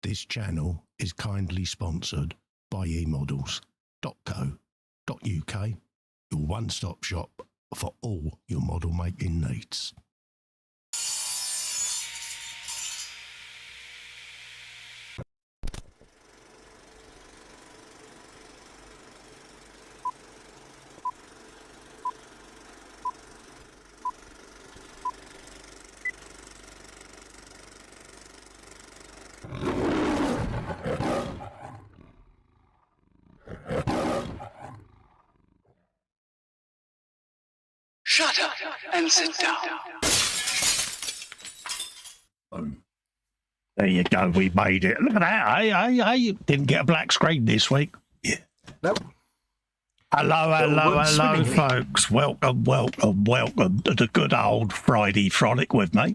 This channel is kindly sponsored by YWOBB.co.uk, your one-stop shop for all your model making needs. Shut up and sit down. There you go, we made it. Look at that, hey, didn't get a black screen this week. Yeah. Nope. Hello, folks. Welcome to the good old Friday frolic with me,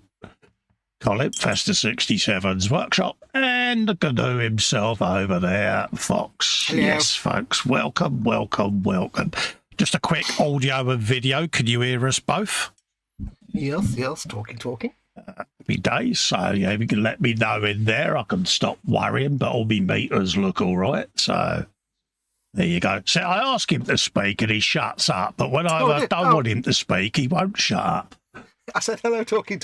Colin, Festa 67's workshop, and the Gnu himself over there, Fox. Hello. Yes, folks, welcome. Just a quick audio and video. Can you hear us both? Yes, talking. Happy days. So, yeah, if you can let me know in there, I can stop worrying, but all my meters look all right. So, there you go. So, I ask him to speak and he shuts up, but when I don't want him to speak, he won't shut up. I said hello, talking.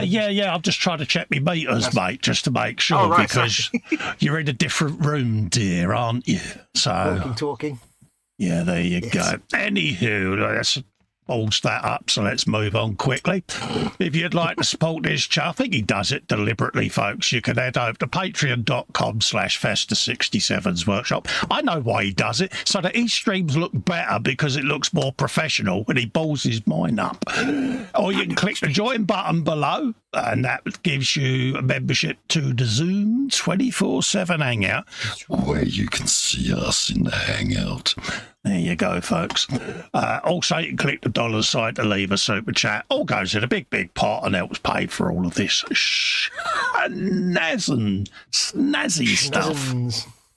Yeah, I'm just trying to check my meters, mate, just to make sure, because you're in a different room, dear, aren't you? So, Talking. Yeah, there you go. Anywho, let's balls that up, so let's move on quickly. If you'd like to support this channel, I think he does it deliberately, folks. You can head over to patreon.com/Festa67's workshop. I know why he does it, so that his streams look better because it looks more professional when he balls his mind up. Or you can click the join button below, and that gives you a membership to the Zoom 24/7 Hangout, where you can see us in the Hangout. There you go, folks. Also, you can click the dollar sign to leave a super chat. All goes in a big pot and helps pay for all of this snazzy stuff.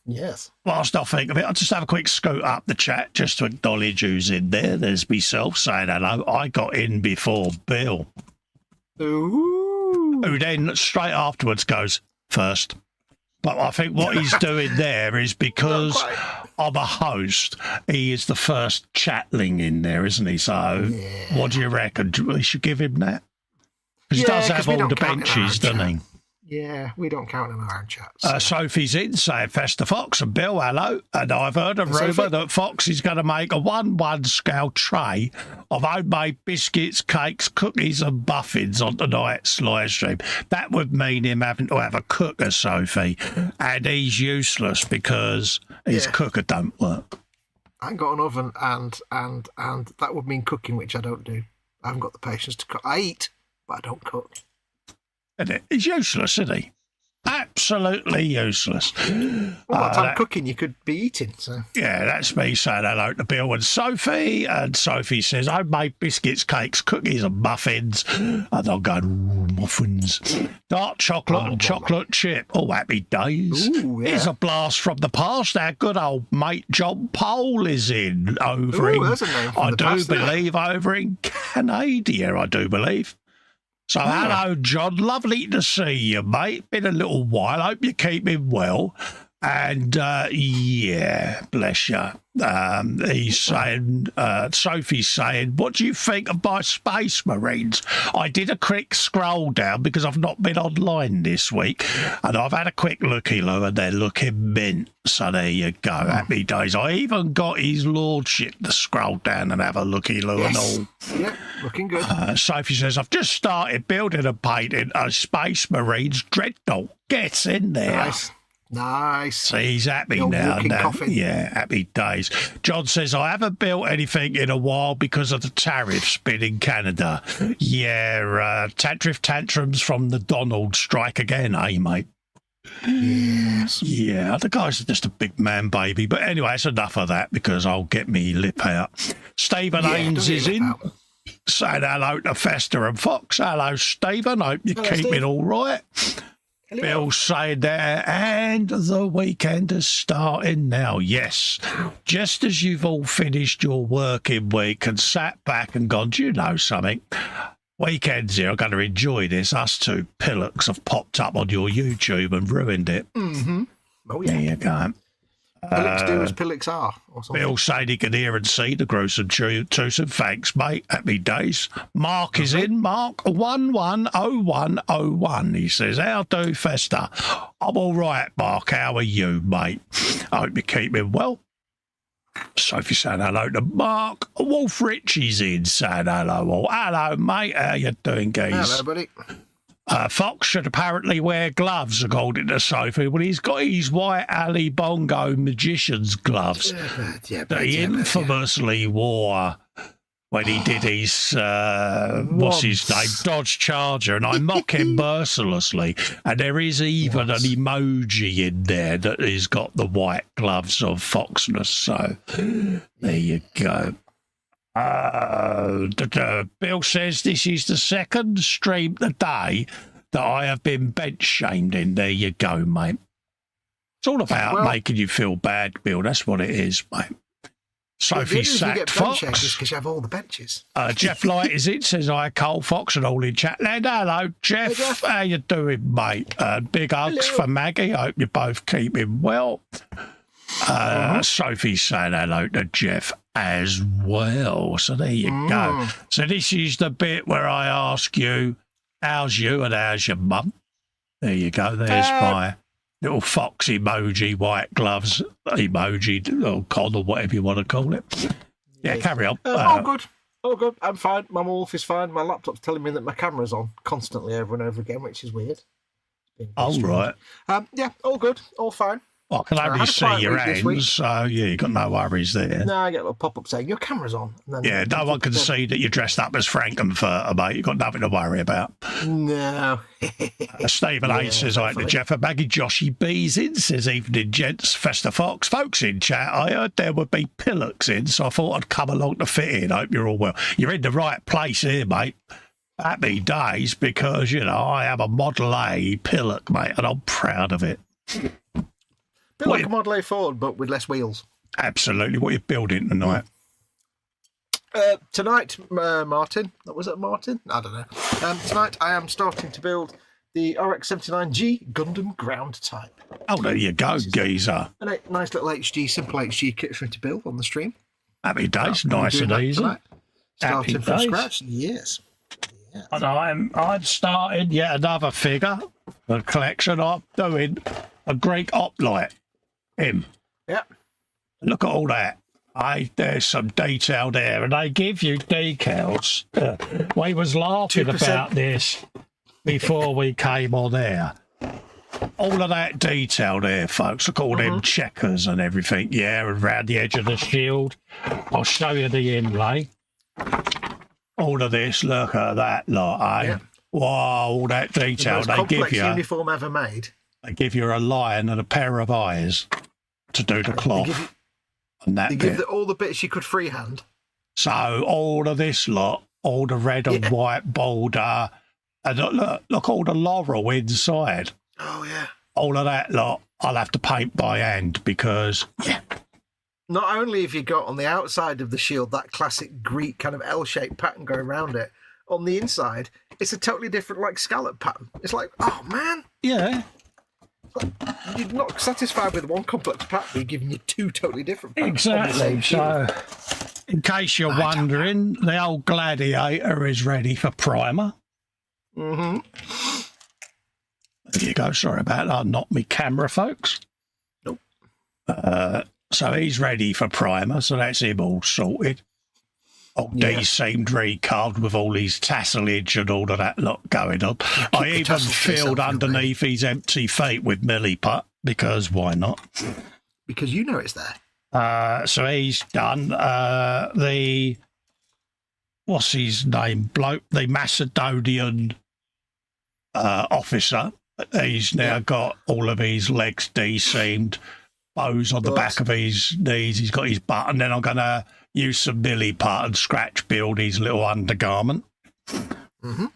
Yes. Whilst I think of it, I'll just have a quick scoot up the chat just to acknowledge who's in there. There's myself saying hello. I got in before Bill. Ooh. Who then straight afterwards goes first. But I think what he's doing there is because I'm a host, he is the first chatling in there, isn't he? So what do you reckon? We should give him that? Because he does have all the benches, doesn't he? Yeah, we don't count in our own chats. So. Sophie's in saying Festa Foxx and Bill, hello. And I've heard a rumour that Fox is going to make a 1-1 scale tray of homemade biscuits, cakes, cookies and muffins on tonight's live stream. That would mean him having to have a cooker, Sophie. And he's useless because his cooker don't work. I ain't got an oven and that would mean cooking, which I don't do. I haven't got the patience to cook. I eat, but I don't cook. He's useless, isn't he? Absolutely useless. Well, what time cooking you could be eating, so. Yeah, that's me saying hello to Bill and Sophie. And Sophie says, I made biscuits, cakes, cookies and muffins. And I'm going, muffins. Dark chocolate and chocolate chip. Oh, happy days. Ooh, yeah. Here's a blast from the past. Our good old mate John Pole is in over in, there's a name from I the do past, believe, over in Canada, I do believe. So, hello, John. Lovely to see you, mate. Been a little while. Hope you're keeping well. And, yeah, bless you. He's saying, Sophie's saying, what do you think of my Space Marines? I did a quick scroll down because I've not been online this week. And I've had a quick looky-loo and they're looking mint. So there you go. Happy days. I even got his lordship to scroll down and have a looky-loo and all. Yeah, looking good. Sophie says, I've just started building and painting a Space Marines dreadnought. Gets in there. Nice. So he's happy now. Yeah, happy days. John says, I haven't built anything in a while because of the tariffs been in Canada. Yeah, tariff tantrums from the Donald strike again, eh, mate? Yes. Yeah, the guys are just a big man baby. But anyway, it's enough of that because I'll get me lip out. Stephen Haynes is in. Saying hello to Festa and Fox. Hello, Stephen. Hope you're keeping all right. Hello. Bill saying there, and the weekend is starting now. Yes, just as you've all finished your working week and sat back and gone, do you know something? weekends here are going to enjoy this. Us two pillocks have popped up on your YouTube and ruined it. Mm-hmm. Oh, yeah. There you go. Pillocks do as pillocks are. Or something. Bill saying he can hear and see the gruesome twosome. Thanks, mate. Happy days. Mark is in. Mark 110101. He says, how do Festa? I'm all right, Mark. How are you, mate? I hope you're keeping well. Sophie saying hello to Mark. Wolf Richie's in saying hello. All. Hello, mate. How you doing, geez? Hello, buddy. Fox should apparently wear gloves, according to Sophie, but he's got his white Ali Bongo magician's gloves that he infamously wore when he did his, what's his name, Dodge Charger, and I mock him mercilessly. And there is even an emoji in there that has got the white gloves of Foxness, so there you go. Bill says this is the second stream today that I have been bench shamed in. There you go, mate. It's all about making you feel bad, Bill. That's what it is, mate. Sophie sacked Fox. Because you have all the benches. Jeff Light is it, says I, Cole Fox, and all in chat land. Hello, Jeff. Hey, Jeff. How you doing, mate? Big hugs for Maggie. I hope you're both keeping well. Sophie's saying hello to Jeff as well. So there you go. So this is the bit where I ask you, how's you and how's your mum? There you go. There's my little fox emoji, white gloves emoji, or cod, or whatever you want to call it. Yeah, carry on. All good. All good. I'm fine. My wolf is fine. My laptop's telling me that my camera's on constantly over and over again, which is weird. All right. Yeah, all good. All fine. Well, I can only see your hands, so yeah, you got no worries there. No, I get a little pop-up saying, your camera's on. And then no one can see that you're dressed up as Frankenfurter, mate. You've got nothing to worry about. No. Stephen A says, I to Jeff and Maggie. Joshy B's in, says, evening, gents. Festa Fox. Folks in chat, I heard there would be pillocks in, so I thought I'd come along to fit in. Hope you're all well. You're in the right place here, mate. Happy days, because, you know, I have a Model A pillock, mate, and I'm proud of it. Bit like a Model A Ford, but with less wheels. Absolutely. What are you building tonight? Tonight, Martin. Was it Martin? I don't know. Tonight, I am starting to build the RX-79G Gundam ground type. Oh, there you go, geezer. A nice little HG, simple HG kit for me to build on the stream. Happy days. Nice and easy. Starting from scratch. Yes. And I'm starting yet another figure, a collection. I'm doing a Greek Oplite. Him. Yeah. Look at all that. There's some detail there, and they give you decals. We was laughing 2%. About this before we came on there. All of that detail there, folks. Look at all them checkers and everything. Yeah, around the edge of the shield. I'll show you the inlay. All of this. Look at that lot, eh? Yeah. Wow, all that detail. The most complex uniform ever made. They give you a lion and a pair of eyes to do the cloth. They give all the bits you could freehand. So all of this lot, all the red and white border, and look all the laurel inside. Oh, yeah. All of that lot, I'll have to paint by hand because, Not only have you got on the outside of the shield that classic Greek kind of L-shaped pattern going around it, on the inside, it's a totally different, like, scallop pattern. It's like, oh, man. Yeah. You're not satisfied with one complex pattern, you're giving you two totally different patterns. Exactly. So, in case you're wondering, the old Gladiator is ready for primer. Mm-hmm. There you go. Sorry about that. Not me camera, folks. Nope. So he's ready for primer. So that's him all sorted. D seemed recarved with all his tasselage and all of that lot going on. I even filled underneath his empty feet with milliput because why not? Because you know it's there. So he's done what's his name? Bloke, the Macedonian officer. He's now got all of his legs de-seamed, bows on the back of his knees. He's got his butt, and then I'm going to use some milliput and scratch build his little undergarment. Mm-hmm.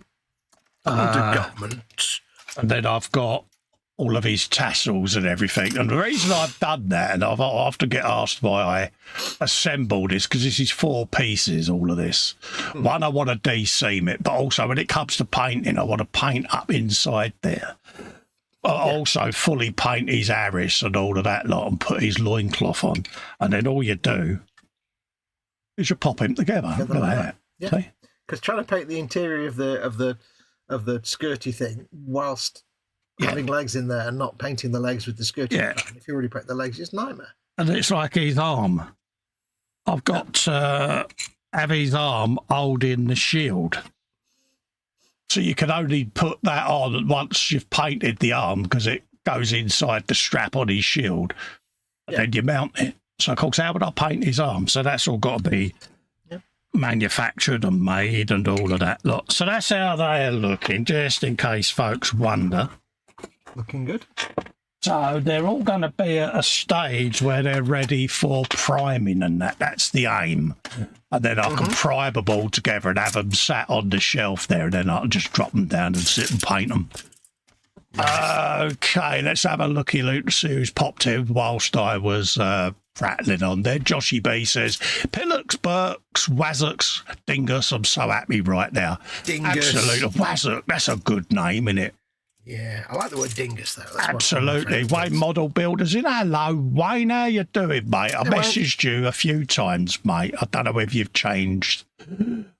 Undergarment. And then I've got all of his tassels and everything. And the reason I've done that, and I often get asked why I assembled this, because this is 4 pieces, all of this. One, I want to de-seam it, but also when it comes to painting, I want to paint up inside there. Also fully paint his Harris and all of that lot and put his loincloth on. And then all you do is you pop him together. Look at that. Yeah. Because trying to paint the interior of the skirty thing whilst having legs in there and not painting the legs with the skirty pattern, if you already paint the legs, it's a nightmare. And it's like his arm. I've got to have his arm holding the shield. So you can only put that on once you've painted the arm, because it goes inside the strap on his shield. And then you mount it. So, of course, how would I paint his arm? So that's all got to be manufactured and made and all of that lot. So that's how they are looking, just in case folks wonder. Looking good. So they're all going to be at a stage where they're ready for priming and that. That's the aim. And then I can prime them all together and have them sat on the shelf there, and then I'll just drop them down and sit and paint them. Okay, let's have a looky-look to see who's popped in whilst I was prattling on there. Joshy B says, Pillux, Burks, Wazzocks, Dingus. I'm so happy right now. Dingus. Absolutely. Wazzock, that's a good name, isn't it? Yeah, I like the word dingus, though. That's absolutely. Wayne Model Builders in. Hello, Wayne. How you doing, mate? I messaged you a few times, mate. I don't know if you've changed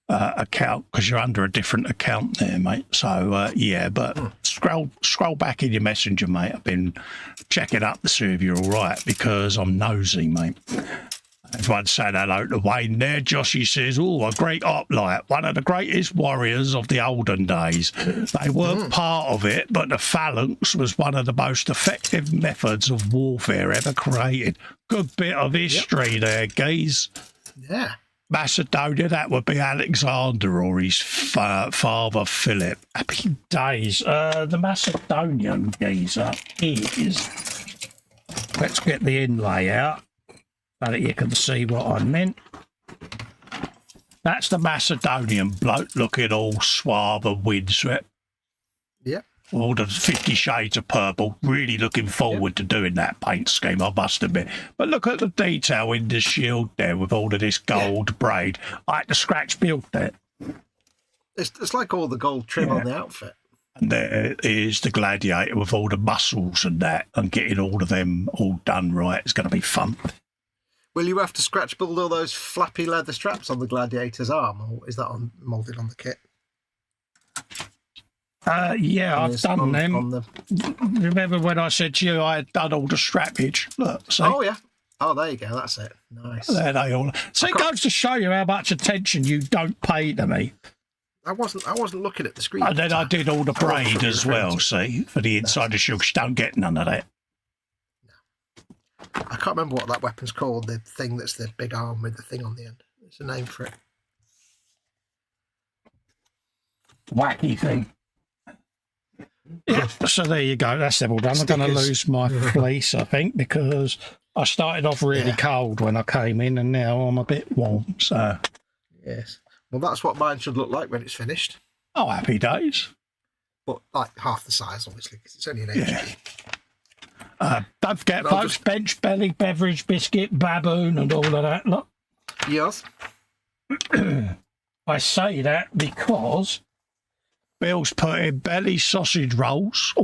account, because you're under a different account there, mate. So, yeah, but scroll back in your messenger, mate. I've been checking up to see if you're all right, because I'm nosy, mate. Everyone's saying hello to Wayne there. Joshy says, oh, a great hoplite, one of the greatest warriors of the olden days. They weren't part of it, but the phalanx was one of the most effective methods of warfare ever created. Good bit of history there, geez. Yeah. Macedonia, that would be Alexander or his father Philip. Happy days. The Macedonian geezer is... Let's get the inlay out, so that you can see what I meant. That's the Macedonian bloke looking all suave and windswept. Yep. All the 50 Shades of Purple. Really looking forward to doing that paint scheme, I must admit. But look at the detail in the shield there with all of this gold braid. I had to scratch build that. It's like all the gold trim on the outfit. And there is the gladiator with all the muscles and that, and getting all of them all done right. It's going to be fun. Will you have to scratch build all those flappy leather straps on the gladiator's arm, or is that moulded on the kit? Yeah, I've done them. Remember when I said to you I had done all the strappage? Look, see? Oh, yeah. Oh, there you go. That's it. Nice. There they all. So it goes to show you how much attention you don't pay to me. I wasn't looking at the screen. And then I did all the braid as well, see, for the inside of the shield. You don't get none of that. I can't remember what that weapon's called, the thing that's the big arm with the thing on the end. There's a name for it. Wacky thing. Yeah, so there you go. That's them all done. I'm going to lose my fleece, I think, because I started off really cold when I came in, and now I'm a bit warm. So yes. Well, that's what mine should look like when it's finished. Oh, happy days. But like half the size, obviously, because it's only an HP. Don't forget, folks, bench, belly, beverage, biscuit, baboon, and all of that. Look. Yes. I say that because Bill's put in belly sausage rolls,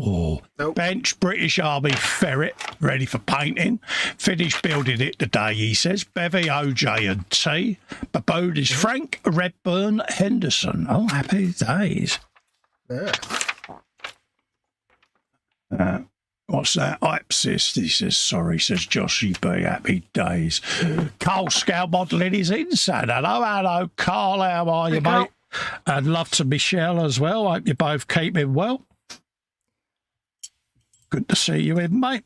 bench British Army ferret, ready for painting. Finished building it today, he says. Bevy, OJ and T. Baboon is Frank Redburn Henderson. Oh, happy days. Yeah. What's that? Ipsis, he says. Sorry, says Joshy B. Happy days. Carl Scout modelling his inside. Hello, Carl. How are you, mate? And love to Michelle as well. Hope you're both keeping well. Good to see you in, mate.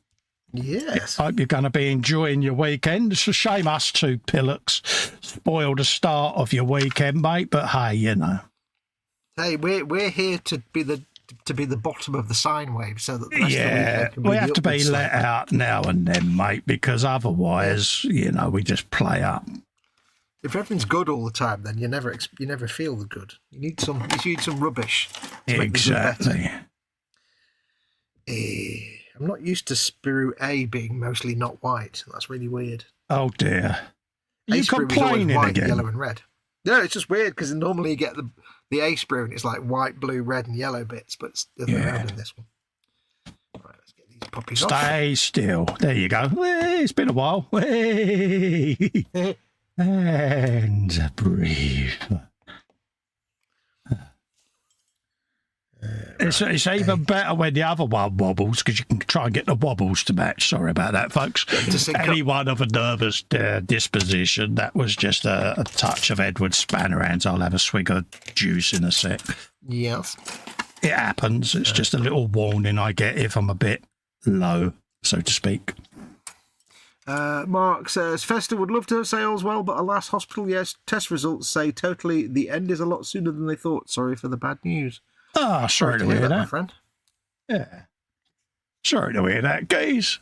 Yes. Hope you're going to be enjoying your weekend. It's a shame us two pillocks spoiled the start of your weekend, mate. But hey, you know. Hey, we're here to be the bottom of the sine wave, so that the rest of the weekend can be we have to be let out now and then, mate, because otherwise, you know, we just play up. If everything's good all the time, then you never feel the good. You need some rubbish. To exactly. I'm not used to Sprue A being mostly not white. That's really weird. Oh dear. Are you Sprue is always complaining white, again? yellow and red. No, it's just weird because normally you get the A Sprue and it's like white, blue, red and yellow bits, but it's the other way around in this one. Right, let's get these puppies off. Stay still. There you go. It's been a while. And breathe. It's even better when the other one wobbles because you can try and get the wobbles to match. Sorry about that, folks. Anyone of a nervous disposition, that was just a touch of Edward Spannerhands. I'll have a swig of juice in a sec. Yes. It happens. It's just a little warning I get if I'm a bit low, so to speak. Mark says, Festa would love to have sales well, but alas, hospital test results say totally the end is a lot sooner than they thought. Sorry for the bad news. Oh, sorry to hear that, my friend. Yeah. Sorry to hear that, guys.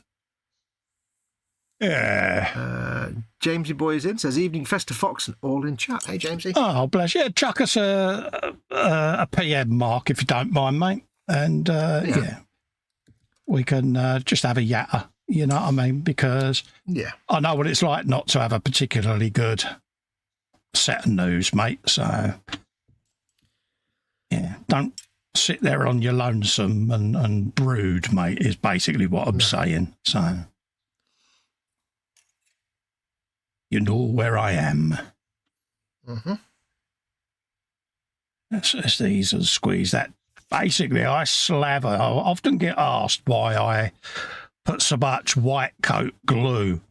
Yeah. Jamesy Boy is in, says, evening Festa Foxx and all in chat. Hey, Jamesy. Oh, bless you. Chuck us a PM, Mark, if you don't mind, mate. And, yeah. We can just have a yatter, you know what I mean? Because I know what it's like not to have a particularly good set of news, mate, so... Yeah, don't sit there on your lonesome and brood, mate, is basically what I'm saying. So, you know where I am. Mm-hmm. It's these and squeeze that. Basically, I often get asked why I put so much white coat glue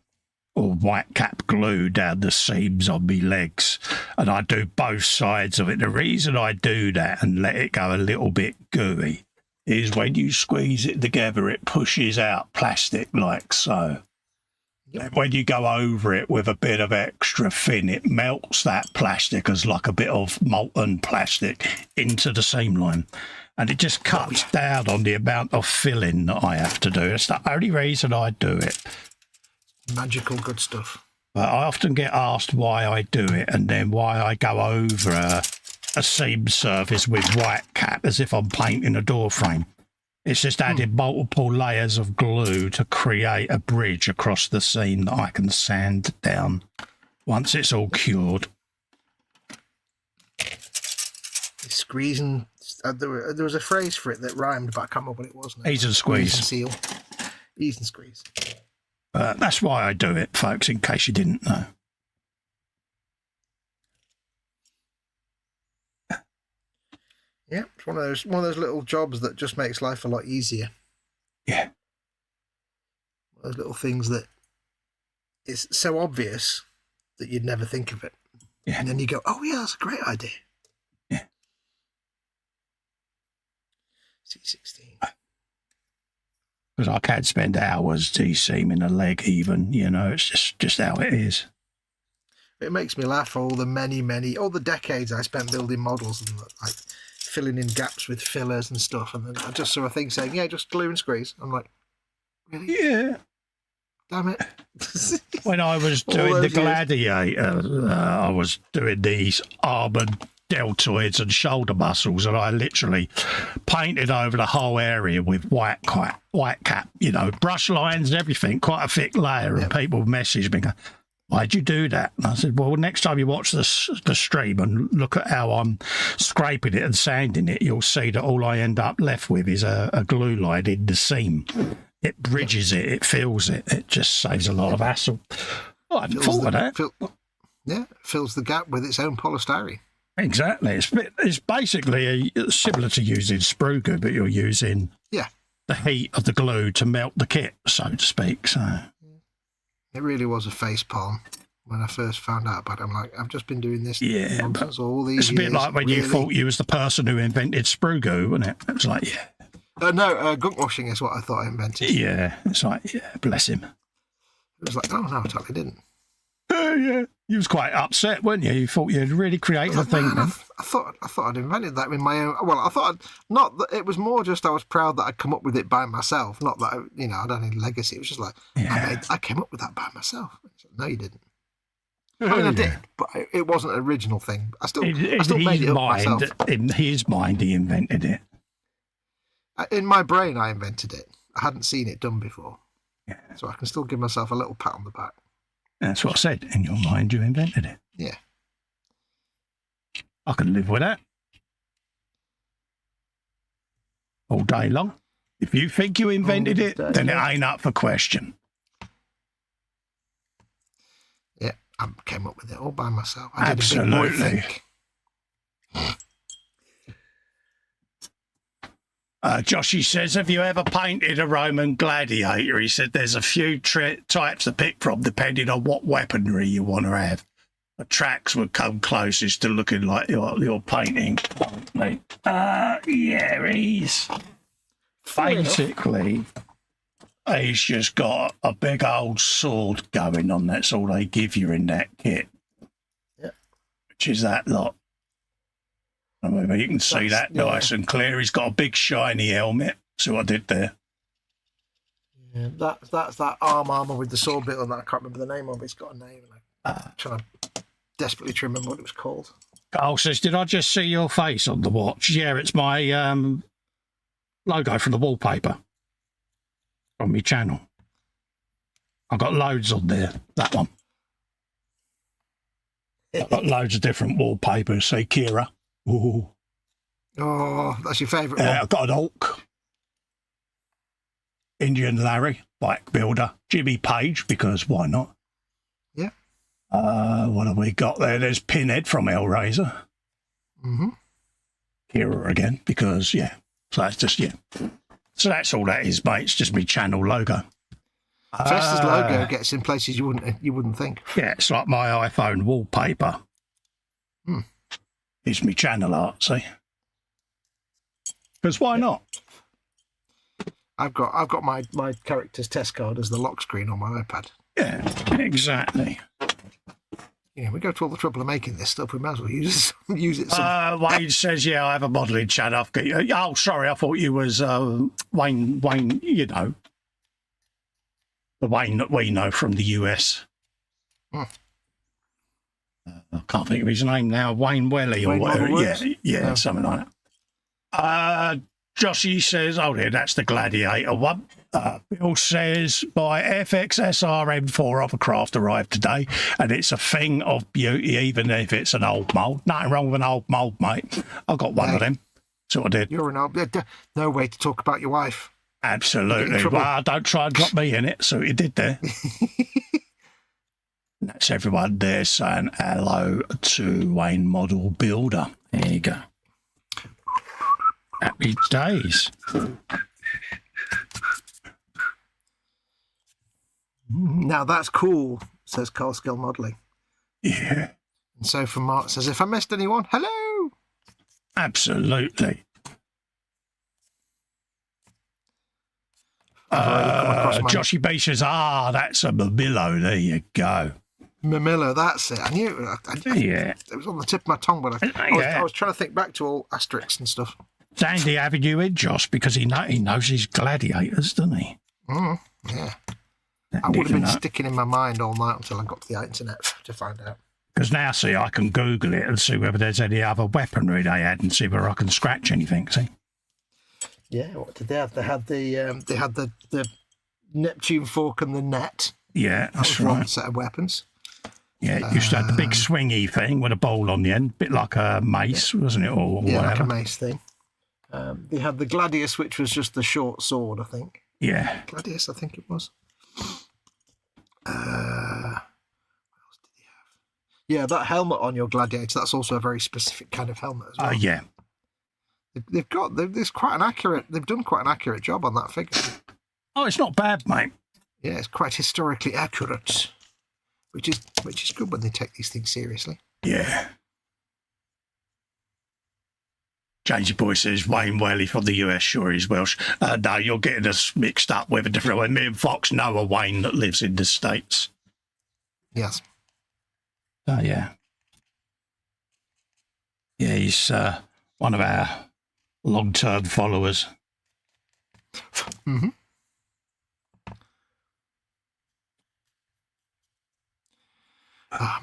or white cap glue down the seams on me legs, and I do both sides of it. The reason I do that and let it go a little bit gooey is when you squeeze it together, it pushes out plastic like so. And when you go over it with a bit of extra thin, it melts that plastic as like a bit of molten plastic into the seam line. And it just cuts down on the amount of filling that I have to do. It's the only reason I do it. Magical good stuff. But I often get asked why I do it and then why I go over a seam surface with white cap as if I'm painting a door frame. It's just adding multiple layers of glue to create a bridge across the seam that I can sand down once it's all cured. Squeezing. There was a phrase for it that rhymed, but I can't remember what it was now. Ease and squeeze. Ease and seal. Ease and squeeze. That's why I do it, folks, in case you didn't know. Yeah, it's one of those little jobs that just makes life a lot easier. Yeah. One of those little things that is so obvious that you'd never think of it. Yeah. And then you go, oh yeah, that's a great idea. Yeah. C16. Because I can spend hours de-seaming a leg even, you know, it's just how it is. It makes me laugh, all the decades I spent building models and like filling in gaps with fillers and stuff, and then I just saw a thing saying, yeah, just glue and squeeze. I'm like, really? Yeah. Damn it. When I was doing the Gladiator, I was doing these armoured deltoids and shoulder muscles, and I literally painted over the whole area with white cap, you know, brush lines and everything, quite a thick layer. And people messaged me, why'd you do that? And I said, well, next time you watch the stream and look at how I'm scraping it and sanding it, you'll see that all I end up left with is a glue line in the seam. It bridges it, it fills it. It just saves a lot of hassle. Oh, I hadn't thought of that. Fills the gap with its own polystyrene. Exactly. It's basically similar to using sprue glue, but you're using the heat of the glue to melt the kit, so to speak. So it really was a face palm when I first found out about it. I'm like, I've just been doing this nonsense all these years. It's a bit like when you thought you was the person who invented sprue glue, wasn't it? It was like, no, gunk washing is what I thought I invented. Yeah, it's like, bless him. It was like, oh no, I totally didn't. Yeah, you was quite upset, weren't you? You thought you'd really created a thing. Man, I thought I'd invented that in my own. Well, I thought not that it was more just I was proud that I'd come up with it by myself. Not that I don't need legacy. It was just like I came up with that by myself. No, you didn't. I mean, I did, but it wasn't an original thing. I still made it up myself. In his mind, he invented it. In my brain, I invented it. I hadn't seen it done before. Yeah. So I can still give myself a little pat on the back. That's what I said. In your mind, you invented it. Yeah. I can live with that. All day long. If you think you invented it, then it ain't up for question. Yeah, I came up with it all by myself. I Absolutely. Did a big boy think. Joshy says, have you ever painted a Roman gladiator? He said there's a few types to pick from depending on what weaponry you want to have. The tracks would come closest to looking like your painting. Yeah, he's basically, he's just got a big old sword going on. That's all they give you in that kit. Yeah. Which is that lot. I mean, you can see that nice and clear. He's got a big shiny helmet. See what I did there? Yeah, that's that armor with the sword bit on that. I can't remember the name of it. It's got a name. And I'm trying to desperately to remember what it was called. Carl says, did I just see your face on the watch? Yeah, it's my logo from the wallpaper on my channel. I've got loads on there. That one. I've got loads of different wallpapers. Say Kira. Ooh. Oh, that's your favourite one. I've got an Hulk, Indian Larry, bike builder, Jimmy Page, because why not? Yeah. What have we got there? There's Pinhead from Hellraiser. Mm-hmm. Kira again, because, yeah. So that's just, yeah. So that's all that is, mate. It's just my channel logo. Festa's logo gets in places you wouldn't think. Yeah, it's like my iPhone wallpaper. Hmm. It's my channel art, see? Because why not? I've got my character's test card as the lock screen on my iPad. Yeah, exactly. You know, we go to all the trouble of making this stuff. We might as well use it. Wayne says, yeah, I have a modelling channel. Oh, sorry, I thought you was Wayne, you know. The Wayne that we know from the US. Hmm. I can't think of his name now. Wayne Welly or whatever. Yeah, something like that. Joshy says, oh, yeah, that's the Gladiator one. Bill says, my FXSR-M4 Hovercraft arrived today, and it's a thing of beauty, even if it's an old mould. Nothing wrong with an old mould, mate. I got one of them. So I did. You're an old... No way to talk about your wife. Absolutely. Well, don't try and drop me in it. So you did there. That's everyone there saying hello to Wayne Model Builder. There you go. Happy days. Now that's cool, says Carl Skill Modelling. Yeah. And so from Mark says, if I missed anyone, hello. Absolutely. Joshy B says, that's a Mamillo. There you go. Mamillo, that's it. I knew yeah. It was on the tip of my tongue, but I was trying to think back to all asterisks and stuff. Dandy having you in, Josh, because he knows his gladiators, doesn't he? Yeah. I would have been sticking in my mind all night until I got to the internet to find out. Because now, see, I can Google it and see whether there's any other weaponry they had and see whether I can scratch anything, see? Yeah, what did they have? They had the Neptune fork and the net. Yeah, that's that was right. One set of weapons. Yeah, it used to have the big swingy thing with a bowl on the end, bit like a mace, wasn't it? Or yeah, whatever. like a mace thing. They had the gladius, which was just the short sword, I think. Yeah. Gladius, I think it was. What else did he have? Yeah, that helmet on your gladiator, that's also a very specific kind of helmet as well. Yeah. They've done quite an accurate job on that figure. Oh, it's not bad, mate. Yeah, it's quite historically accurate, which is good when they take these things seriously. Yeah. Changey Boy says, Wayne Welly from the US, sure he's Welsh. No, you're getting us mixed up with a different one. Me and Fox know a Wayne that lives in the States. Yes. Oh, yeah. Yeah, he's one of our long-term followers. Mm-hmm.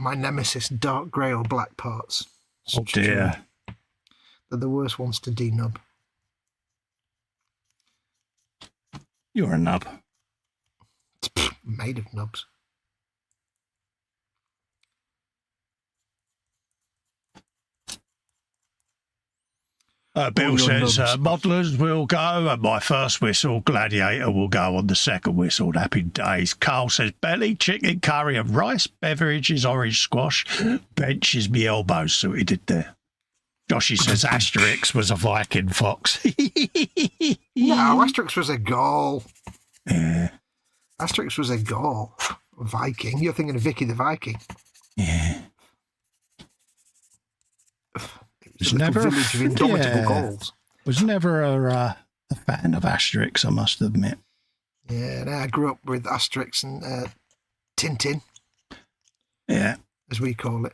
My nemesis, dark grey or black parts. Oh, dear. They're the worst ones to denub. You're a nub. Made of nubs. Bill All your says, nubs. modelers will go, and my first whistle, Gladiator, will go on the second whistle. Happy days. Carl says, belly, chicken, curry, and rice. Beverages, orange squash. Bench is me elbows, so he did there. Joshy says, Asterix was a Viking fox. No, Asterix was a Gaul. Yeah. Asterix was a Gaul. Viking. You're thinking of Vicky the Viking. Yeah. It's a little village of indomitable Gauls. Was never a fan of Asterix, I must admit. Yeah, no, I grew up with Asterix and Tintin, Yeah. as we call it.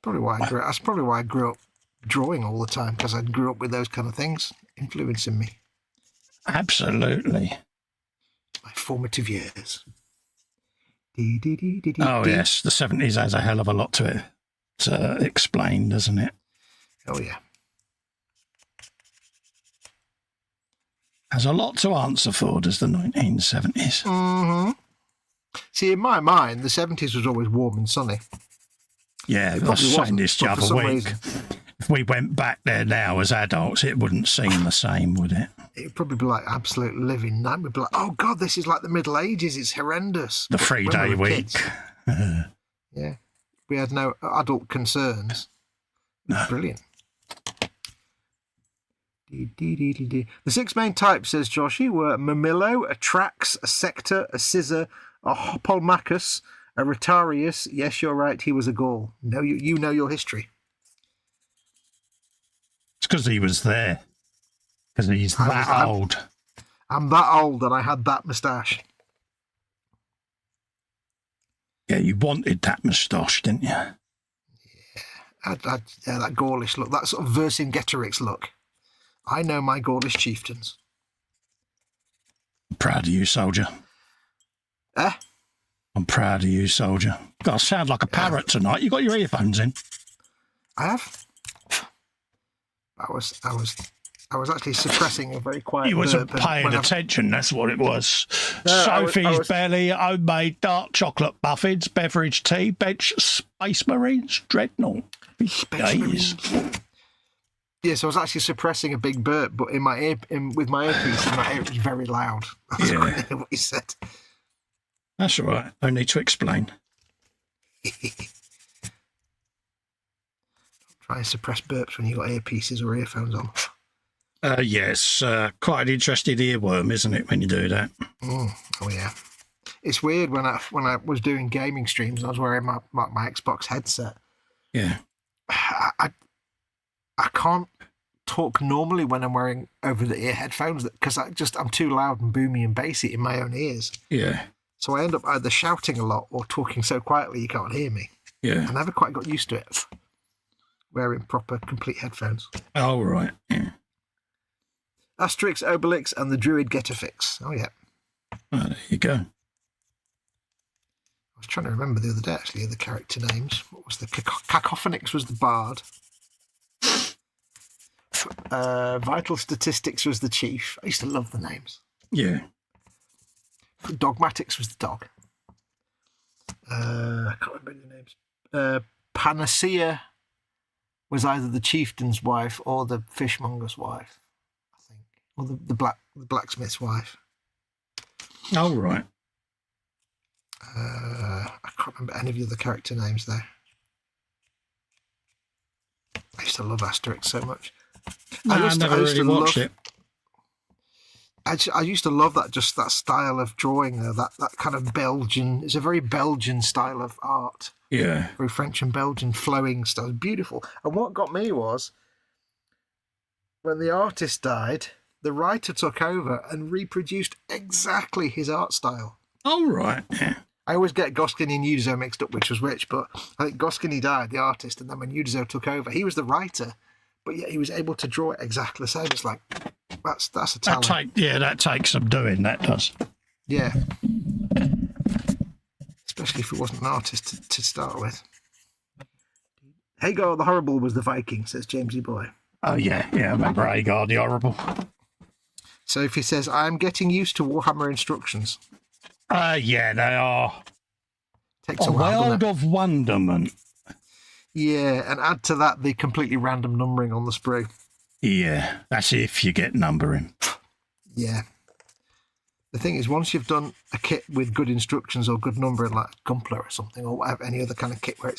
That's probably why I grew up drawing all the time, because I grew up with those kind of things influencing me. Absolutely. My formative years. Oh, yes. The 70s has a hell of a lot to it to explain, doesn't it? Oh, yeah. Has a lot to answer for, does the 1970s. Mm-hmm. See, in my mind, the 70s was always warm and sunny. Yeah, I was probably saying wasn't, this the but for other some week. reason- If we went back there now as adults, it wouldn't seem the same, would it? It would probably be like absolute living nightmare. We'd be like, oh, God, this is like the Middle Ages. It's horrendous. The But when 3-day we were week. kids, yeah. We had no adult concerns. No. Brilliant. The 6 main types, says Joshy, were Mamillo, a Trax, a Sector, a Scissor, a Hopalmachus, a Rotarius. Yes, you're right, he was a Gaul. No, you know your history. It's because he was there. Because he's that old. I'm that old and I had that moustache. Yeah, you wanted that moustache, didn't you? Yeah, that Gaulish look, that sort of Vercingetorix look. I know my Gaulish chieftains. I'm proud of you, soldier. Eh? I'm proud of you, soldier. God, I sound like a parrot tonight. You got your earphones in? I have. I was actually suppressing a very quiet You wasn't burp paying when attention, that's what it was. No, I was- Sophie's belly, homemade dark chocolate muffins, beverage tea, bench, Space Marines, Dreadnought. Days. Yes, I was actually suppressing a big burp, but with my earpiece in my ear, it was very loud. That's Yeah. what he said. That's all right. No need to explain. Try and suppress burps when you've got earpieces or earphones on. Yes, quite an interesting earworm, isn't it, when you do that? Oh yeah, it's weird when I was doing gaming streams and I was wearing my Xbox headset. Yeah. I can't talk normally when I'm wearing over-the-ear headphones because I'm too loud and boomy and bassy in my own ears. Yeah. So I end up either shouting a lot or talking so quietly you can't hear me. Yeah. I never quite got used to it. Wearing proper, complete headphones. Oh, right. Yeah. Asterix, Obelix, and the Druid get a fix. Oh, yeah. Oh, there you go. I was trying to remember the other day, actually, the character names. What was the Cacophonix was the bard. Vital Statistics was the chief. I used to love the names. Yeah. Dogmatics was the dog. I can't remember the names. Panacea was either the chieftain's wife or the fishmonger's wife, I think, or the blacksmith's wife. Oh, right. I can't remember any of the other character names there. I used to love Asterix so much. I never really watched it. I used to love that style of drawing, that kind of Belgian. It's a very Belgian style of art. Yeah. Very French and Belgian flowing style. Beautiful. And what got me was when the artist died, the writer took over and reproduced exactly his art style. Oh, right. Yeah. I always get Goscinny and Uderzo mixed up, which was which, but I think Goscinny died, the artist, and then when Uderzo took over, he was the writer, but yet he was able to draw it exactly the same. It's like, that's a talent. That takes some doing, that does. Yeah. Especially if it wasn't an artist to start with. Hagar the Horrible was the Viking, says Jamesy Boy. Oh, yeah. Yeah, I remember Hagar the Horrible. So if he says, I'm getting used to Warhammer instructions. Yeah, they are Takes a a while, world doesn't it? of wonderment. Yeah, and add to that the completely random numbering on the sprue. Yeah, that's if you get numbering. Yeah. The thing is, once you've done a kit with good instructions or good numbering, like Gumpler or something, or whatever, any other kind of kit where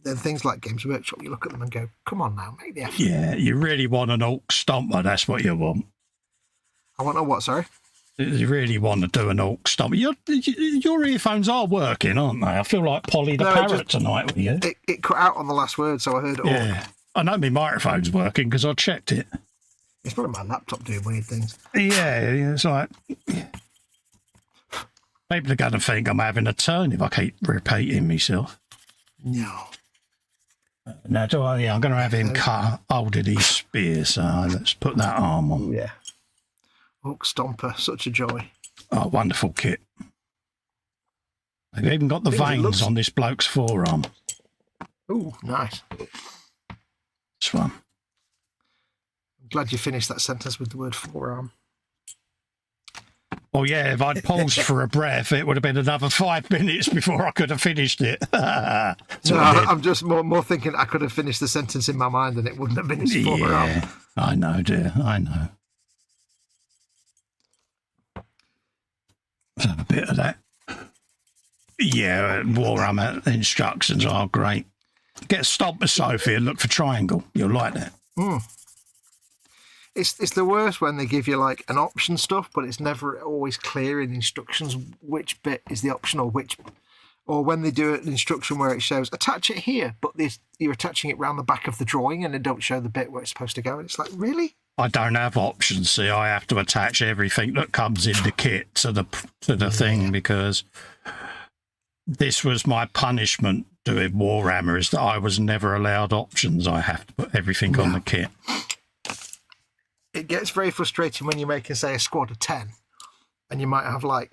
then things like Games Workshop, you look at them and go, come on now, make the effort. Yeah, you really want an Orc Stomper, that's what you want. I want a what, sorry? You really want to do an Orc Stomper. Your earphones are working, aren't they? I feel like Polly the Parrot tonight with you. It cut out on the last word, so I heard it all. Yeah, I know my microphone's working because I checked it. It's probably my laptop doing weird things. Yeah, it's like... People are going to think I'm having a turn if I keep repeating myself. No. Now, I'm going to have him cut hold of his spear, so let's put that arm on. Yeah. Orc Stomper, such a joy. Oh, wonderful kit. They've even got the veins on this bloke's forearm. Ooh, nice. This one. I'm glad you finished that sentence with the word forearm. Well, yeah, if I'd paused for a breath, it would have been another 5 minutes before I could have finished it. No, I'm just more thinking I could have finished the sentence in my mind and it wouldn't have been his forearm. Yeah, I know, dear, I know. Let's have a bit of that. Yeah, Warhammer instructions are great. Get a Stomper Sophie and look for triangle. You'll like that. Mm. It's the worst when they give you like an option stuff, but it's never always clear in the instructions which bit is the option or when they do an instruction where it shows attach it here, but you're attaching it round the back of the drawing and they don't show the bit where it's supposed to go. And it's like, really? I don't have options. See, I have to attach everything that comes in the kit to the thing because this was my punishment doing Warhammer is that I was never allowed options. I have to put everything on the kit. It gets very frustrating when you're making, say, a squad of 10 and you might have like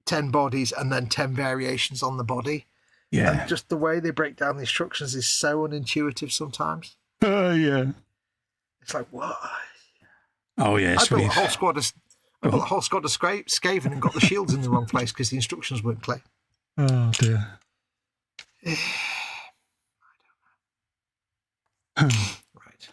10 bodies and then 10 variations on the body. Yeah. And just the way they break down the instructions is so unintuitive sometimes. Yeah. It's like, what? Oh, yes. I built a whole squad of Skaven and got the shields in the wrong place because the instructions weren't clear. Oh, dear. Right.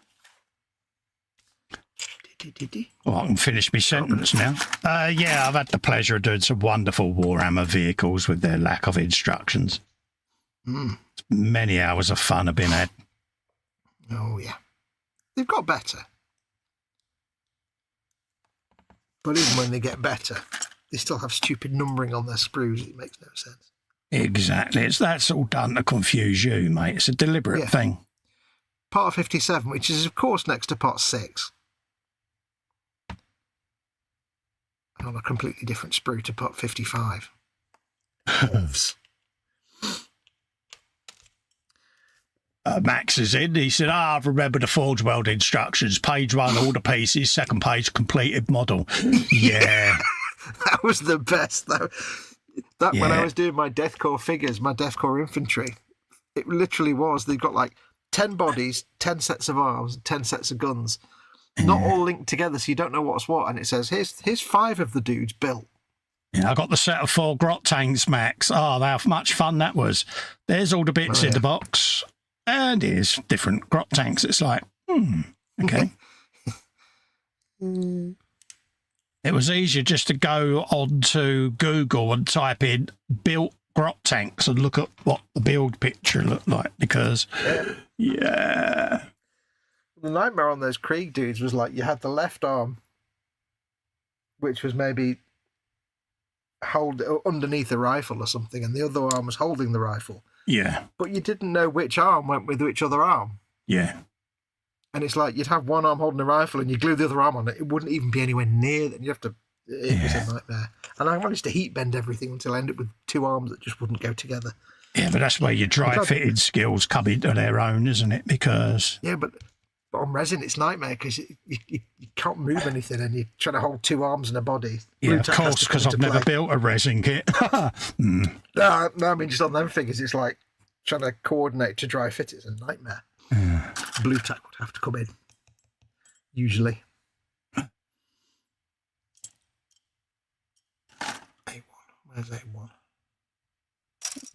Well, I can finish my sentence now. Yeah, I've had the pleasure of doing some wonderful Warhammer vehicles with their lack of instructions. Many hours of fun have been had. Oh, yeah. They've got better. But even when they get better, they still have stupid numbering on their sprues. It makes no sense. Exactly. That's all done to confuse you, mate. It's a deliberate thing. Part 57, which is, of course, next to part 6. And on a completely different sprue to part 55. Max is in. He said, I've remembered the Forge World instructions. Page 1, all the pieces. Second page, completed model. Yeah. That was the best, though. When I was doing my Deathcore figures, my Deathcore infantry, it literally was, they've got like 10 bodies, 10 sets of arms, 10 sets of guns, not all linked together, so you don't know what's what. And it says, here's 5 of the dudes built. Yeah, I got the set of 4 grot tanks, Max. Oh, how much fun that was. There's all the bits in the box. And here's different grot tanks. It's like, okay. It was easier just to go onto Google and type in built grot tanks and look at what the build picture looked like because, yeah. The nightmare on those Krieg dudes was like you had the left arm, which was maybe underneath a rifle or something, and the other arm was holding the rifle. Yeah. But you didn't know which arm went with which other arm. Yeah. And it's like you'd have one arm holding a rifle and you glue the other arm on it. It wouldn't even be anywhere near that. You'd have to... It was a nightmare. And I managed to heat bend everything until I ended up with 2 arms that just wouldn't go together. Yeah, but that's where your dry fitting skills come into their own, isn't it? Because... Yeah, but on resin, it's nightmare because you can't move anything and you're trying to hold 2 arms and a body. Yeah, of course, because I've never built a resin kit. No, I mean, just on them figures, it's like trying to coordinate to dry fit. It's a nightmare. Blue tack would have to come in, usually. Where's A1?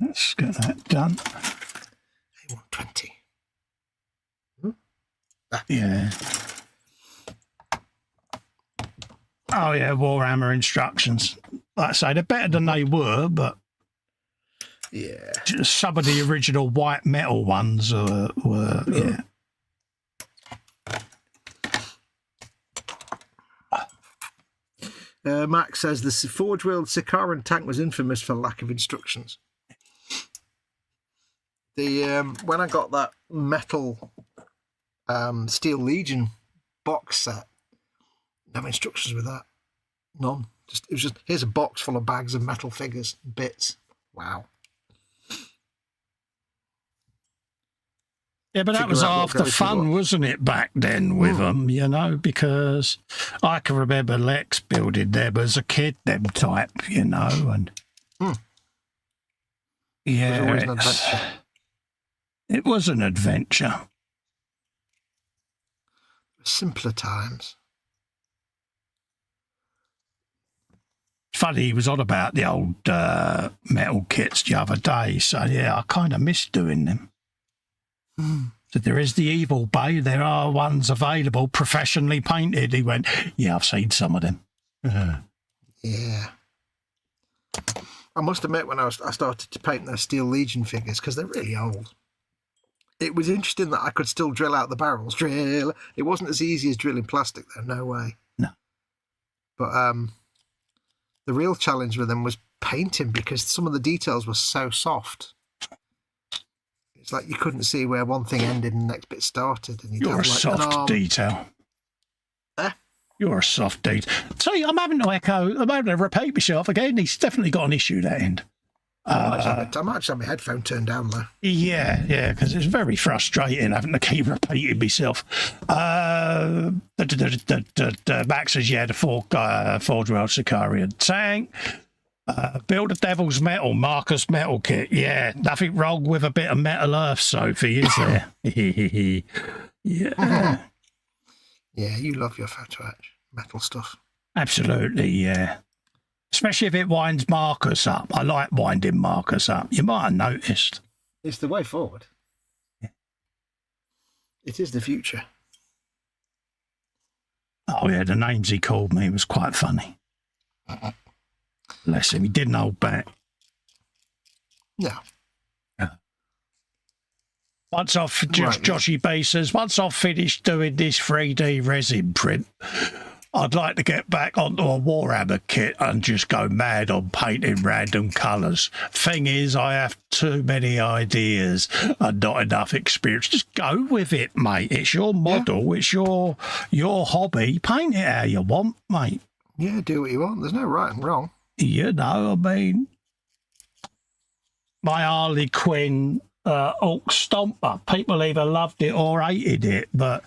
Let's get that done. A120. Yeah. Oh, yeah, Warhammer instructions. Like I say, they're better than they were, but yeah, some of the original white metal ones were yeah. Max says the Forge World Sikaran tank was infamous for lack of instructions. When I got that metal Steel Legion box set, no instructions with that. None. It was just here's a box full of bags of metal figures, bits. Wow. Yeah, but that was half the fun, wasn't it, back then with them, you know, because I can remember Lex building them as a kid, them type, you know, and yeah, it was an adventure. Simpler times. Funny, he was on about the old metal kits the other day, so yeah, I kind of miss doing them. So there is the Evil Bay. There are ones available professionally painted. He went, yeah, I've seen some of them. Yeah. I must admit, when I started to paint those Steel Legion figures, because they're really old, it was interesting that I could still drill out the barrels. Drill. It wasn't as easy as drilling plastic, though. No way. No. But the real challenge with them was painting, because some of the details were so soft. It's like you couldn't see where one thing ended and the next bit started. And You're a soft detail. You're a soft detail. See, I'm having to echo. I'm having to repeat myself again. He's definitely got an issue, that end. I might just have my headphone turned down, though. Yeah, because it's very frustrating having to keep repeating myself. Max says, yeah, the Forge World Sicarian tank. Build a Devil's Metal, Marcus Metal Kit. Yeah, nothing wrong with a bit of Metal Earth, Sophie, is there? Yeah. Yeah, you love your photo etch metal stuff. Absolutely, yeah. Especially if it winds Marcus up. I like winding Marcus up. You might have noticed. It's the way forward. Yeah. It is the future. Oh, yeah, the names he called me was quite funny. Bless him, he didn't hold back. No. Once I've Joshy B says, once I've finished doing this 3D resin print, I'd like to get back onto a Warhammer kit and just go mad on painting random colours. Thing is, I have too many ideas and not enough experience. Just go with it, mate. It's your model. Yeah. It's your hobby. Paint it how you want, mate. Yeah, do what you want. There's no right and wrong. You know, I mean, my Harley Quinn Orc Stomper, people either loved it or hated it, but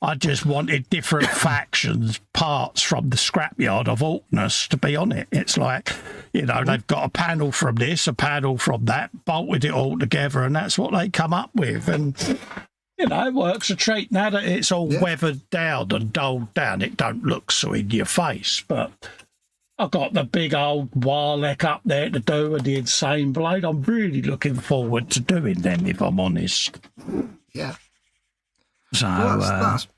I just wanted different factions, parts from the scrapyard of Orkness to be on it. It's like, you know, they've got a panel from this, a panel from that, bolted it all together, and that's what they come up with. And, you know, it works a treat. Now that it's all weathered down and dulled down, it don't look so in your face, but I've got the big old Warlock up there to do with the Insane Blade. I'm really looking forward to doing them, if I'm honest. Yeah. So that's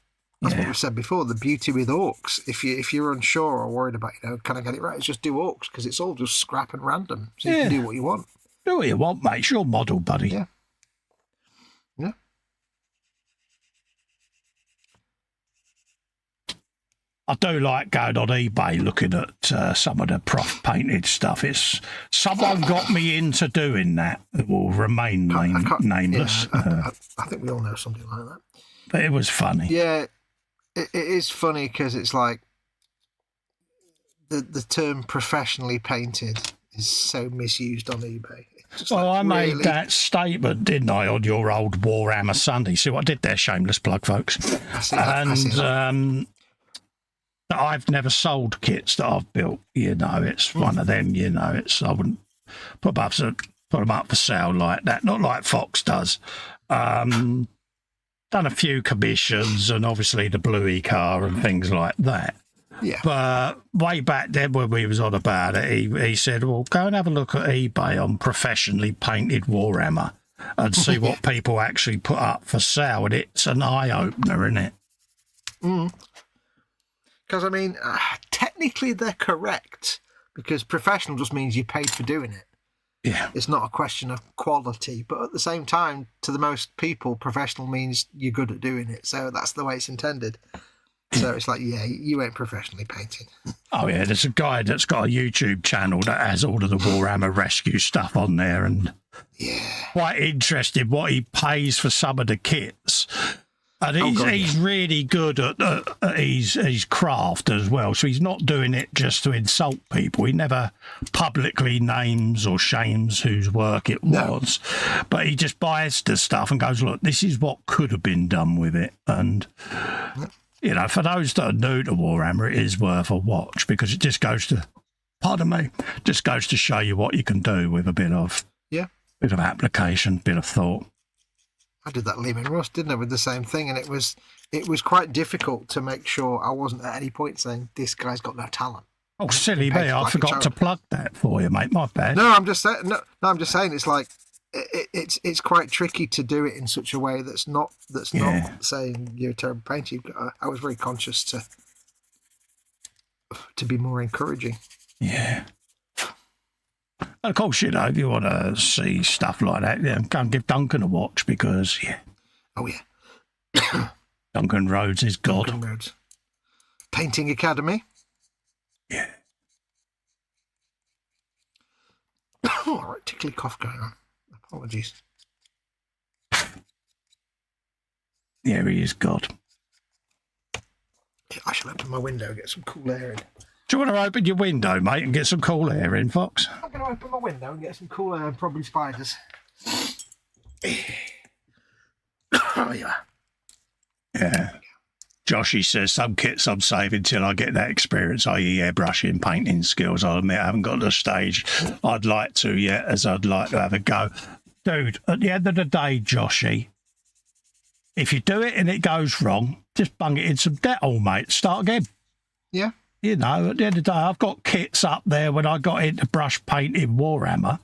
what we've said before. The beauty with orcs, if you're unsure or worried about, you know, can I get it right? It's just do orcs, because it's all just scrap and random. So you can do what you want. Do what you want, mate. It's your model, buddy. Yeah. Yeah. I do like going on eBay looking at some of the prof painted stuff. It's someone got me into doing that. It will remain nameless. Yeah, I think we all know something like that. But it was funny. Yeah, it is funny because it's like the term professionally painted is so misused on eBay. Well, I made that statement, didn't I, on your old Warhammer Sunday? See what I did there? Shameless plug, folks. I see that. I've never sold kits that I've built. You know, it's one of them. You know, I wouldn't put them up for sale like that. Not like Fox does. Done a few commissions and obviously the Bluey car and things like that. Yeah. But way back then when we was on about it, he said, well, go and have a look at eBay on professionally painted Warhammer and see what people actually put up for sale. And it's an eye-opener, isn't it? Because, I mean, technically they're correct, because professional just means you paid for doing it. Yeah. It's not a question of quality, but at the same time, to the most people, professional means you're good at doing it. So that's the way it's intended. So it's like, yeah, you ain't professionally painting. Oh, yeah, there's a guy that's got a YouTube channel that has all of the Warhammer Rescue stuff on there, and quite interested what he pays for some of the kits. And he's really good at his craft as well. So he's not doing it just to insult people. He never publicly names or shames whose work it was. But he just buys the stuff and goes, look, this is what could have been done with it. And, you know, for those that are new to Warhammer, it is worth a watch, because it just goes to, just goes to show you what you can do with a bit of application, bit of thought. I did that Lehman Russ, didn't I, with the same thing, and it was quite difficult to make sure I wasn't at any point saying this guy's got no talent. Oh, silly me! I forgot to plug that for you, mate. My bad. No, I'm just saying. No, I'm just saying. It's like it's quite tricky to do it in such a way that's not saying you're a terrible painter. I was very conscious to be more encouraging. Yeah. And of course, you know, if you want to see stuff like that, go and give Duncan a watch, because, Duncan Rhodes is God. Duncan Rhodes. Painting Academy. Yeah. All right, tickly cough going on. Apologies. Yeah, he is God. I shall open my window and get some cool air in. Do you want to open your window, mate, and get some cool air in, Fox? I'm going to open my window and get some cool air and probably spiders. Oh, yeah. Yeah. Joshy says, some kits I'm saving till I get that experience, i.e. airbrushing, painting skills. I'll admit I haven't got to the stage I'd like to yet, as I'd like to have a go. Dude, at the end of the day, Joshy, if you do it and it goes wrong, just bung it in some Dettol, mate. Start again. Yeah. You know, at the end of the day, I've got kits up there when I got into brush painting Warhammer.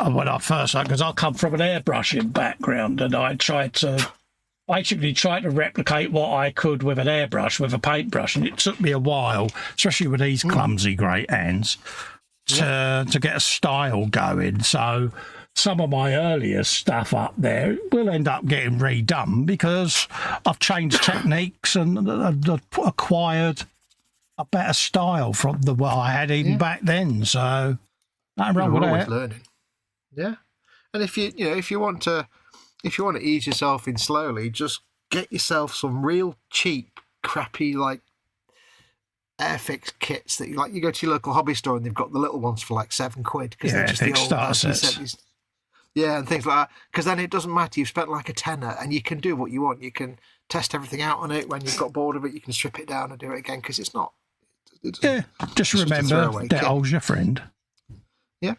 When I first, because I come from an airbrushing background, and I tried to replicate what I could with an airbrush, with a paintbrush, and it took me a while, especially with these clumsy great hands, to get a style going. So some of my earlier stuff up there will end up getting redone because I've changed techniques and acquired a better style from what I had even back then. So nothing wrong with that. Always learning. Yeah, and if you want to ease yourself in slowly, just get yourself some real cheap, crappy like Airfix kits that you go to your local hobby store and they've got the little ones for like £7 because they're just the old starter sets. Yeah, and things like that. Because then it doesn't matter. You've spent like a tenner, and you can do what you want. You can test everything out on it. When you've got bored of it, you can strip it down and do it again. Because it's not. Just remember that old's your friend. Yeah,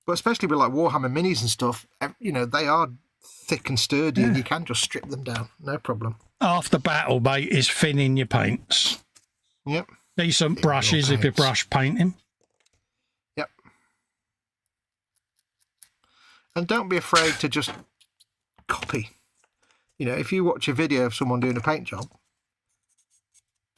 but especially with like Warhammer minis and stuff, they are thick and sturdy, and you can just strip them down, no problem. Half the battle, mate, is thinning your paints. Yep. Decent brushes if you're brush painting. Yep. And don't be afraid to just copy. If you watch a video of someone doing a paint job,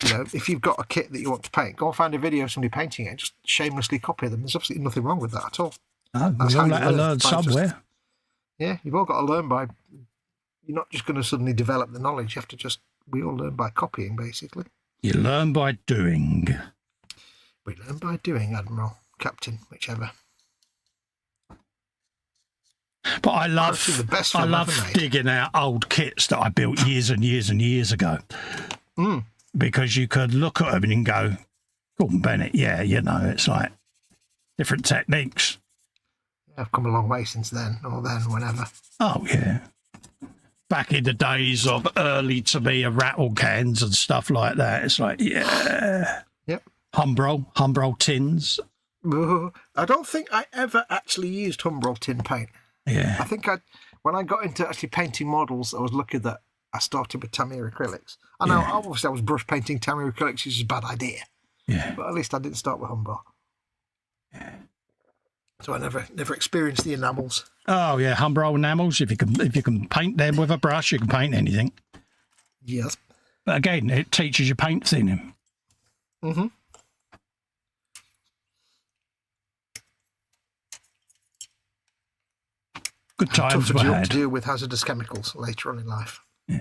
if you've got a kit that you want to paint, go and find a video of somebody painting it and just shamelessly copy them. There's absolutely nothing wrong with that at all. No, we've all got to learn somewhere. You've all got to learn by... You're not just going to suddenly develop the knowledge. You have to we all learn by copying, basically. You learn by doing. We learn by doing, Admiral, Captain, whichever. But I love digging out old kits that I built years and years and years ago. Because you could look at them and go, Gordon Bennett, it's like different techniques. I've come a long way since then, or then, whenever. Oh, yeah. Back in the days of early to me rattle cans and stuff like that, it's like, yeah. Yep. Humbrol tins. I don't think I ever actually used Humbrol tin paint. Yeah. I think when I got into actually painting models, I was lucky that I started with Tamiya acrylics. I know, obviously I was brush painting Tamiya acrylics, which is a bad idea. Yeah. But at least I didn't start with Umbro. Yeah. So I never experienced the enamels. Oh yeah, Umbro enamels. If you can paint them with a brush, you can paint anything. Yes. But again, it teaches you paint thinning. Mm-hmm. Good times were had. To deal with hazardous chemicals later on in life. Yeah.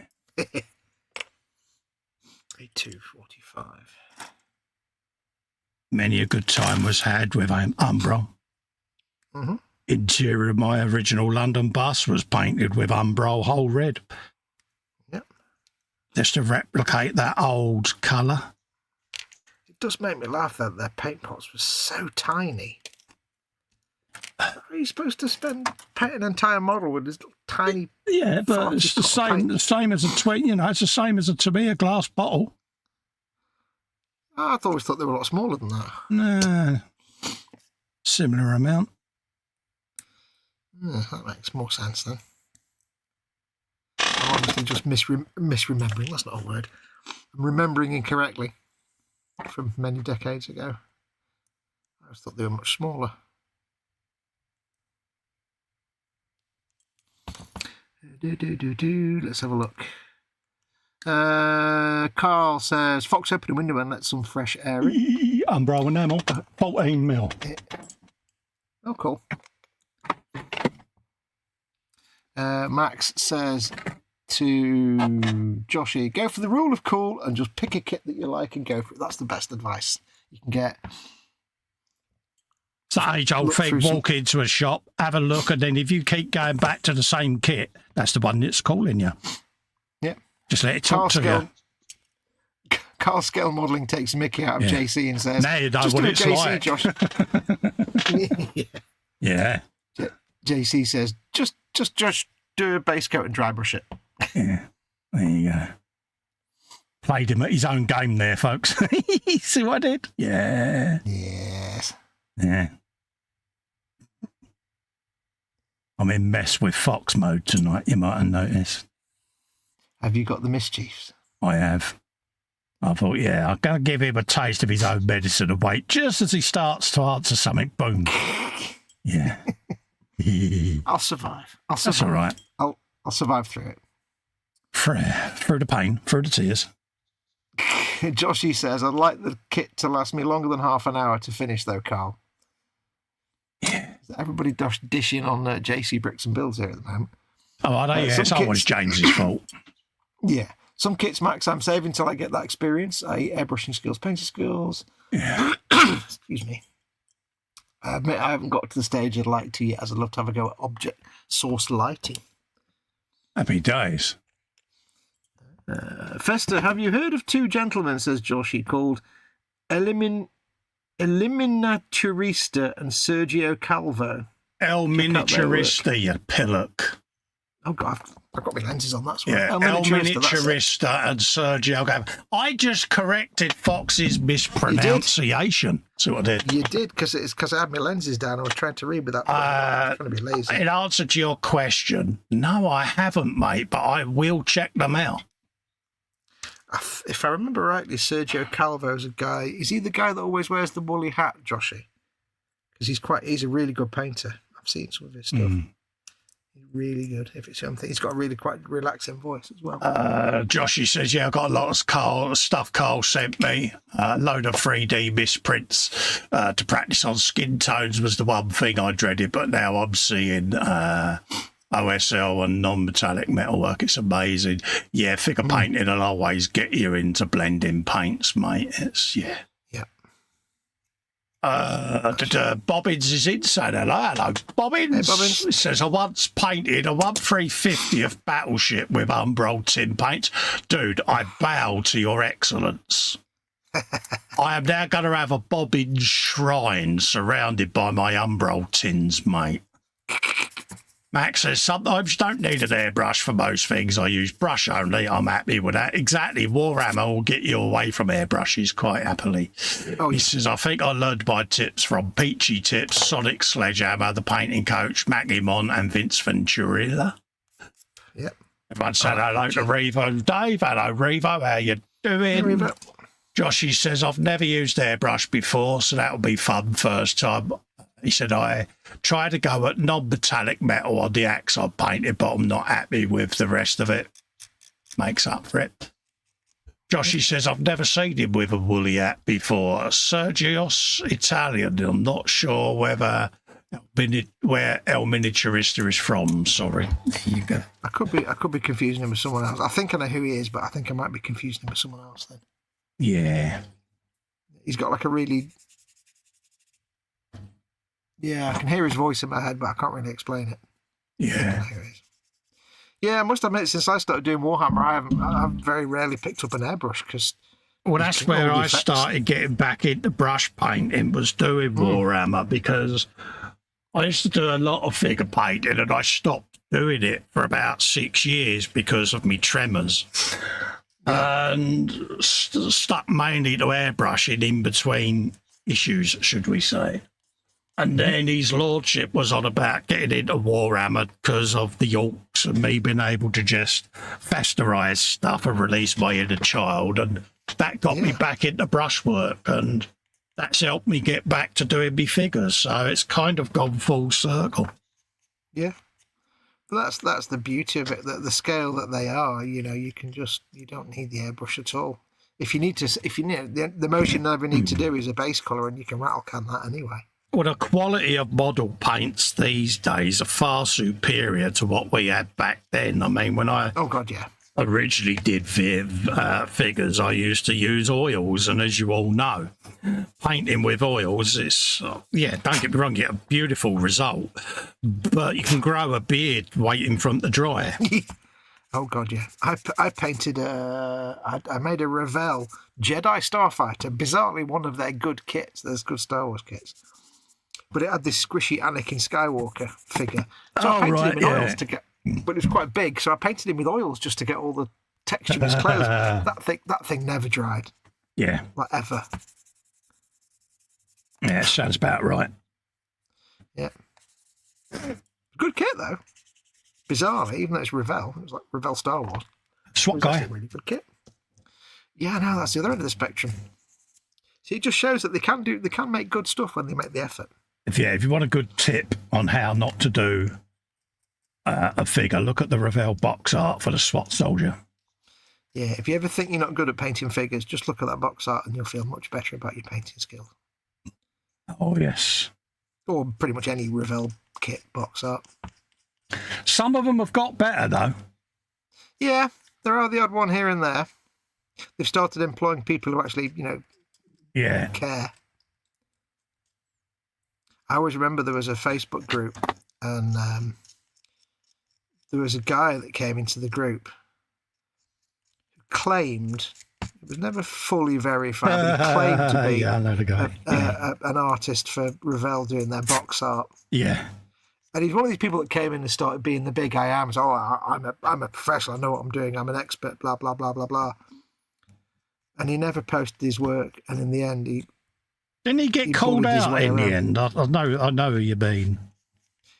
8245. Many a good time was had with Umbro. Mm-hmm. Interior of my original London bus was painted with Umbro whole red. Yep. Just to replicate that old colour. It does make me laugh that their paint pots were so tiny. How are you supposed to paint an entire model with this little tiny? Yeah, but it's the same as a it's the same as a Tamiya glass bottle. Oh, I always thought they were a lot smaller than that. No, similar amount. Yeah, that makes more sense then. I'm obviously just misremembering. That's not a word. I'm remembering incorrectly from many decades ago. I always thought they were much smaller. Let's have a look. Carl says, Fox, open a window and let some fresh air in. Umbro enamel, 14mm. Oh, cool. Max says to Joshy, go for the rule of cool and just pick a kit that you like and go for it. That's the best advice you can get. It's that age-old thing, walk into a shop, have a look, and then if you keep going back to the same kit, that's the one that's calling you. Yeah. Just let it talk to you. Car scale modelling takes Mickey out of JC and says, now you know just what do it's JC, like. Josh. Yeah. JC says, just do a base coat and dry brush it. Yeah. There you go. Played him at his own game there, folks. See what I did? Yeah. Yes. Yeah. I'm in mess with Fox mode tonight, you might have noticed. Have you got the mischiefs? I have. I thought, yeah, I'm going to give him a taste of his own medicine and wait just as he starts to answer something. Boom. Yeah. I'll survive. That's all right. I'll survive through it. Through the pain, through the tears. Joshy says, I'd like the kit to last me longer than half an hour to finish, though, Carl. Yeah. Everybody dishing on JC Bricks and Builds here at the moment. Oh, I know, yeah, it's always James's fault. Yeah. Some kits, Max, I'm saving until I get that experience, i.e. airbrushing skills, painting skills. Yeah. Excuse me. I admit I haven't got to the stage I'd like to yet, as I'd love to have a go at object source lighting. Happy days. Festa, have you heard of two gentlemen, says Joshi, called Eliminaturista and Sergio Calvo? El Miniaturista, you pillock. Oh, God, I've got my lenses on, that's right. Yeah, El Miniaturista and Sergio Calvo. I just corrected Fox's mispronunciation. See what I did? You did, because I had my lenses down. I was trying to read with that. I was trying to be lazy. In answer to your question, no, I haven't, mate, but I will check them out. If I remember rightly, Sergio Calvo's a guy. Is he the guy that always wears the woolly hat, Joshy? Because he's a really good painter. I've seen some of his stuff. He's really good. If it's something, he's got a really quite relaxing voice as well. Joshy says, yeah, I've got a lot of stuff Carl sent me. A load of 3D misprints to practice on skin tones was the one thing I dreaded, but now I'm seeing OSL and non-metallic metalwork. It's amazing. Yeah, figure painting will always get you into blending paints, mate. It's, yeah. Bobbins is in, saying hello, Bobbins. Hey, Bobbins. It says, I once painted a 1/350th battleship with Umbro tin paint. Dude, I bow to your excellence. I am now going to have a Bobbins shrine surrounded by my Umbro tins, mate. Max says, sometimes you don't need an airbrush for most things. I use brush only. I'm happy with that. Exactly. Warhammer will get you away from airbrushes quite happily. Oh, he says, I think I learned my tips from Peachy Tips, Sonic Sledgehammer, The Painting Coach, Mackie Mon, and Vince Venturilla. Yep. Everyone said hello to Revo. Dave, hello, Revo. How you doing? Revo. Joshy says, I've never used airbrush before, so that'll be fun first time. He said, I tried to go at non-metallic metal on the axe I painted, but I'm not happy with the rest of it. Makes up for it. Joshy says, I've never seen him with a woolly hat before. Sergios Italian. I'm not sure where El Miniaturista is from. Sorry. There you go. I could be confusing him with someone else. I think I know who he is, but I think I might be confusing him with someone else then. Yeah. He's got like a really... Yeah, I can hear his voice in my head, but I can't really explain it. Yeah. Yeah, I must admit, since I started doing Warhammer, I've very rarely picked up an airbrush because... Well, that's where I started getting back into brush painting, was doing Warhammer, because I used to do a lot of figure painting and I stopped doing it for about 6 years because of me tremors. And stuck mainly to airbrushing in between issues, should we say. And then his lordship was on about getting into Warhammer because of the Yorks and me being able to just festerize stuff and release my inner child. And that got me back into brushwork, and that's helped me get back to doing me figures. So it's kind of gone full circle. Yeah. But that's the beauty of it, that the scale that they are, you don't need the airbrush at all. If you need the most you ever need to do is a base colour, and you can rattle can that anyway. Well, the quality of model paints these days are far superior to what we had back then. I mean, when I originally did figures, I used to use oils, and as you all know, painting with oils is, don't get me wrong, you get a beautiful result, but you can grow a beard waiting for them to dry. Oh, God, yeah. I painted, I made a Revell Jedi Starfighter, bizarrely one of their good kits. There's good Star Wars kits. But it had this squishy Anakin Skywalker figure. So I painted him in oils to get, but it was quite big, so I painted him with oils just to get all the texture of his clothes. That thing never dried. Yeah. Like ever. Yeah, sounds about right. Yeah. Good kit, though. Bizarrely, even though it's Revell, it was like Revell Star Wars. SWAT guy. A really good kit. Yeah, no, that's the other end of the spectrum. See, it just shows that they can make good stuff when they make the effort. If you want a good tip on how not to do a figure, look at the Revell box art for the SWAT soldier. Yeah, if you ever think you're not good at painting figures, just look at that box art and you'll feel much better about your painting skills. Oh, yes. Or pretty much any Revell kit box art. Some of them have got better, though. Yeah, there are the odd one here and there. They've started employing people who actually, care. I always remember there was a Facebook group, and there was a guy that came into the group who claimed, it was never fully verified, but he claimed to be I know the guy. an artist for Revell doing their box art. Yeah. And he's one of these people that came in and started being the big I am. So, I'm a professional, I know what I'm doing, I'm an expert, blah, blah, blah, blah, blah. And he never posted his work, and in the end, didn't he get called out in the end? I know who you mean.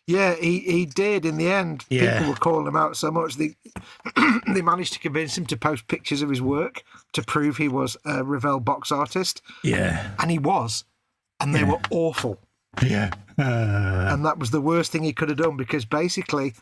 Yeah, he did in the end. Yeah. People were calling him out so much they managed to convince him to post pictures of his work to prove he was a Revell box artist. Yeah. And he was. And they were awful. Yeah. And that was the worst thing he could have done, because basically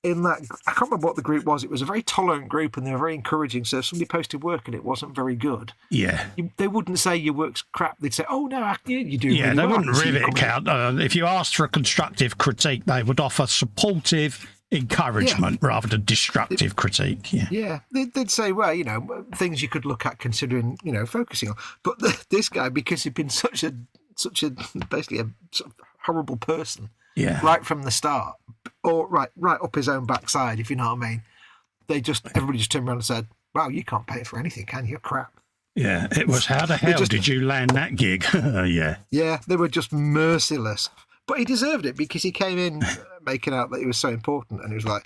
in that, I can't remember what the group was. It was a very tolerant group and they were very encouraging. So if somebody posted work and it wasn't very good, they wouldn't say your work's crap. They'd say, "Oh no, you do." Yeah, really they well. wouldn't rivet count. If you asked for a constructive critique, they would offer supportive encouragement rather than destructive critique. Yeah, they'd say, well, things you could look at considering, focusing on. But this guy, because he'd been such a basically a sort of horrible person. Yeah. Right from the start, or right up his own backside, if you know what I mean. Everybody just turned around and said, "Wow, you can't pay for anything, can you? You're crap." Yeah, it was, how the hell did you land that gig? Yeah. Yeah, they were just merciless. But he deserved it, because he came in making out that he was so important, and he was like,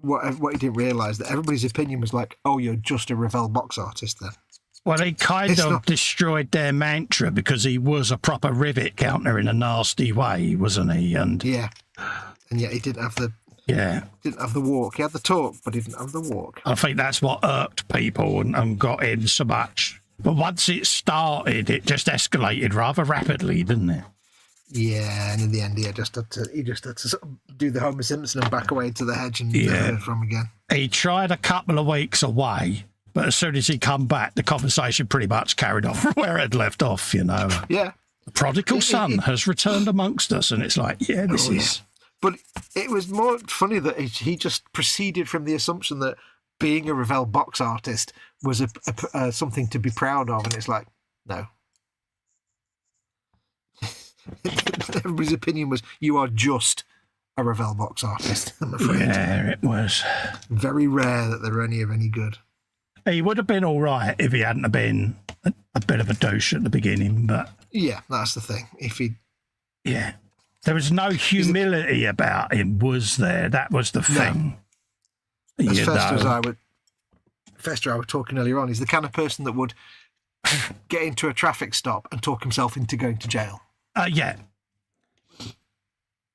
what he didn't realise, that everybody's opinion was like, "Oh, you're just a Revell box artist then." Well, he kind of destroyed their mantra, because he was a proper rivet counter in a nasty way, wasn't he? And yeah, and yet he didn't have the Yeah. Didn't have the walk. He had the talk, but he didn't have the walk. I think that's what irked people and got him so much. But once it started, it just escalated rather rapidly, didn't it? Yeah, and in the end, he just had to sort of do the Homer Simpson and back away to the hedge and never heard from again. He tried a couple of weeks away, but as soon as he come back, the conversation pretty much carried on where it had left off, you know. Yeah. The prodigal son has returned amongst us, and it's like, this is... Yeah. But it was more funny that he just proceeded from the assumption that being a Revell box artist was something to be proud of, and it's like, no. Everybody's opinion was, you are just a Revell box artist, I'm afraid. Yeah, it was. Very rare that they're any of any good. He would have been all right if he hadn't have been a bit of a douche at the beginning, but... Yeah, that's the thing. Yeah. There was no humility about him, was there? That was the thing. As Festa, I was talking earlier on, he's the kind of person that would get into a traffic stop and talk himself into going to jail. Yeah.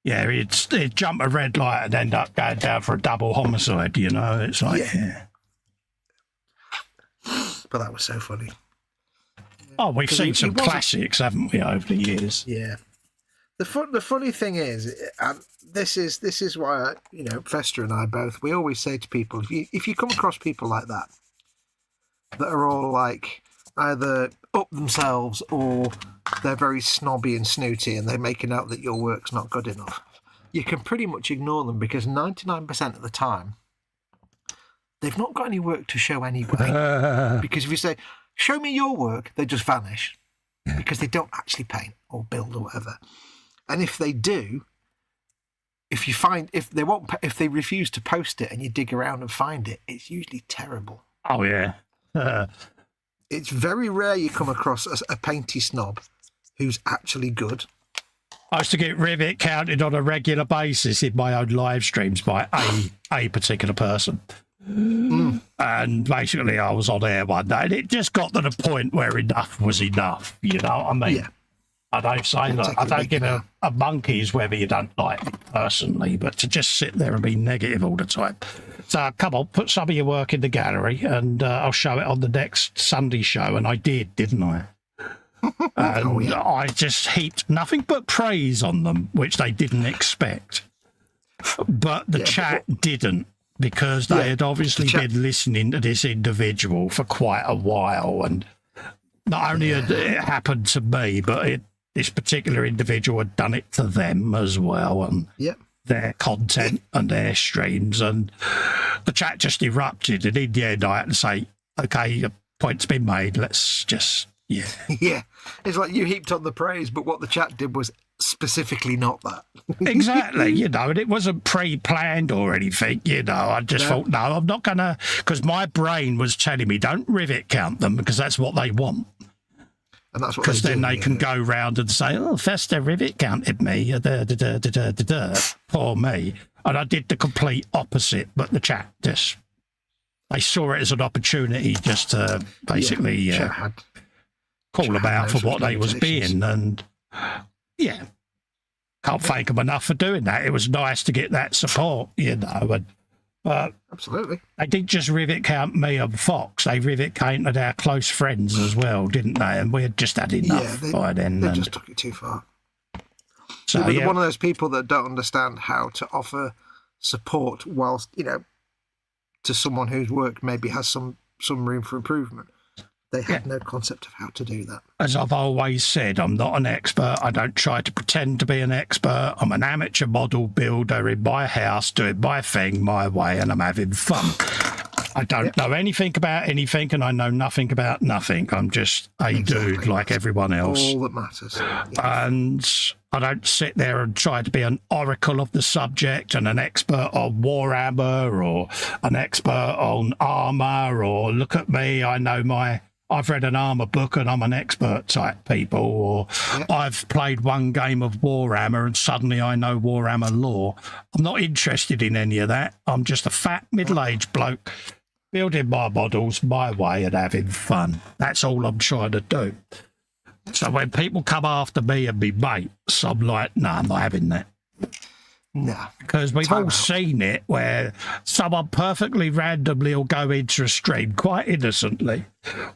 Yeah, he'd jump a red light and end up going down for a double homicide, you know? It's like, But that was so funny. Oh, we've seen some classics, haven't we, over the years? Yeah. The funny thing is, and this is why Festa and I both, we always say to people, if you come across people like that are all like either up themselves or they're very snobby and snooty and they make a note that your work's not good enough, you can pretty much ignore them because 99% of the time they've not got any work to show anyway. Because if you say, show me your work, they just vanish because they don't actually paint or build or whatever. And if they do, if they refuse to post it and you dig around and find it, it's usually terrible. Oh yeah. It's very rare you come across a painty snob who's actually good. I used to get rivet counted on a regular basis in my own live streams by a particular person. And basically I was on air one day and it just got to the point where enough was enough, you know what I mean? Yeah. I don't say that. I don't give a monkey's whether you don't like me personally, but to just sit there and be negative all the time. So come on, put some of your work in the gallery and I'll show it on the next Sunday show. And I did, didn't I? And I just heaped nothing but praise on them, which they didn't expect. But the chat didn't, because they had obviously been listening to this individual for quite a while. And not only had it happened to me, but this particular individual had done it to them as well, and their content and their streams, and the chat just erupted. And in the end, I had to say, "Okay, the point's been made. Let's just It's like you heaped on the praise, but what the chat did was specifically not that. Exactly, you know, and it wasn't pre-planned or anything. You know, I just thought, no, I'm not gonna, because my brain was telling me, don't rivet count them because that's what they want. And that's what because then they can go round and say, oh, Festa rivet counted me, poor me. And I did the complete opposite, but the chat just, they saw it as an opportunity just to basically call them out for what they was being. And can't thank them enough for doing that. It was nice to get that support, you know. And absolutely. They didn't just rivet count me and Fox. They rivet counted our close friends as well, didn't they? And we had just had enough by then. They just took it too far. So one of those people that don't understand how to offer support whilst, you know, to someone whose work maybe has some room for improvement. They had no concept of how to do that. As I've always said, I'm not an expert. I don't try to pretend to be an expert. I'm an amateur model builder in my house, doing my thing my way, and I'm having fun. I don't know anything about anything, and I know nothing about nothing. I'm just a dude like everyone else. All that matters. And I don't sit there and try to be an oracle of the subject and an expert on Warhammer or an expert on armour, or look at me, I've read an armour book and I'm an expert type people, or I've played one game of Warhammer and suddenly I know Warhammer lore. I'm not interested in any of that. I'm just a fat middle-aged bloke building my models my way and having fun. That's all I'm trying to do. So when people come after me and me mates, I'm like, no, I'm not having that. No. Because we've all seen it where someone perfectly randomly will go into a stream quite innocently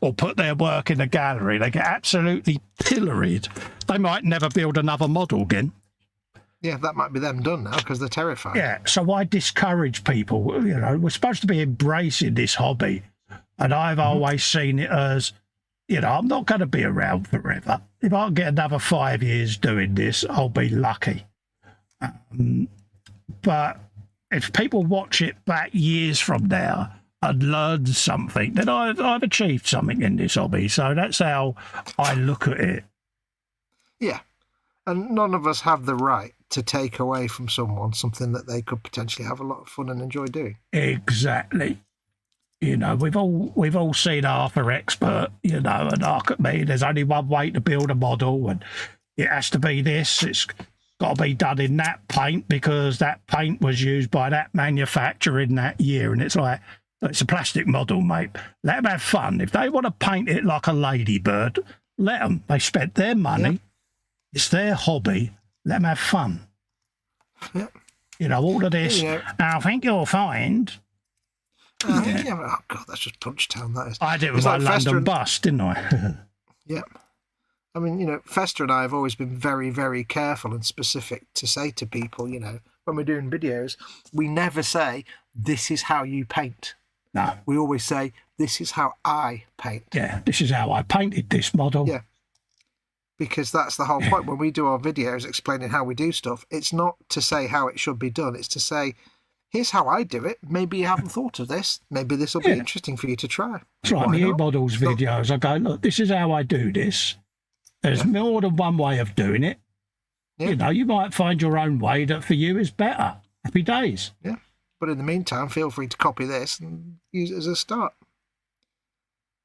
or put their work in a gallery. They get absolutely pilloried. They might never build another model again. Yeah, that might be them done now because they're terrified. Yeah, so why discourage people? You know, we're supposed to be embracing this hobby. And I've always seen it as, you know, I'm not going to be around forever. If I can get another 5 years doing this, I'll be lucky. But if people watch it back years from now and learn something, then I've achieved something in this hobby. So that's how I look at it. Yeah. And none of us have the right to take away from someone something that they could potentially have a lot of fun and enjoy doing. Exactly. You know, we've all seen Arthur Expert, you know, and look at me, there's only one way to build a model and it has to be this. It's got to be done in that paint because that paint was used by that manufacturer in that year. And it's like, it's a plastic model, mate. Let them have fun. If they want to paint it like a ladybird, let them. They spent their money. Yep. It's their hobby. Let them have fun. Yep. You know, all of this, I think you'll find... Oh, God, that's just Punchtown, that is. I did it with my London bus, didn't I? Yep. I mean, you know, Festa and I have always been very, very careful and specific to say to people, you know, when we're doing videos, we never say, this is how you paint. No. We always say, this is how I paint. Yeah, this is how I painted this model. Yeah. Because that's the whole point. When we do our videos explaining how we do stuff, it's not to say how it should be done. It's to say, here's how I do it. Maybe you haven't thought of this. Maybe this will be interesting for you to try. It's like my YWOBB videos. I go, look, this is how I do this. There's more than one way of doing it. Yeah. You know, you might find your own way that for you is better. Happy days. Yeah. But in the meantime, feel free to copy this and use it as a start.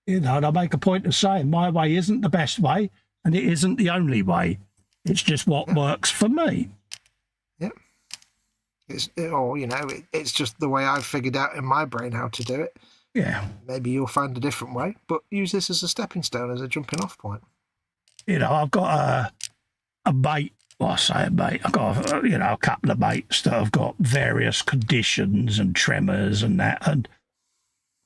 You know, and I make a point of saying my way isn't the best way and it isn't the only way. It's just what works for me. Yeah. It's just the way I've figured out in my brain how to do it. Yeah. Maybe you'll find a different way, but use this as a stepping stone, as a jumping off point. You know, I've got a mate, well, I say a mate, I've got, a couple of mates that have got various conditions and tremors and that. And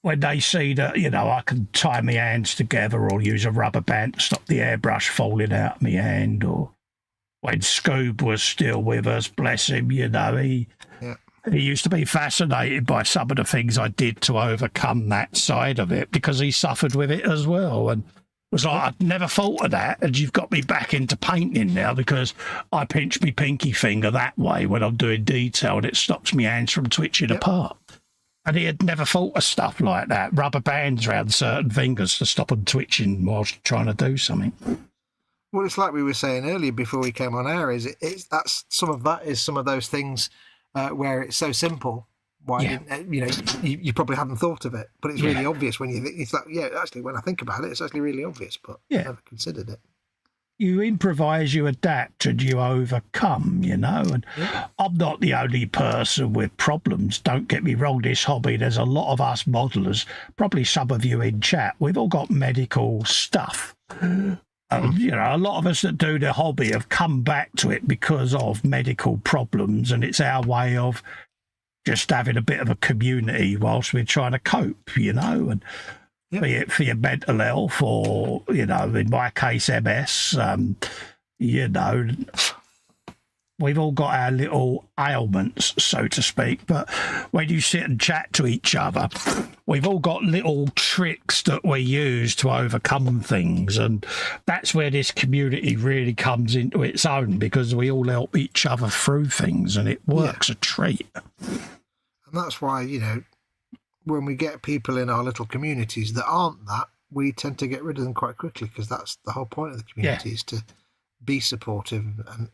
when they see that, you know, I can tie my hands together or use a rubber band to stop the airbrush falling out of my hand, or when Scoob was still with us, bless him, you know, he used to be fascinated by some of the things I did to overcome that side of it because he suffered with it as well. And was like, I'd never thought of that, and you've got me back into painting now because I pinch my pinky finger that way when I'm doing detail and it stops my hands from twitching apart. And he had never thought of stuff like that, rubber bands around certain fingers to stop them twitching whilst trying to do something. Well, it's like we were saying earlier before we came on air, that's some of those things where it's so simple. Why didn't you probably hadn't thought of it, but it's really obvious when you think. It's like, actually, when I think about it, it's actually really obvious, but I never considered it. You improvise, you adapt, and you overcome, you know. And I'm not the only person with problems. Don't get me wrong, this hobby, there's a lot of us modelers, probably some of you in chat, we've all got medical stuff. You know, a lot of us that do the hobby have come back to it because of medical problems, and it's our way of just having a bit of a community whilst we're trying to cope, you know, and be it for your mental health or, you know, in my case, MS, you know, we've all got our little ailments, so to speak. But when you sit and chat to each other, we've all got little tricks that we use to overcome things. And that's where this community really comes into its own, because we all help each other through things and it works a treat. And that's why, you know, when we get people in our little communities that aren't that, we tend to get rid of them quite quickly, because that's the whole point of the community, is to be supportive and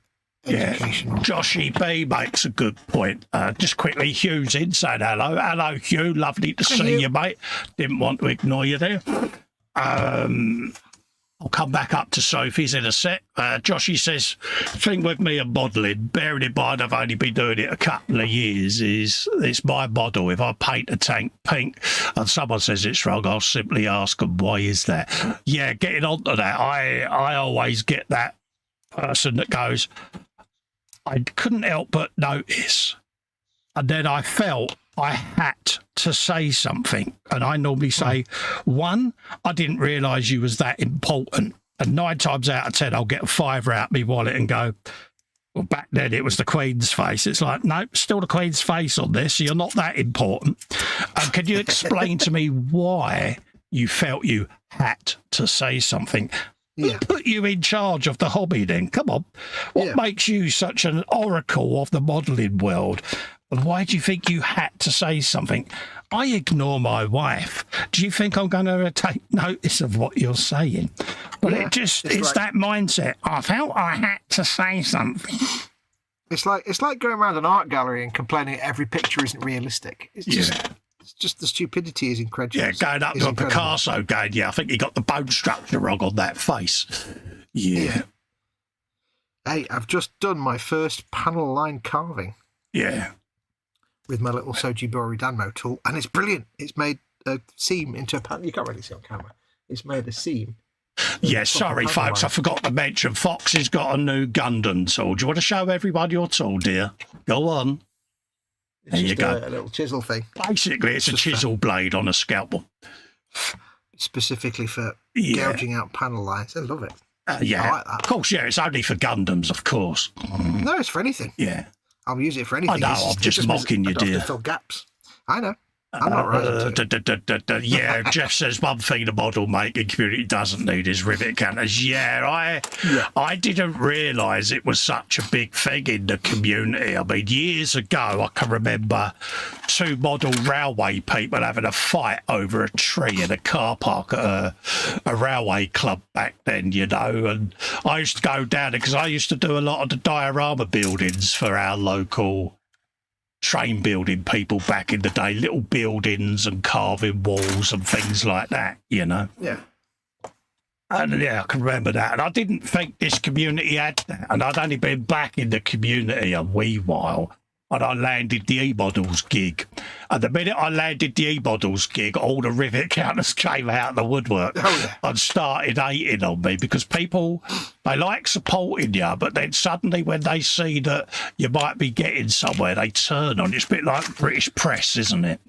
educational. Joshy B makes a good point. Just quickly, Hugh's in saying hello. Hello, Hugh. Lovely to see you, mate. Didn't want to ignore you there. I'll come back up to Sophie's in a sec. Joshy says, thing with me and modelling, bearing in mind I've only been doing it a couple of years, is it's my model. If I paint a tank pink and someone says it's wrong, I'll simply ask them, why is that? Yeah, getting onto that, I always get that person that goes, I couldn't help but notice. And then I felt I had to say something. And I normally say, one, I didn't realise you was that important. And 9 times out of 10, I'll get a £5 out my wallet and go, well, back then it was the Queen's face. It's like, nope, still the Queen's face on this. So you're not that important. Can you explain to me why you felt you had to say something? Yeah. Who put you in charge of the hobby then? Come on. What makes you such an oracle of the modelling world? And why do you think you had to say something? I ignore my wife. Do you think I'm going to take notice of what you're saying? But it's that mindset. I felt I had to say something. It's like going around an art gallery and complaining every picture isn't realistic. It's just the stupidity is incredulous. Yeah, going up to a Picasso going, I think he got the bone structure wrong on that face. Yeah. Hey, I've just done my first panel line carving. Yeah. With my little Soji Danmo tool, and it's brilliant. It's made a seam into a panel. You can't really see on camera. It's made a seam. Yeah, sorry, folks. I forgot to mention Fox has got a new Gundam tool. Do you want to show everybody your tool, dear? Go on. There you go. A little chisel thing. Basically, it's a chisel blade on a scalpel. Specifically for gouging out panel lines. I love it. Yeah. I like that. Of course, it's only for Gundams, of course. No, it's for anything. Yeah. I'll use it for anything. I know, I'm just mocking you, dear. To fill gaps. I know. I'm not right. Yeah, Jeff says one thing the model making community doesn't need is rivet counters. Yeah, I didn't realise it was such a big thing in the community. I mean, years ago, I can remember 2 model railway people having a fight over a tree in a car park at a railway club back then, you know. And I used to go down there because I used to do a lot of the diorama buildings for our local train building people back in the day, little buildings and carving walls and things like that, you know. Yeah. And I can remember that. And I didn't think this community had that. And I'd only been back in the community a wee while. And I landed the E-Models gig. And the minute I landed the E-Models gig, all the rivet counters came out of the woodwork and started hating on me because people, they like supporting you, but then suddenly when they see that you might be getting somewhere, they turn on you. It's a bit like British press, isn't it?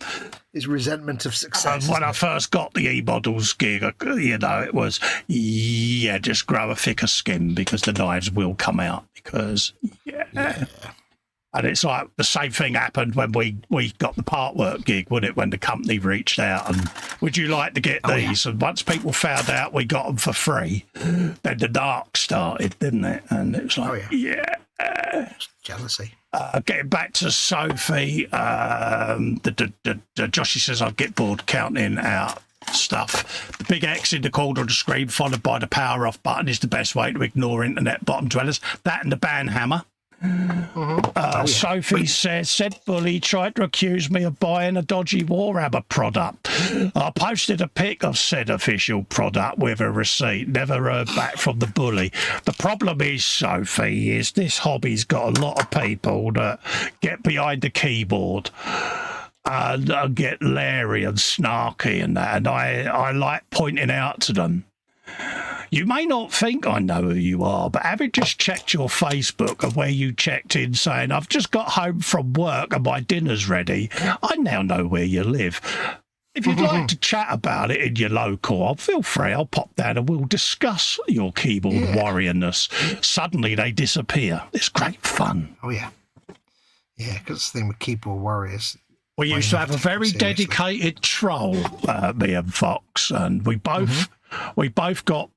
It's resentment of success. And when I first got the E-Models gig, you know, it was, just grow a thicker skin because the knives will come out because, And it's like the same thing happened when we got the part work gig, wouldn't it? When the company reached out and, would you like to get these? And once people found out we got them for free, then the dark started, didn't it? And it was like, jealousy. Getting back to Sophie, Joshy says, I get bored counting out stuff. The big X in the corner of the screen followed by the power off button is the best way to ignore internet bottom dwellers. That and the ban hammer. Sophie says, said bully tried to accuse me of buying a dodgy Warhammer product. I posted a pic of said official product with a receipt. Never heard back from the bully. The problem is, Sophie, is this hobby's got a lot of people that get behind the keyboard and get leery and snarky and that, and I like pointing out to them, you may not think I know who you are, but having just checked your Facebook and where you checked in saying, I've just got home from work and my dinner's ready, I now know where you live. If you'd like to chat about it in your local, feel free, I'll pop down and we'll discuss your keyboard warriorness. Suddenly they disappear. It's great fun. Oh, yeah. Yeah, because the thing with keyboard warriors... We used to have a very dedicated troll, me and Fox, and we both got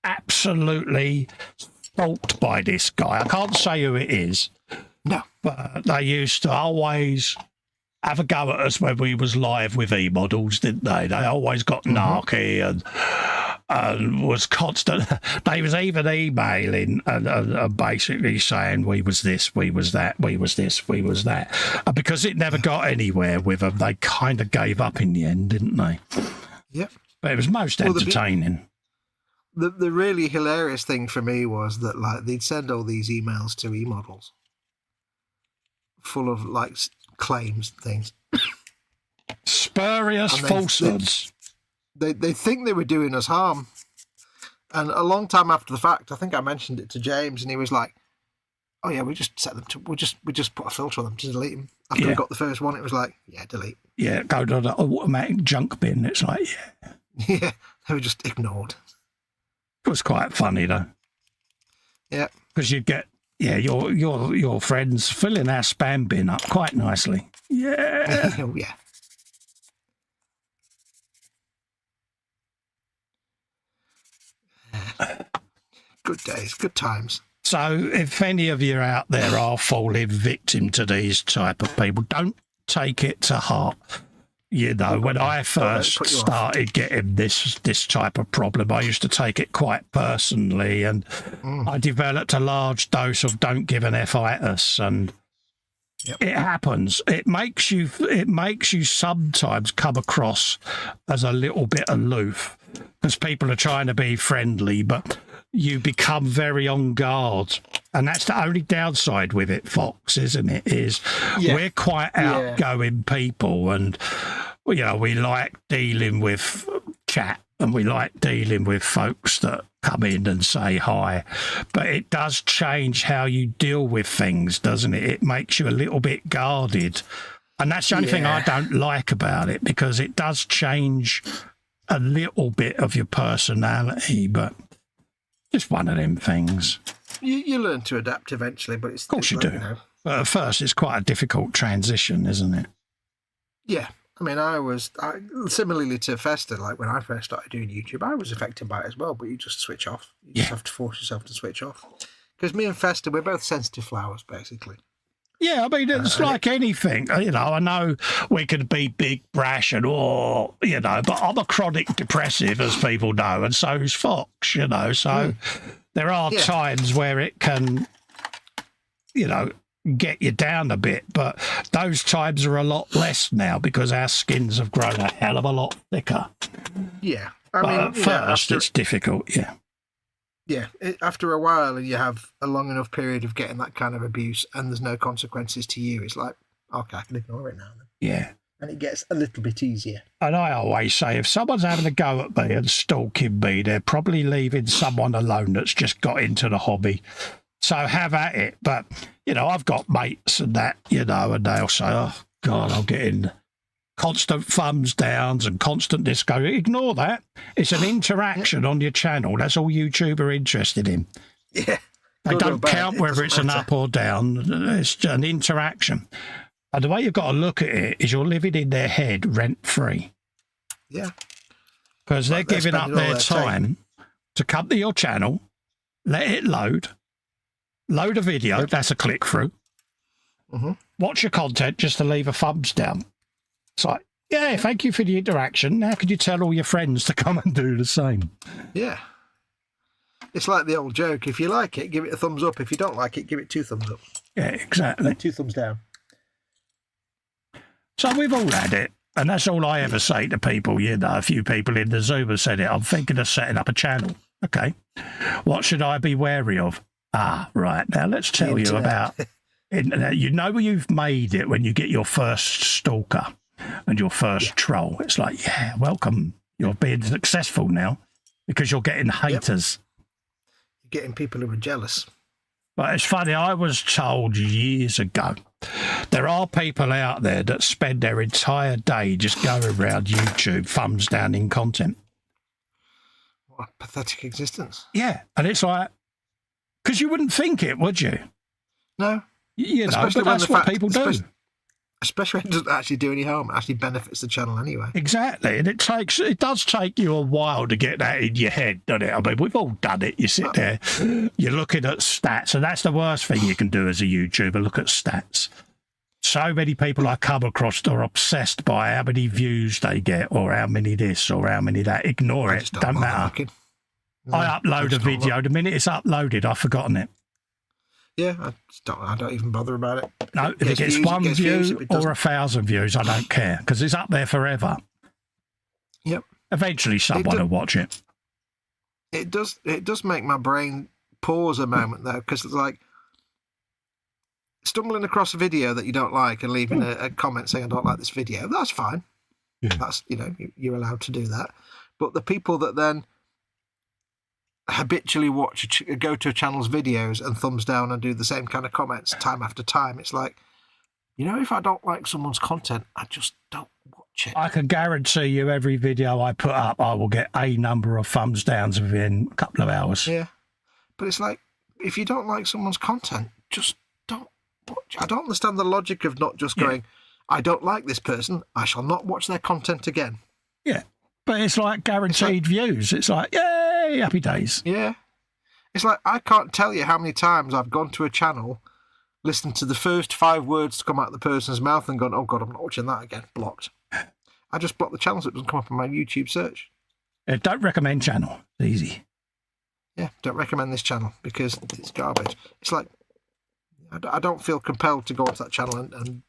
absolutely stalked by this guy. I can't say who it is. No. But they used to always have a go at us when we was live with E-Models, didn't they? They always got narky and was constant. They was even emailing and basically saying we was this, we was that, we was this, we was that. And because it never got anywhere with them, they kind of gave up in the end, didn't they? Yep. But it was most entertaining. The really hilarious thing for me was that like they'd send all these emails to E-Models full of like claims and things. Spurious falsehoods. They think they were doing us harm. And a long time after the fact, I think I mentioned it to James and he was like, oh yeah, we just set them to, we just put a filter on them to delete them. After we got the first one, it was like, yeah, delete. Yeah, go to the automatic junk bin. It's like, yeah. Yeah, they were just ignored. It was quite funny though. Yeah. Because you'd get, your friends filling our spam bin up quite nicely. Yeah. Oh, yeah. Good days, good times. So if any of you out there are falling victim to these type of people, don't take it to heart. You know, when I first started getting this type of problem, I used to take it quite personally, and I developed a large dose of don't give an F-itis, and it happens. It makes you sometimes come across as a little bit aloof because people are trying to be friendly, but you become very on guard. And that's the only downside with it, Fox, isn't it? We're quite outgoing people, and we like dealing with chat, and we like dealing with folks that come in and say hi. But it does change how you deal with things, doesn't it? It makes you a little bit guarded. And that's the only thing I don't like about it, because it does change a little bit of your personality, but just one of them things. You learn to adapt eventually, but it's... Of course you do. But at first, it's quite a difficult transition, isn't it? Yeah. I mean, similarly to Festa, like when I first started doing YouTube, I was affected by it as well, but you just switch off. You just have to force yourself to switch off. Because me and Festa, we're both sensitive flowers, basically. Yeah, I mean, it's like anything. You know, I know we can be big, brash, and but I'm a chronic depressive, as people know, and so's Fox, you know. So there are times where it can, get you down a bit, but those times are a lot less now because our skins have grown a hell of a lot thicker. Yeah. At first, it's difficult, Yeah, after a while, and you have a long enough period of getting that kind of abuse, and there's no consequences to you, it's like, okay, I can ignore it now. Then. Yeah. And it gets a little bit easier. And I always say, if someone's having a go at me and stalking me, they're probably leaving someone alone that's just got into the hobby. So have at it. But, I've got mates and that, and they'll say, oh, God, I'm getting constant thumbs downs and constant disco. Ignore that. It's an interaction on your channel. That's all YouTube are interested in. Yeah. They don't count whether it's an up or down. It's an interaction. And the way you've got to look at it is you're living in their head rent-free. Yeah. Because they're giving up their time to come to your channel, let it load a video, that's a click-through, watch your content just to leave a thumbs down. It's like, yeah, thank you for the interaction. Now could you tell all your friends to come and do the same? Yeah. It's like the old joke. If you like it, give it a thumbs up. If you don't like it, give it 2 thumbs up. Yeah, exactly. 2 thumbs down. So we've all had it. And that's all I ever say to people. A few people in the Zoom have said it. I'm thinking of setting up a channel. Okay. What should I be wary of? Ah, right. Now let's tell you about internet. You've made it when you get your first stalker and your first troll. It's like, welcome. You're being successful now because you're getting haters. You're getting people who are jealous. But it's funny, I was told years ago, there are people out there that spend their entire day just going around YouTube, thumbs down in content. What a pathetic existence. Yeah. And it's like, because you wouldn't think it, would you? No. But that's what people do. Especially when it doesn't actually do any harm. It actually benefits the channel anyway. Exactly. And it does take you a while to get that in your head, doesn't it? I mean, we've all done it. You sit there, you're looking at stats, and that's the worst thing you can do as a YouTuber, look at stats. So many people I come across are obsessed by how many views they get or how many this or how many that. Ignore it. Don't matter. No, I upload a video. The minute it's uploaded, I've forgotten it. Yeah, I don't even bother about it. No, if it gets 1 view or 1,000 views, I don't care because it's up there forever. Yep. Eventually, someone will watch it. It does make my brain pause a moment though, because it's like stumbling across a video that you don't like and leaving a comment saying I don't like this video. That's fine. Yeah. That's you're allowed to do that. But the people that then habitually go to a channel's videos and thumbs down and do the same kind of comments time after time. It's like, if I don't like someone's content, I just don't watch it. I can guarantee you every video I put up, I will get a number of thumbs downs within a couple of hours. Yeah. But it's like, if you don't like someone's content, just don't watch. I don't understand the logic of not just going, I don't like this person, I shall not watch their content again. Yeah. But it's like guaranteed views. It's like, yay, happy days. Yeah. It's like, I can't tell you how many times I've gone to a channel, listened to the first 5 words to come out of the person's mouth and gone, oh God, I'm not watching that again. Blocked. I just block the channel so it doesn't come up in my YouTube search. Don't recommend channel. It's easy. Yeah, don't recommend this channel because it's garbage. It's like, I don't feel compelled to go onto that channel and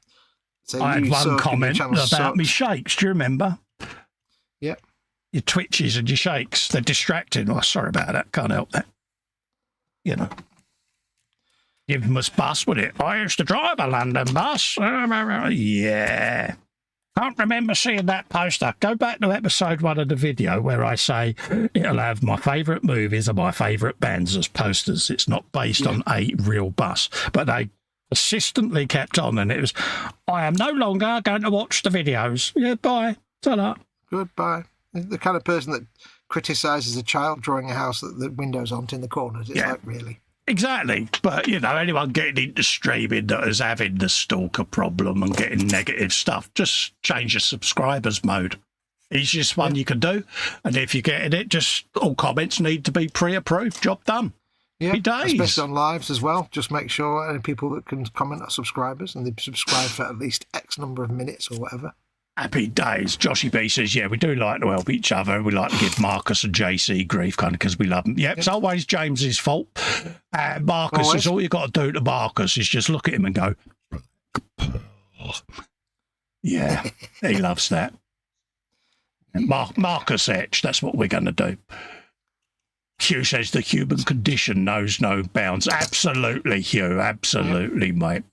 say, I had one comment about me shakes. Do you remember? Yeah. Your twitches and your shakes, they're distracting. Oh, sorry about that. Can't help that. You must bus with it. I used to drive a London bus. Yeah. Can't remember seeing that poster. Go back to episode 1 of the video where I say it'll have my favourite movies and my favourite bands as posters. It's not based on a real bus. But they persistently kept on, and it was, I am no longer going to watch the videos. Yeah, bye. Ta-da. Goodbye. The kind of person that criticises a child drawing a house that the windows aren't in the corners. It's like, really? Exactly. But, anyone getting into streaming that is having the stalker problem and getting negative stuff, just change your subscribers mode. Easiest one you can do. And if you're getting it, just all comments need to be pre-approved. Job done. Yeah, Happy days. Especially on lives as well. Just make sure any people that can comment are subscribers and they've subscribed for at least X number of minutes or whatever. Happy days. Joshy B says, yeah, we do like to help each other. We like to give Marcus and JC grief kind of because we love them. Yep, it's always James's fault. Marcus is all you got to do to Marcus is just look at him and go, yeah, he loves that. Marcus Etch, that's what we're going to do. Hugh says the human condition knows no bounds. Absolutely, Hugh. Absolutely, mate.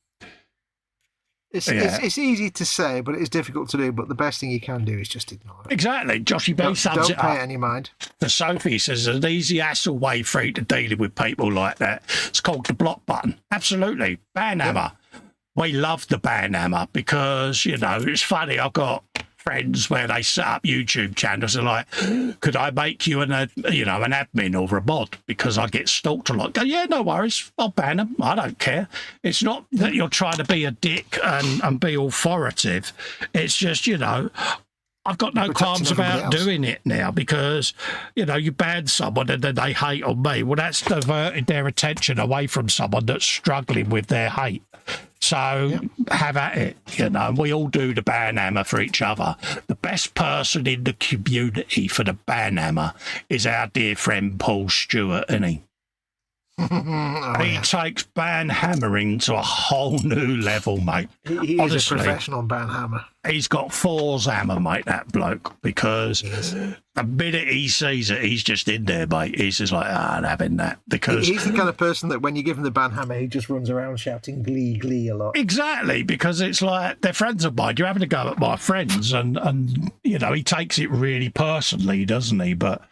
It's easy to say, but it is difficult to do. But the best thing you can do is just ignore it. Exactly. Joshy B sums it up. Don't pay any mind. The Sophie says an easy hassle way free to dealing with people like that. It's called the block button. Absolutely. Banhammer. Yeah. We love the banhammer because, it's funny. I've got friends where they set up YouTube channels and like, could I make you an admin or a mod because I get stalked a lot? Go, yeah, no worries. I'll ban them. I don't care. It's not that you're trying to be a dick and be authoritative. It's just, I've got no qualms about doing it now because, you ban someone and then they hate on me. Well, that's diverted their attention away from someone that's struggling with their hate. So have at it, we all do the banhammer for each other. The best person in the community for the banhammer is our dear friend Paul Stewart, isn't he? He takes banhammering to a whole new level, mate. He is a professional banhammer. He's got Thor's hammer, mate, that bloke, because the minute he sees it, he's just in there, mate. He's just like, I'm having that. Because he's the kind of person that when you give him the banhammer, he just runs around shouting glee, glee a lot. Exactly, because it's like, they're friends of mine. You're having a go at my friends, and he takes it really personally, doesn't he? But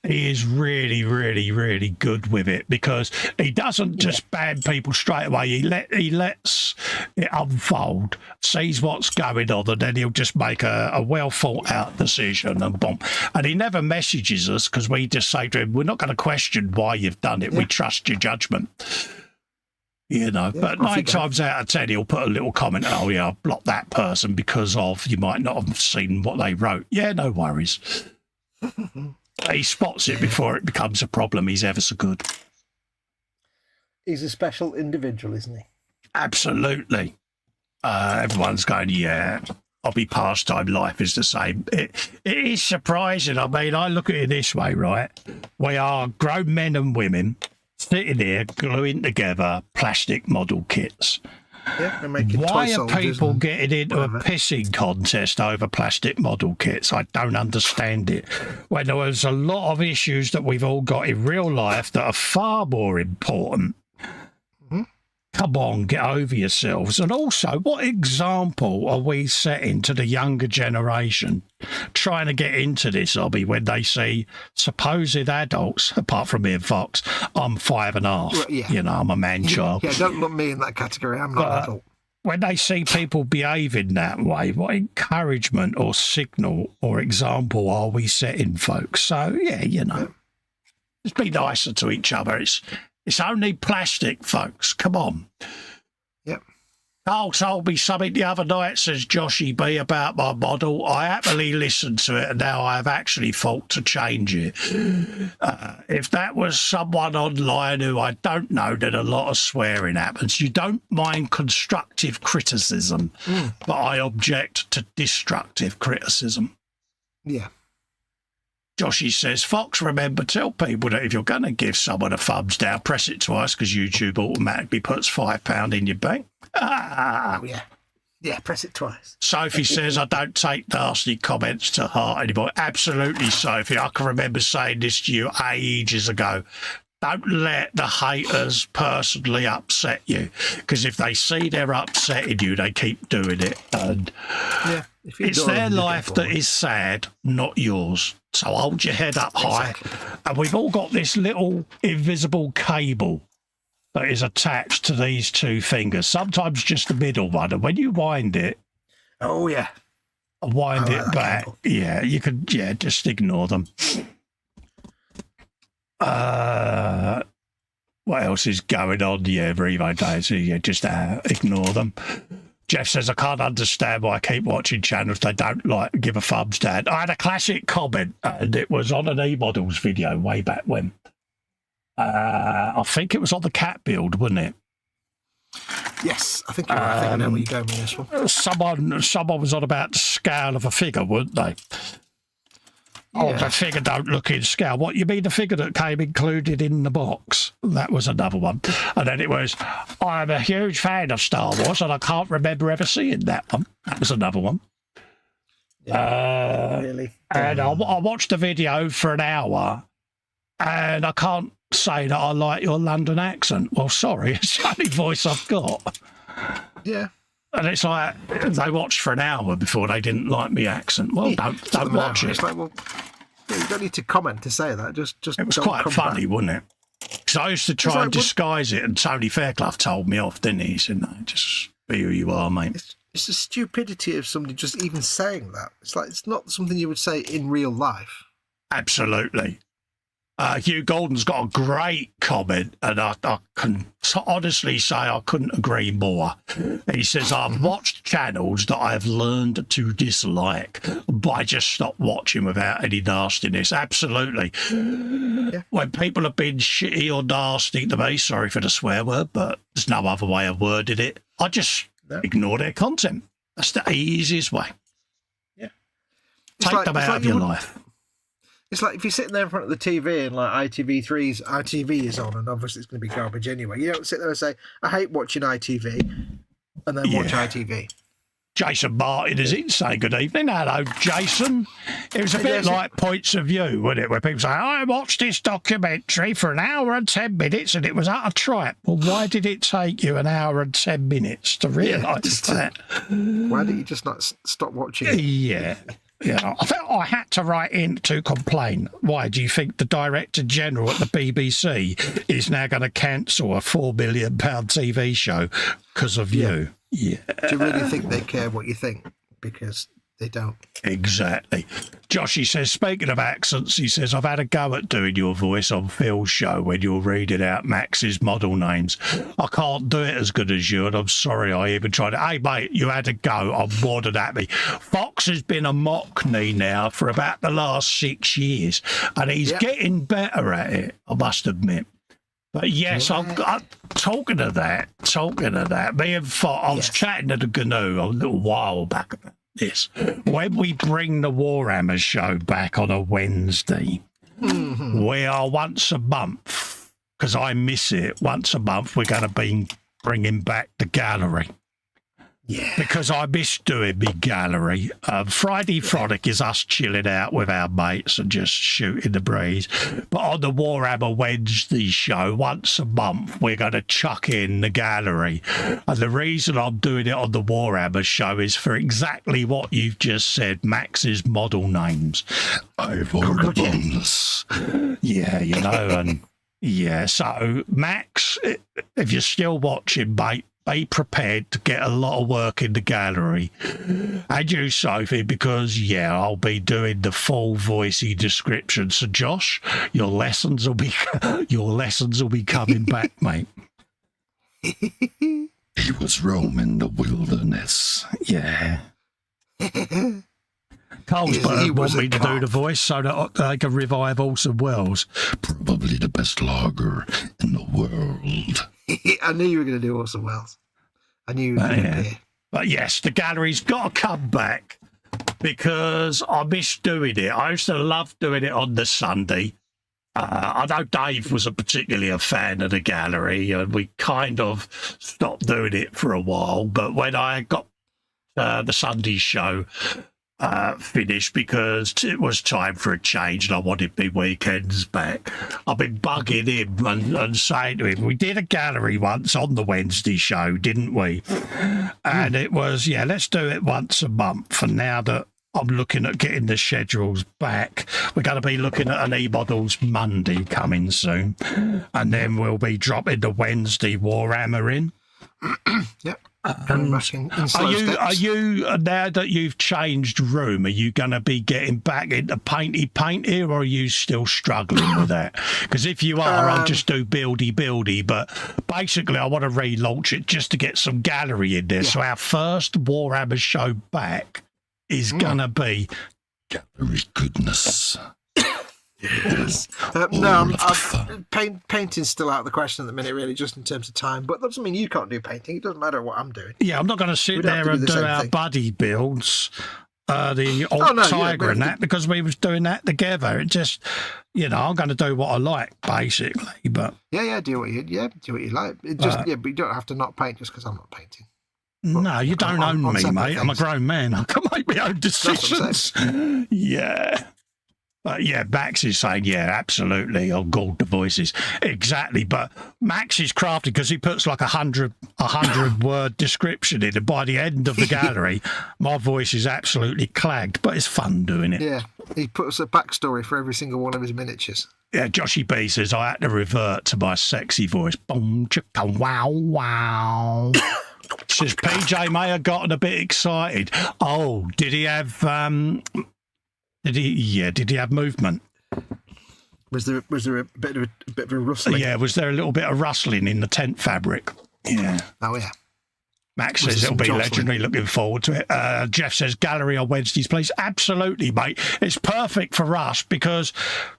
he is really, really, really good with it because he doesn't just ban people straight away. He lets it unfold, sees what's going on, and then he'll just make a well thought out decision and boom. And he never messages us because we just say to him, we're not going to question why you've done it. We trust your judgment. But 9 times out of 10, he'll put a little comment, oh, yeah, I've blocked that person because of, you might not have seen what they wrote. Yeah, no worries. He spots it before it becomes a problem. He's ever so good. He's a special individual, isn't he? Absolutely. Everyone's going, yeah, hobby pastime life is the same. It is surprising. I mean, I look at it this way, right? We are grown men and women sitting here gluing together plastic model kits. Yeah, why are people getting into a pissing contest over plastic model kits? I don't understand it. When there was a lot of issues that we've all got in real life that are far more important. Come on, get over yourselves. And also, what example are we setting to the younger generation trying to get into this hobby when they see supposed adults, apart from me and Fox, I'm 5.5. Well, yeah. You know, I'm a man-child. Yeah, don't lump me in that category. I'm not an adult. When they see people behaving that way, what encouragement or signal or example are we setting, folks? So, yeah, you know, just be nicer to each other. It's only plastic, folks. Come on. Yep. Carl told me something the other night, says Joshy B, about my model. I happily listened to it, and now I have actually thought to change it. If that was someone online who I don't know, then a lot of swearing happens. You don't mind constructive criticism, but I object to destructive criticism. Yeah. Joshy says, Fox, remember, tell people that if you're going to give someone a thumbs down, press it twice because YouTube automatically puts £5 in your bank. Oh, yeah. Yeah, press it twice. Sophie says, I don't take nasty comments to heart anymore. Absolutely, Sophie. I can remember saying this to you ages ago. Don't let the haters personally upset you, because if they see they're upsetting you, they keep doing it. And yeah, it's their life that is sad, not yours. So hold your head up high. Exactly. And we've all got this little invisible cable that is attached to these two fingers, sometimes just the middle one. And when you wind it, oh, yeah, wind it back, cable. Yeah, you can, yeah, just ignore them. What else is going on? Yeah, Revo days. Yeah, just ignore them. Jeff says, I can't understand why I keep watching channels they don't like give a thumbs down. I had a classic comment, and it was on an E-Models video way back when. I think it was on the cat build, wasn't it? Yes, I think you're right. I think I know where you're going with this one. Someone was on about the scale of a figure, weren't they? Yeah. Oh, the figure don't look in scale. What, you mean the figure that came included in the box? That was another one. And then it was, I'm a huge fan of Star Wars, and I can't remember ever seeing that one. That was another one. Yeah, really? And I watched the video for an hour, and I can't say that I like your London accent. Well, sorry, it's the only voice I've got. Yeah. And it's like, they watched for an hour before they didn't like me accent. Well, don't watch it. It's like, well, you don't need to comment to say that. Just it was quite funny, wasn't it? Because I used to try and disguise it, and Tony Fairclough told me off, didn't he? He said, no, just be who you are, mate. It's the stupidity of somebody just even saying that. It's like, it's not something you would say in real life. Absolutely. Hugh Golden's got a great comment, and I can honestly say I couldn't agree more. He says, I've watched channels that I've learned to dislike, but I just stopped watching without any nastiness. Absolutely. Yeah. When people have been shitty or nasty to me, sorry for the swear word, but there's no other way of wording it, I just ignore their content. That's the easiest way. Yeah. Take them out of your life. It's like if you're sitting there in front of the TV and like ITV is on, and obviously it's going to be garbage anyway. You don't sit there and say, I hate watching ITV, and then watch ITV. Jason Martin is in saying good evening. Hello, Jason. It was a bit like Points of View, wasn't it, where people say, I watched this documentary for an hour and 10 minutes and it was utter tripe. Well, why did it take you an hour and 10 minutes to realise that? Why did you just not stop watching it? Yeah. Yeah, I felt I had to write in to complain. Why do you think the Director General at the BBC is now going to cancel a £4 million TV show because of you? Yeah. Do you really think they care what you think? Because they don't. Exactly. Joshy says, speaking of accents, he says, I've had a go at doing your voice on Phil's show when you're reading out Max's model names. I can't do it as good as you, and I'm sorry I even tried it. Hey, mate, you had a go. I'm more than happy. Fox has been a Mockney now for about the last 6 years, and he's getting better at it, I must admit. But yes, I'm talking of that. Me and Fox, I was chatting to the GNU a little while back about this. When we bring the Warhammer show back on a Wednesday, we are once a month, because I miss it, once a month we're going to be bringing back the gallery. Yeah. Because I miss doing my gallery. Friday Frolic is us chilling out with our mates and just shooting the breeze. But on the Warhammer Wednesday show, once a month, we're going to chuck in the gallery. And the reason I'm doing it on the Warhammer show is for exactly what you've just said, Max's model names. I've ordered bonus. Yeah, you know, and yeah. So, Max, if you're still watching, mate, be prepared to get a lot of work in the gallery. And you, Sophie, because, yeah, I'll be doing the full voicey description. So, Josh, your lessons will be coming back, mate. He was roaming the wilderness. Yeah. Carlsberg want me to do the voice so that they can revive Orson Welles. Probably the best lager in the world. I knew you were going to do Orson Welles. I knew you were going to appear. But yes, the gallery's got to come back because I miss doing it. I used to love doing it on the Sunday. I know Dave wasn't particularly a fan of the gallery, and we kind of stopped doing it for a while. But when I got the Sunday show finished, because it was time for a change and I wanted my weekends back, I've been bugging him and saying to him, we did a gallery once on the Wednesday show, didn't we? And it was, yeah, let's do it once a month. And now that I'm looking at getting the schedules back, we're going to be looking at an E-Models Monday coming soon. And then we'll be dropping the Wednesday Warhammer in. Yep. Are you now that you've changed room, are you going to be getting back into painty, or are you still struggling with that? Because if you are, I'll just do buildy. But basically, I want to relaunch it just to get some gallery in there. Yeah. So our first Warhammer show back is going to be gallery goodness. Yes. Painting's still out of the question at the minute, really, just in terms of time. But that doesn't mean you can't do painting. It doesn't matter what I'm doing. Yeah, I'm not going to sit there and do our buddy builds, the old Tiger and that, because we was doing that together. It just, you know, I'm going to do what I like, basically. But do what you like. It just but you don't have to not paint just because I'm not painting. But no, you don't own me, mate. I'm a grown man. I can make my own decisions. Yeah. But yeah, Max is saying, yeah, absolutely, I'll gold the voices. Exactly, but Max is crafty because he puts like a 100-word description in, and by the end of the gallery, my voice is absolutely clagged, but it's fun doing it. Yeah, he puts a backstory for every single one of his miniatures. Yeah, Joshy B says, I had to revert to my sexy voice. Boom, chicka, wow, wow. Says PJ may have gotten a bit excited. Oh, did he have... Did he have movement? Was there a bit of a rustling? Yeah, was there a little bit of rustling in the tent fabric? Yeah. Oh yeah. Max says it'll be legendary. Looking forward to it. Jeff says gallery on Wednesdays, please. Absolutely, mate. It's perfect for us because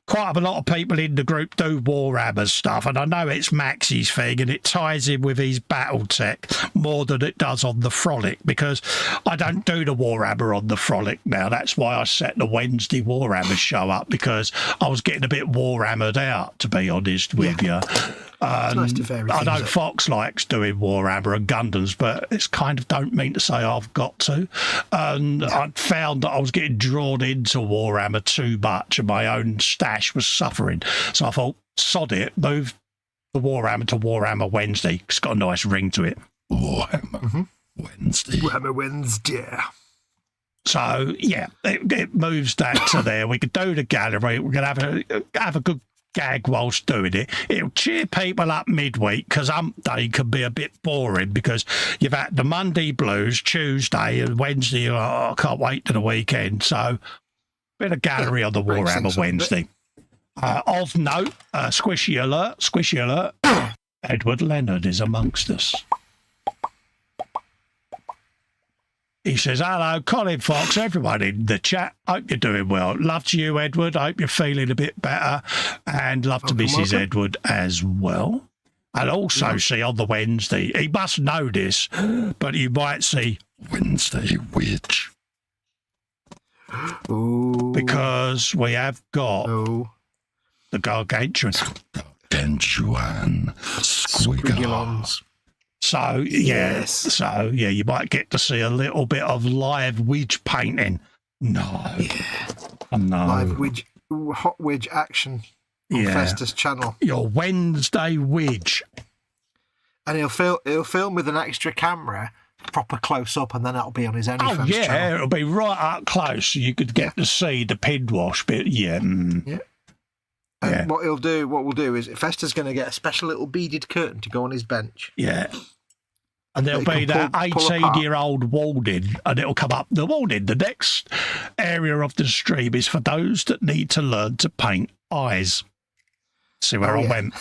quite a lot of people in the group do Warhammer stuff, and I know it's Max's thing, and it ties in with his battle tech more than it does on the Frolic, because I don't do the Warhammer on the Frolic now. That's why I set the Wednesday Warhammer show up, because I was getting a bit Warhammered out, to be honest with you. It's nice to vary I know Fox likes doing Warhammer and Gundams, but it's kind of don't mean to say I've got to. And I found that I was getting drawn into Warhammer too much, and my own stash was suffering. So I thought, sod it, move the Warhammer to Warhammer Wednesday. It's got a nice ring to it. Warhammer Wednesday. Warhammer Wednesday. So, yeah, it moves that to there. We could do the gallery. We're going to have a good gag whilst doing it. It'll cheer people up midweek, because hump day can be a bit boring, because you've had the Monday blues, Tuesday, and Wednesday. I can't wait to the weekend. So, bit of gallery on the Warhammer Wednesday. Of note, squishy alert, Edward Leonard is amongst us. He says, hello, Colin Fox, everyone in the chat. Hope you're doing well. Love to you, Edward. Hope you're feeling a bit better. And love to Mrs. Edward as well. And also see on the Wednesday, he must know this, but you might see Wednesday Witch. Ooh. Because we have got the Gargantuan Squiggle. So Yes. so you might get to see a little bit of live wedge painting. No, no, Live hot wedge action on Festa's channel. Your Wednesday wedge, and he'll film with an extra camera, proper close up, and then it'll be on his OnlyFans channel. It'll be right up close. So you could get to see the pin wash bit. And what we'll do is Festa's going to get a special little beaded curtain to go on his bench. Yeah. And there'll be that 18-year-old walled-in, and it'll come up the walled-in. The next area of the stream is for those that need to learn to paint eyes. See where I went?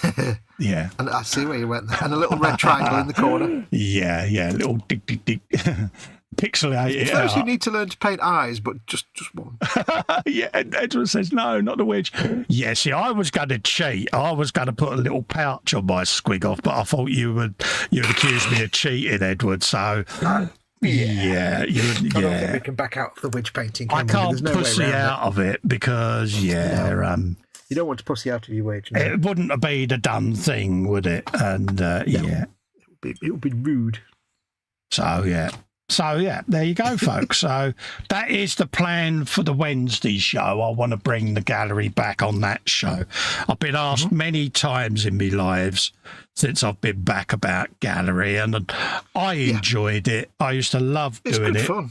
Yeah. And I see where you went there. And a little red triangle in the corner. Yeah, little dig. Pixelated. Those who need to learn to paint eyes, but just one. Edward says, no, not the wedge. Yeah, see, I was going to cheat. I was going to put a little pouch on my squig off, but I thought you'd accuse me of cheating, Edward, so... I don't think we can back out of the wedge painting. I can't pussy out of it because, you don't want to pussy out of your wedge. No. It wouldn't be the done thing, would it? And, It would be rude. So, there you go, folks. So that is the plan for the Wednesday show. I want to bring the gallery back on that show. I've been asked many times in my lives since I've been back about gallery, and I enjoyed it. I used to love doing it. It's good fun.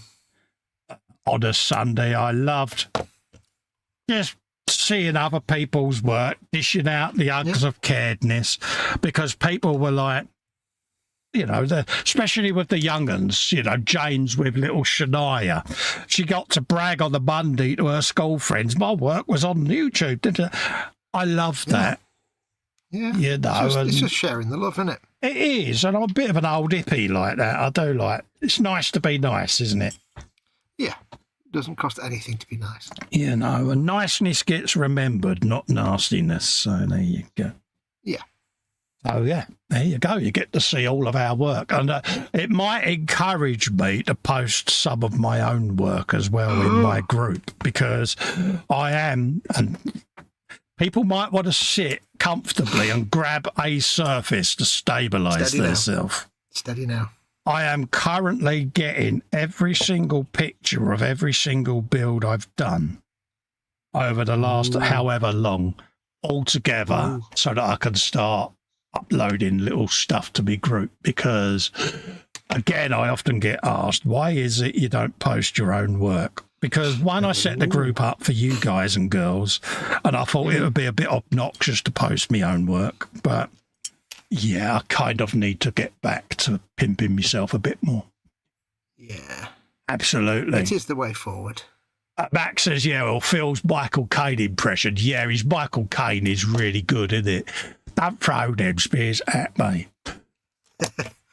On a Sunday, I loved just seeing other people's work, dishing out the ugs of caredness, because people were like, especially with the young uns, Jane's with little Shania. She got to brag on the Monday to her school friends, my work was on YouTube. I love that. Yeah. It's just sharing the love, isn't it? It is, and I'm a bit of an old hippie like that. I do it's nice to be nice, isn't it? Yeah. It doesn't cost anything to be nice. And niceness gets remembered, not nastiness. So there you go. Yeah. Oh, there you go. You get to see all of our work. And it might encourage me to post some of my own work as well in my group, because I am, and people might want to sit comfortably and grab a surface to stabilise themselves. Steady now. I am currently getting every single picture of every single build I've done over the last however long all together so that I can start uploading little stuff to my group, because again I often get asked, why is it you don't post your own work? Because one, I set the group up for you guys and girls, and I thought it would be a bit obnoxious to post my own work, but I kind of need to get back to pimping myself a bit more. Yeah, absolutely, it is the way forward. Max says, Phil's Michael Caine impression. His Michael Caine is really good, isn't it? Don't throw them spears at me.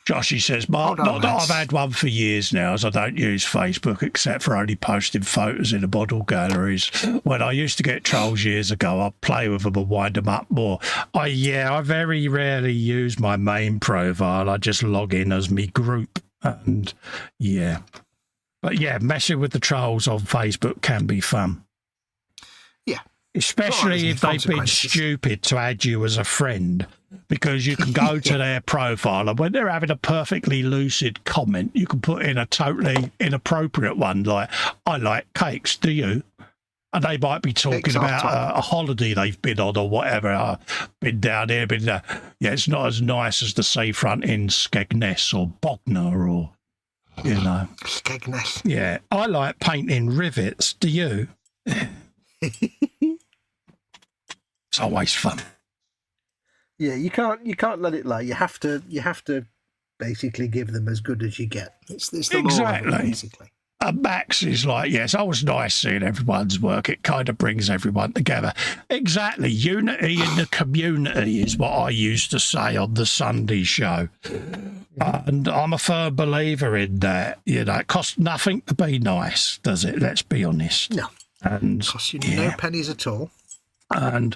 Joshy says, Mark, not that I've had one for years now, as I don't use Facebook except for only posting photos in the model galleries. When I used to get trolls years ago, I'd play with them and wind them up more. I very rarely use my main profile. I just log in as me group. And But messing with the trolls on Facebook can be fun. Yeah. Especially if they've been stupid to add you as a friend, because you can go to their profile, and when they're having a perfectly lucid comment, you can put in a totally inappropriate one like, I like cakes, do you? And they might be talking about a holiday they've been on or whatever. Been down here, been there. Yeah, it's not as nice as the seafront in Skegness or Bognor or, Skegness. Yeah, I like painting rivets, do you? It's always fun. Yeah, you can't let it lie. You have to basically give them as good as you get. It's the law of it, basically. And Max is like, yes, I was nice seeing everyone's work. It kind of brings everyone together. Exactly. Unity in the community is what I used to say on the Sunday show. And I'm a firm believer in that. It costs nothing to be nice, does it? Let's be honest. No. And it costs you no pennies at all. And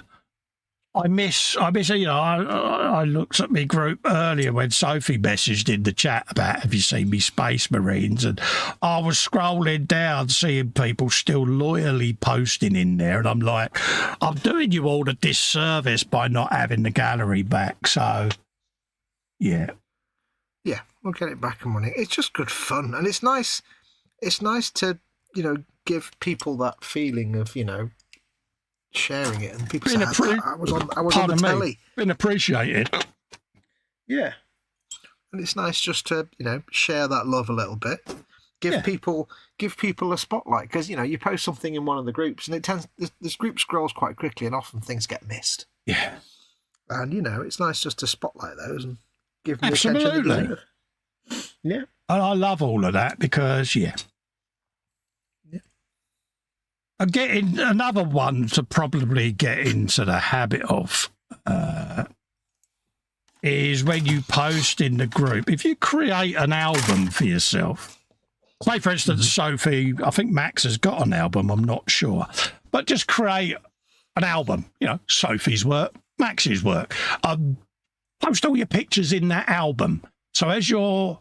I miss, I looked at my group earlier when Sophie messaged in the chat about, have you seen me Space Marines? And I was scrolling down, seeing people still loyally posting in there. And I'm like, I'm doing you all a disservice by not having the gallery back. So, yeah. Yeah. we'll get it back and running. It's just good fun, and it's nice. It's nice to, you know, give people that feeling of, you know, sharing it, and people say, I was on the telly. Been appreciated. Yeah. And it's nice just to, you know, share that love a little bit. Give people a spotlight, because, you know, you post something in one of the groups and this group scrolls quite quickly and often things get missed. Yeah. And, you know, it's nice just to spotlight those and give them Absolutely. the attention they deserve. Yeah. And I love all of that because, I'm getting another one to probably get into the habit of is when you post in the group. If you create an album for yourself, say, for instance, Sophie, I think Max has got an album, I'm not sure, but just create an album, you know, Sophie's work, Max's work. Post all your pictures in that album. So as your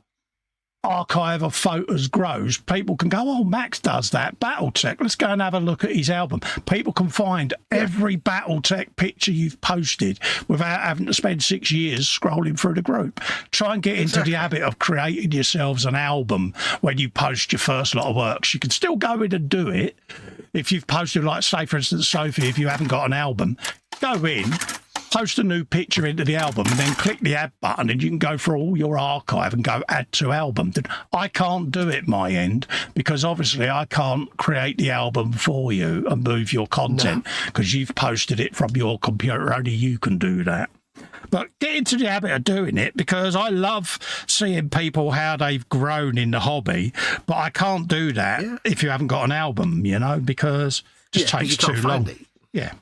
archive of photos grows, people can go, oh, Max does that, Battletech, let's go and have a look at his album. People can find every Battletech picture you've posted without having to spend 6 years scrolling through the group. Try and get into the habit of creating yourselves an album when you post your first lot of works. You can still go in and do it if you've posted, like, say, for instance, Sophie, if you haven't got an album, go in, post a new picture into the album, and then click the add button, and you can go for all your archive and go add to album. I can't do it my end because obviously I can't create the album for you and move your content because you've posted it from your computer. Only you can do that. But get into the habit of doing it, because I love seeing people how they've grown in the hobby, but I can't do that if you haven't got an album, you know, because it just takes too long. Yeah.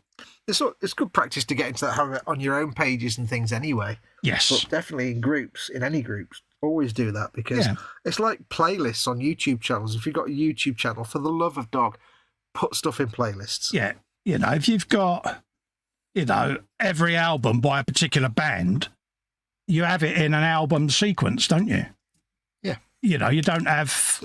It's good practice to get into that habit on your own pages and things anyway. Yes. But definitely in groups, in any groups, always do that, because it's like playlists on YouTube channels. If you've got a YouTube channel, for the love of dog, put stuff in playlists. Yeah. You know, if you've got, you know, every album by a particular band, you have it in an album sequence, don't you? Yeah. You know, you don't have,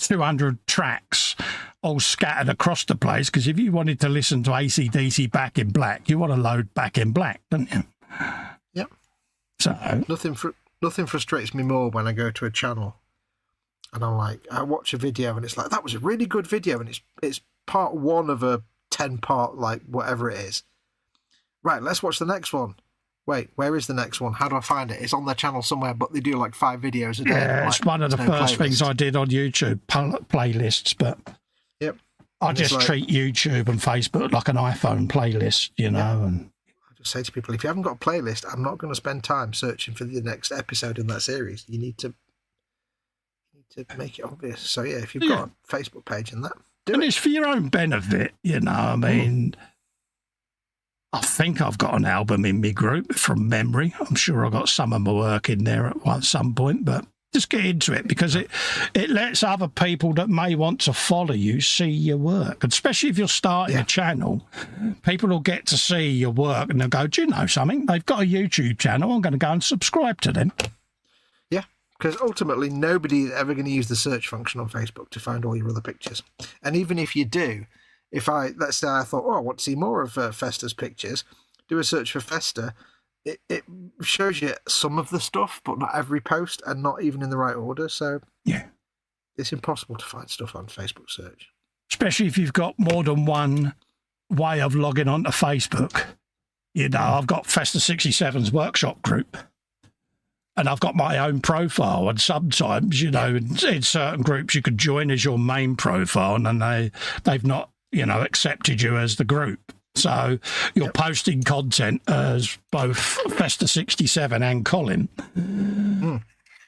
200 tracks all scattered across the place, because if you wanted to listen to AC/DC Back in Black, you want to load Back in Black, don't you? Yep. So nothing frustrates me more when I go to a channel and I'm like, I watch a video and it's like, that was a really good video, and it's part one of a 10-part, like, whatever it is. Right, let's watch the next one. Wait, where is the next one? How do I find it? It's on their channel somewhere, but they do like 5 videos a day. Yeah, it's one of the first things I did on YouTube, playlists, but I just treat YouTube and Facebook like an iPhone playlist, you know. And I just say to people, if you haven't got a playlist, I'm not going to spend time searching for the next episode in that series. You need to make it obvious. So yeah, if you've got a Facebook page and that, do it. It's for your own benefit, you know. I mean, I think I've got an album in my group from memory. I'm sure I got some of my work in there at some point, but just get into it, because it lets other people that may want to follow you see your work. And especially if you're starting a channel, people will get to see your work and they'll go, do you know something? They've got a YouTube channel. I'm going to go and subscribe to them. Yeah, because ultimately nobody is ever going to use the search function on Facebook to find all your other pictures. And even if you do, let's say I thought, I want to see more of Festa's pictures, do a search for Festa, it shows you some of the stuff, but not every post, and not even in the right order. So it's impossible to find stuff on Facebook search. Especially if you've got more than one way of logging onto Facebook. You know, I've got Festa 67's workshop group, and I've got my own profile, and sometimes, you know, in certain groups you could join as your main profile, and then they've not, you know, accepted you as the group. So you're posting content as both Festa 67 and Colin.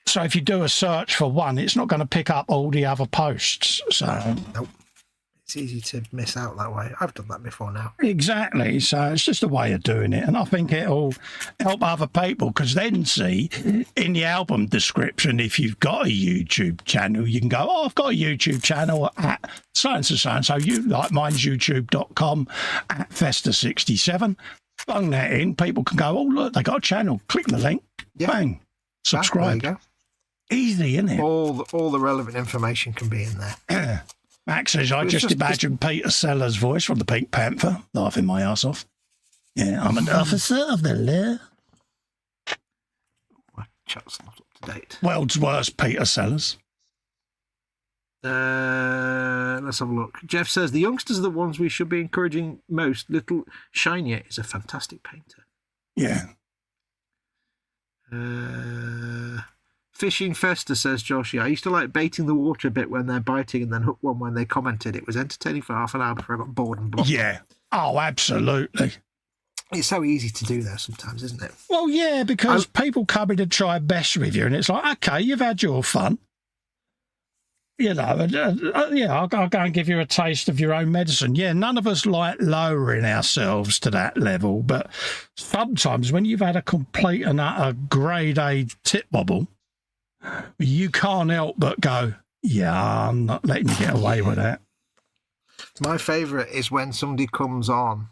So if you do a search for one, it's not going to pick up all the other posts. So nope. It's easy to miss out that way. I've done that before now. Exactly. So it's just a way of doing it. And I think it'll help other people, because then see in the album description, if you've got a YouTube channel, you can go, I've got a YouTube channel at so-and-so, so-and-so. You, like mine's youtube.com at Festa67. Bung that in. People can go, look, they got a channel. Click the link. Bang. Subscribe. There you go. Easy, isn't it? All the relevant information can be in there. Max says, I just imagine Peter Sellers' voice from the Pink Panther, laughing my ass off. Yeah, I'm an officer of the law. chat's not up to date. World's worst Peter Sellers. Let's have a look. Jeff says the youngsters are the ones we should be encouraging most. Little Shinier is a fantastic painter. Yeah. Fishing Festa, says Josh. I used to like baiting the water a bit when they're biting and then hook one when they commented. It was entertaining for half an hour before I got bored and blocked. Yeah. Oh, absolutely. It's so easy to do though sometimes, isn't it? Well, yeah, because people come in to try best with you and it's like, okay, you've had your fun. You know, I'll go and give you a taste of your own medicine. Yeah, none of us like lowering ourselves to that level, but sometimes when you've had a complete and utter grade A tip bobble, you can't help but go, yeah, I'm not letting you get away with that. My favourite is when somebody comes on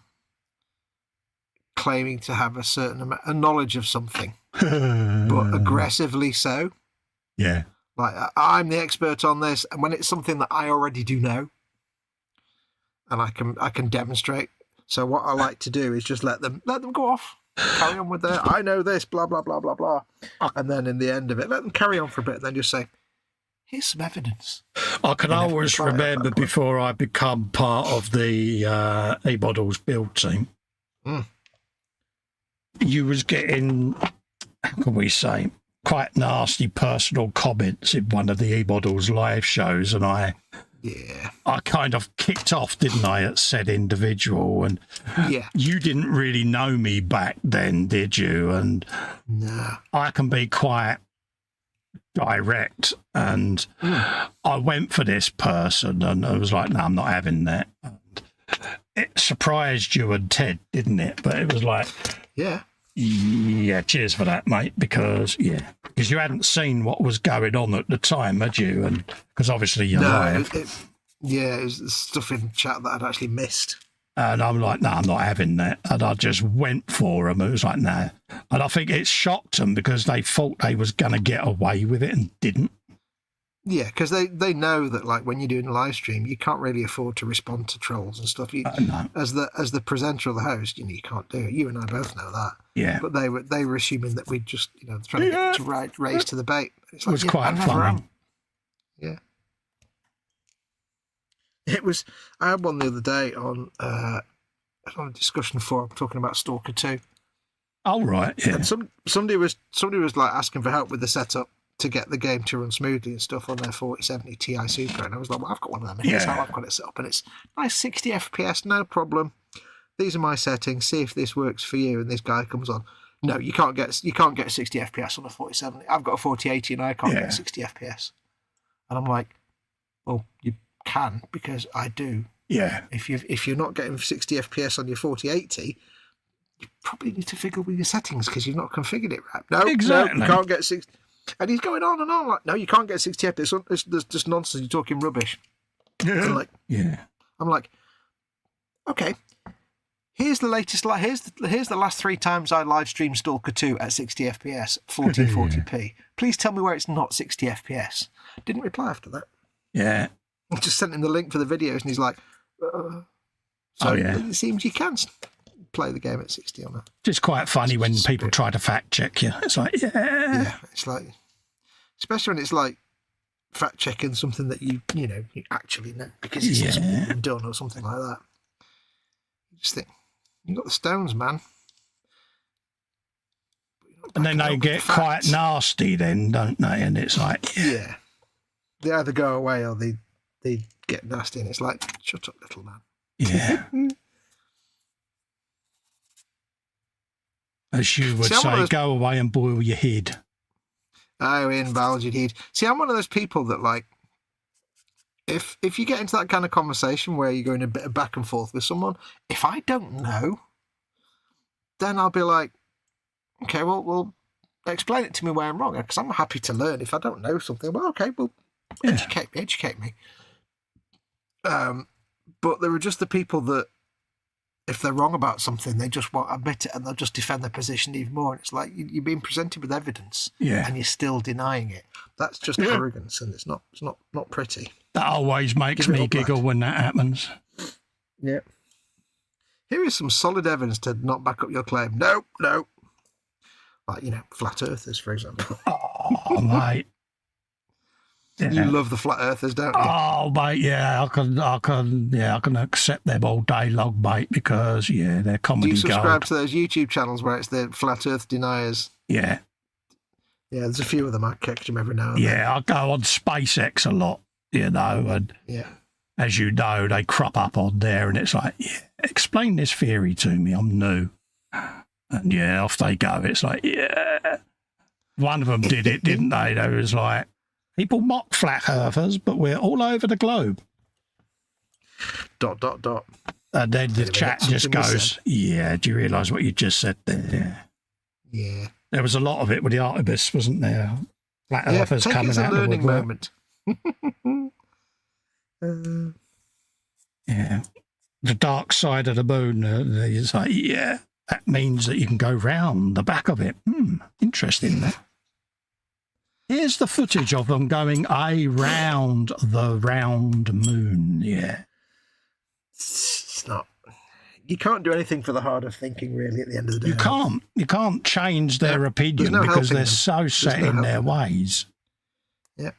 claiming to have a certain a knowledge of something, but aggressively so. Yeah. Like, I'm the expert on this, and when it's something that I already do know, and I can demonstrate. So what I like to do is just let them go off, carry on with their, I know this, blah, blah, blah, blah, blah. And then in the end of it, let them carry on for a bit, and then just say, here's some evidence. I can always remember before I become part of the A.Models build team, you was getting, how can we say, quite nasty personal comments in one of the A.Models live shows, and I kind of kicked off, didn't I, at said individual, and you didn't really know me back then, did you? And no, I can be quite direct, and I went for this person, and I was like, no, I'm not having that. And it surprised you and Ted, didn't it? But it was like, yeah, cheers for that, mate, because you hadn't seen what was going on at the time, had you? And because obviously you're live. It was stuff in chat that I'd actually missed. And I'm like, no, I'm not having that. And I just went for them. It was like, no. And I think it shocked them because they thought they was going to get away with it and didn't. Yeah, because they know that, like, when you're doing a live stream, you can't really afford to respond to trolls and stuff. No. As the presenter or the host, you can't do it. You and I both know that. Yeah. But they were assuming that we'd just, trying to get to raise to the bait. It's like, it was quite funny. Yeah. It was. I had one the other day on a discussion forum talking about Stalker 2. Oh right, yeah. And somebody was like asking for help with the setup to get the game to run smoothly and stuff on their 4070 Ti Super, and I was like, well, I've got one of them. Here's how I've got it set up, and it's nice 60 FPS, no problem. These are my settings. See if this works for you. And this guy comes on. No, you can't get 60 FPS on a 4070. I've got a 4080 and I can't get 60 FPS. And I'm like, well, you can because I do. Yeah. If you're not getting 60 FPS on your 4080, you probably need to fiddle with your settings because you've not configured it right. No, exactly. No, you can't get 60. And he's going on and on like, no, you can't get 60 FPS. There's just nonsense. You're talking rubbish. I'm like, okay. Here's the latest. Here's the last 3 times I live streamed Stalker 2 at 60 FPS, 1440p. Please tell me where it's not 60 FPS. Didn't reply after that. Yeah. I just sent him the link for the videos, and he's like, it seems you can play the game at 60 on that. It's quite funny when people try to fact check you. It's like, yeah, it's like, especially when it's like fact checking something that you actually know because it's been done or something like that. You just think, you got the stones, man. And then they get quite nasty then, don't they? And it's like, they either go away or they get nasty, and it's like, shut up, little man. Yeah. As you would say, go away and boil your head. Oh, indulge your head. See, I'm one of those people that, like, if you get into that kind of conversation where you're going a bit of back and forth with someone, if I don't know, then I'll be like, okay, well, explain it to me where I'm wrong, because I'm happy to learn. If I don't know something, well, okay, well, educate me. But there are just the people that, if they're wrong about something, they just won't admit it and they'll just defend their position even more. And it's like you're being presented with evidence and you're still denying it. That's just arrogance, and it's not pretty. That always makes me giggle when that happens. Yeah. Here is some solid evidence to not back up your claim. No. Like, you know, flat earthers, for example. Oh, mate. Yeah. You love the flat earthers, don't you? Oh, mate, yeah, I can accept them all day long, mate, because they're Do comedy you subscribe gold. to those YouTube channels where it's the flat earth deniers? Yeah, Yeah, there's a few of them. I catch them every now and then. I go on SpaceX a lot, you know, and Yeah. as you know, they crop up on there, and it's like, explain this theory to me, I'm new. And off they go. It's like, one of them did it, didn't they? They was like, people mock flat earthers, but we're all over the globe. ... And then the chat just goes, do you realise what you just said there? Yeah. There was a lot of it with the Artemis, wasn't there? Flat earthers take coming it as a out of the learning woodwork. moment. The dark side of the moon, it's like, that means that you can go round the back of it. Interesting. Here's the footage of them going around the round moon. Yeah. It's not. You can't do anything for the hard of thinking, really, at the end of the day. You can't change their opinion no because they're helping so set in their ways. Yeah.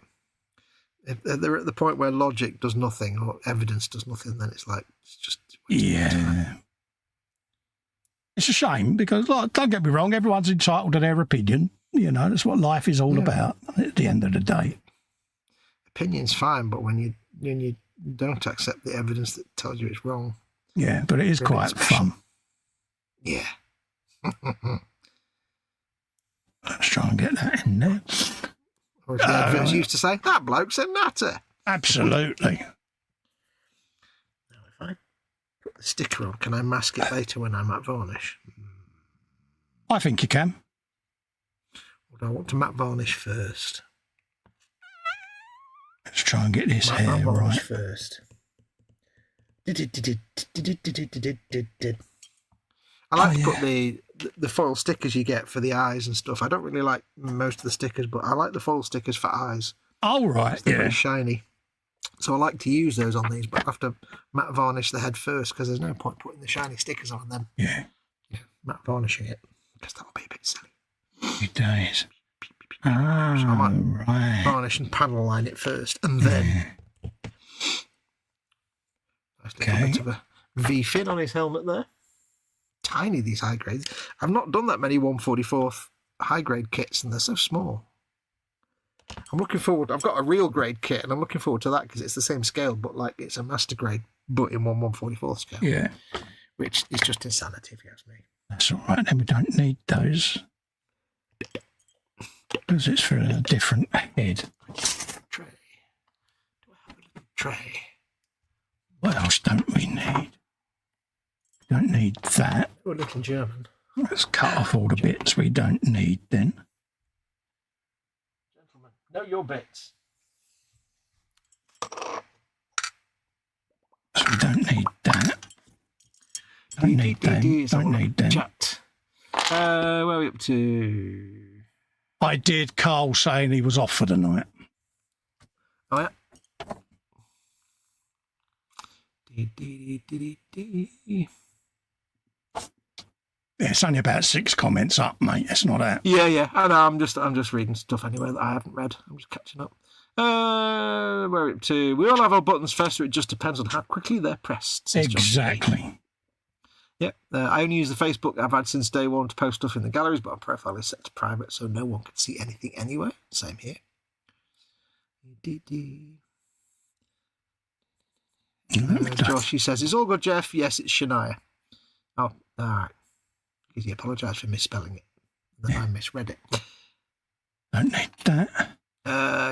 If they're at the point where logic does nothing or evidence does nothing, then it's like, it's just... It's a shame because, like, don't get me wrong, everyone's entitled to their opinion. You know, that's what life is all about at the end of the day. Opinion's fine, but when you don't accept the evidence that tells you it's wrong. Yeah, but it is quite fun. Yeah. Let's try and get that in there. Or as the adverts used to say, that bloke's a nutter. Absolutely. Now, if I put the sticker on, can I mask it later when I'm at varnish? I think you can. Or do I want to matte varnish first? Let's try and get this Matte hair varnish right. first. I like to put the foil stickers you get for the eyes and stuff. I don't really like most of the stickers, but I like the foil stickers for eyes. Oh, right, They're very shiny. So I like to use those on these, but I have to matte varnish the head first because there's no point putting the shiny stickers on and then matte varnishing it because that would be a bit silly. It does. So I might Right. varnish and panel line it first and then... Nice little bit of a V-fin on his helmet there. Tiny, these high grades. I've not done that many 1/44th high grade kits, and they're so small. I'm looking forward. I've got a real grade kit, and I'm looking forward to that because it's the same scale, but like it's a master grade, but in 1/144th scale. Yeah. Which is just insanity, if you ask me. That's all right. Then we don't need those because it's for a different head. Tray. Do I have a little tray? What else don't we need? Don't need that. Oh, a little German. Let's cut off all the bits we don't need then. Gentlemen, know your bits. So we don't need that. Don't need them. Don't need them. Chat. Where are we up to? I did Carl saying he was off for the night. Oh, yeah. It's only about 6 comments up, mate. It's not that. Yeah. I know. I'm just reading stuff anyway that I haven't read. I'm just catching up. Where are we up to? We all have our buttons first, so it just depends on how quickly they're pressed. says John Page. Exactly. Yep. I only use the Facebook I've had since day one to post stuff in the galleries, but my profile is set to private, so no one can see anything anyway. Same here. Josh, he says, "It's all good, Jeff." Yes, it's Shania. Oh, all right. He apologised for misspelling it. Then I misread it. Don't need that.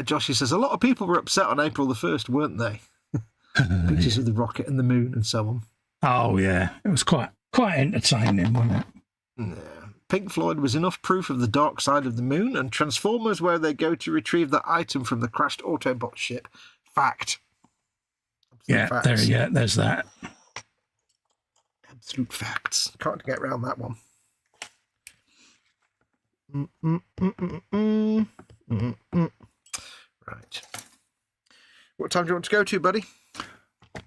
Josh, he says, a lot of people were upset on April the 1st, weren't they? Pictures of the rocket and the moon and so on. Oh, yeah. It was quite entertaining, wasn't it? Yeah. Pink Floyd was enough proof of the dark side of the moon, and Transformers where they go to retrieve that item from the crashed Autobot ship. Fact. Absolute there's that. Absolute facts. Can't get around that one. Right. What time do you want to go to, buddy?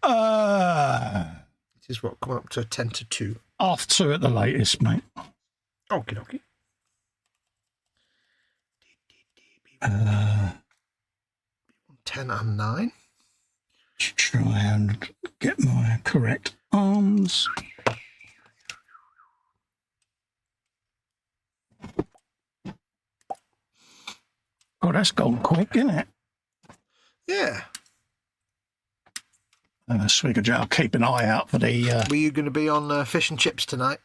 It is what, coming up to 10 to 2. 2:30 at the latest, mate. Okie dokie. 10 and 9. Try and get my correct arms. Oh, that's gone quick, isn't it? Yeah. Swigger, I'll keep an eye out for the... Were you going to be on fish and chips tonight?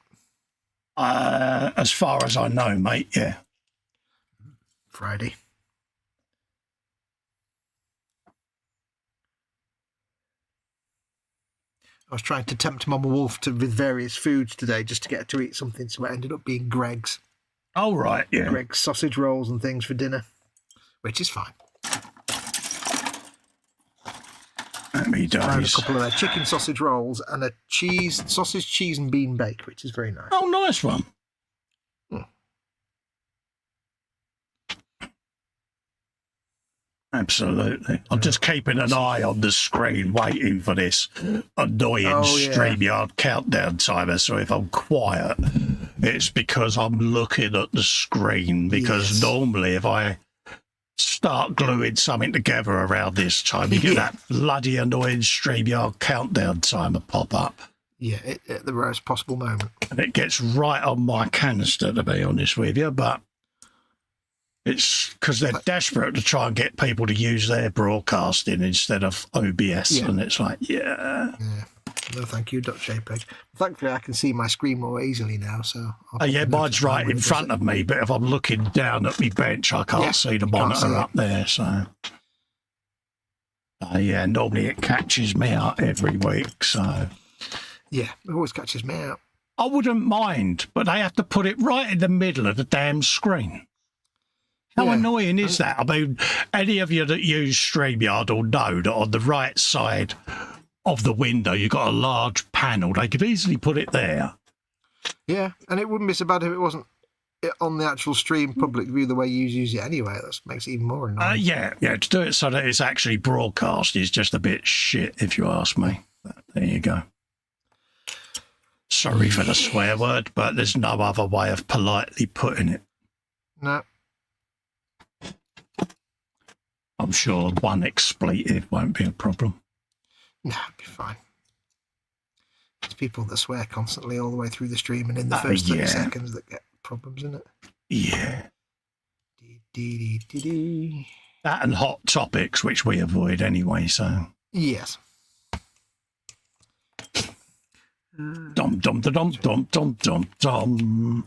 as far as I know, mate, yeah. Friday. I was trying to tempt Mama Wolf with various foods today just to get her to eat something, so it ended up being Greg's. Oh, right, yeah. Greg's sausage rolls and things for dinner, which is fine. Me I had a days. couple of their chicken sausage rolls and a sausage, cheese and bean bake, which is very nice. Oh, nice one. Absolutely. I'm just keeping an eye on the screen, waiting for this annoying StreamYard countdown timer. So if I'm quiet, it's because I'm looking at the screen. Because normally if I start gluing something together around this time, you get that bloody annoying StreamYard countdown timer pop up. Yeah, at the rarest possible moment. And it gets right on my canister, to be honest with you, but it's because they're desperate to try and get people to use their broadcasting instead of OBS, and it's like, No, thank you, .jpg. Thankfully, I can see my screen more easily now, so... mine's right in front of me, but if I'm looking down at my bench, I can't see the monitor up there, so... normally it catches me out every week, so... Yeah, it always catches me out. I wouldn't mind, but they have to put it right in the middle of the damn screen. How annoying is that? I mean, any of you that use StreamYard will know that on the right side of the window, you've got a large panel. They could easily put it there. Yeah, and it wouldn't be so bad if it wasn't on the actual stream public view the way you use it anyway. That makes it even more annoying. To do it so that it's actually broadcast is just a bit shit, if you ask me. But there you go. Sorry for the swear word, but there's no other way of politely putting it. No. I'm sure one expletive won't be a problem. No, it'll be fine. There's people that swear constantly all the way through the stream, and in the first 30 seconds that get problems, isn't it? Yeah. That and hot topics, which we avoid anyway, so... Yes. Dum dum da dum dum dum dum dum.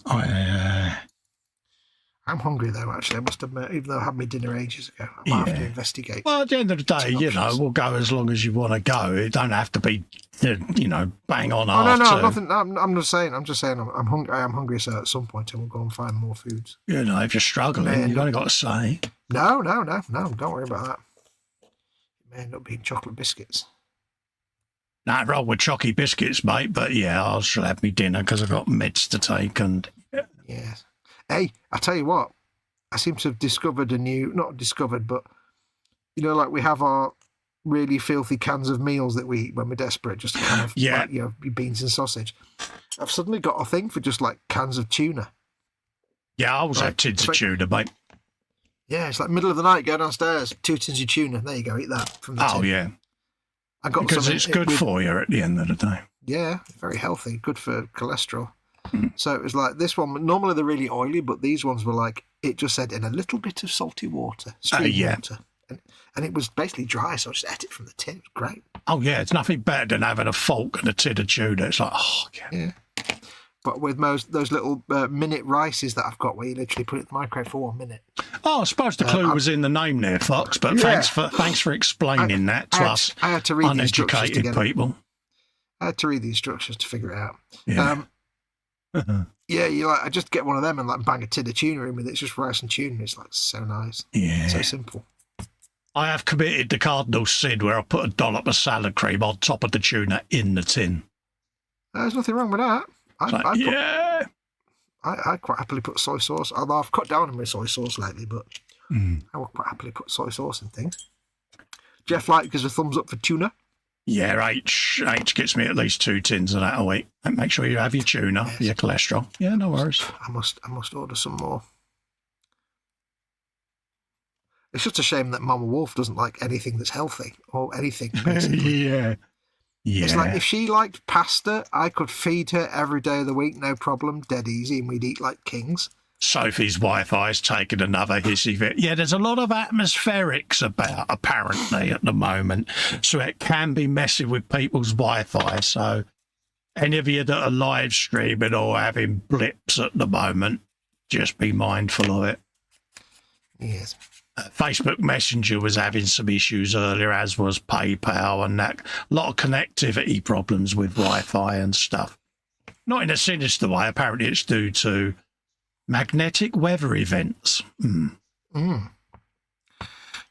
I'm hungry though, actually, I must admit, even though I had my dinner ages ago. I might have to investigate. Well, at the end of the day, we'll go as long as you want to go. It don't have to be, bang on nothing. I'm just saying I'm hungry. I am hungry, so at some point I will go and find more foods. If you're struggling, you've only got to say. No, don't worry about that. It may end up being chocolate biscuits. Nah, roll with chalky biscuits, mate, but I shall have me dinner because I've got meds to take and... Yes. Hey, I tell you what, I seem to have discovered not discovered, but, like we have our really filthy cans of meals that we eat when we're desperate, just to kind of, beans and sausage. I've suddenly got a thing for just like cans of tuna. Yeah, I always have tins of tuna, mate. Yeah, it's like middle of the night, go downstairs, 2 tins of tuna, there you go, eat that from the tin. Oh, yeah. I got because it's good for you at the end of the day. Yeah, very healthy, good for cholesterol. So it was like this one, normally they're really oily, but these ones were like, it just said in a little bit of salty water, stream water. And it was basically dry, so I just ate it from the tin. It was great. Oh, yeah, it's nothing better than having a fork and a tin of tuna. It's like, yeah. But with those little minute rices that I've got where you literally put it in the microwave for 1 minute. Oh, I suppose the clue was in the name there, Fox, but thanks for explaining that to us I had to read uneducated people. I had to read the instructions to figure it out. Yeah. I just get one of them and like bang a tin of tuna in with it. It's just rice and tuna. It's like so nice. Yeah. So simple. I have committed the cardinal sin where I put a dollop of salad cream on top of the tuna in the tin. There's nothing wrong with that. I quite happily put soy sauce, although I've cut down on my soy sauce lately, but I will quite happily put soy sauce in things. Jeff Light gives a thumbs up for tuna. Yeah, H gets me at least 2 tins of that a week. And make sure you have your tuna for your cholesterol. Yeah, no worries. I must order some more. It's just a shame that Mama Wolf doesn't like anything that's healthy or anything, basically. Yeah. It's like if she liked pasta, I could feed her every day of the week, no problem, dead easy, and we'd eat like kings. Sophie's Wi-Fi's taken another hissy fit. Yeah, there's a lot of atmospherics about, apparently, at the moment. So it can be messing with people's Wi-Fi. So any of you that are live streaming or having blips at the moment, just be mindful of it. Yes. Facebook Messenger was having some issues earlier, as was PayPal, and that. A lot of connectivity problems with Wi-Fi and stuff. Not in a sinister way. Apparently it's due to magnetic weather events.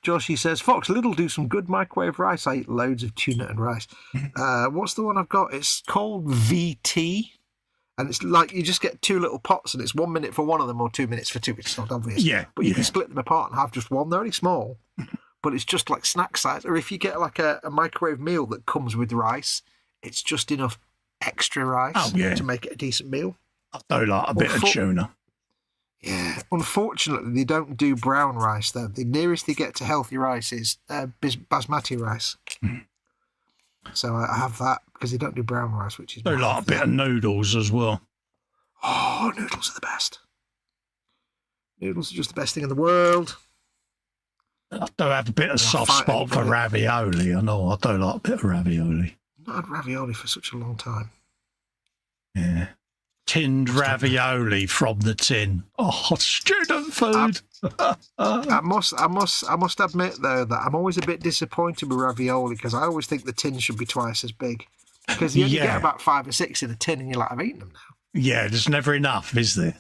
Joshi says, Fox, Lidl do some good microwave rice. I eat loads of tuna and rice. What's the one I've got? It's called VT. And it's like you just get 2 little pots and it's 1 minute for one of them or 2 minutes for two. It's not obvious. Yeah. But you can split them apart and have just one. They're only small, but it's just like snack size. Or if you get like a microwave meal that comes with rice, it's just enough extra rice to make it a decent meal. I do like a bit of tuna. Yeah. Unfortunately, they don't do brown rice, though. The nearest they get to healthy rice is basmati rice. So I have that because they don't do brown rice, which is... I do like a bit of noodles as well. Oh, noodles are the best. Noodles are just the best thing in the world. I do have a bit of soft spot for ravioli. I know, I do like a bit of ravioli. I've not had ravioli for such a long time. Yeah. Tinned ravioli from the tin. Oh, student food. I must admit though that I'm always a bit disappointed with ravioli because I always think the tin should be twice as big because you only get about 5 or 6 in a tin and you're like, I've eaten them now. Yeah, there's never enough, is there?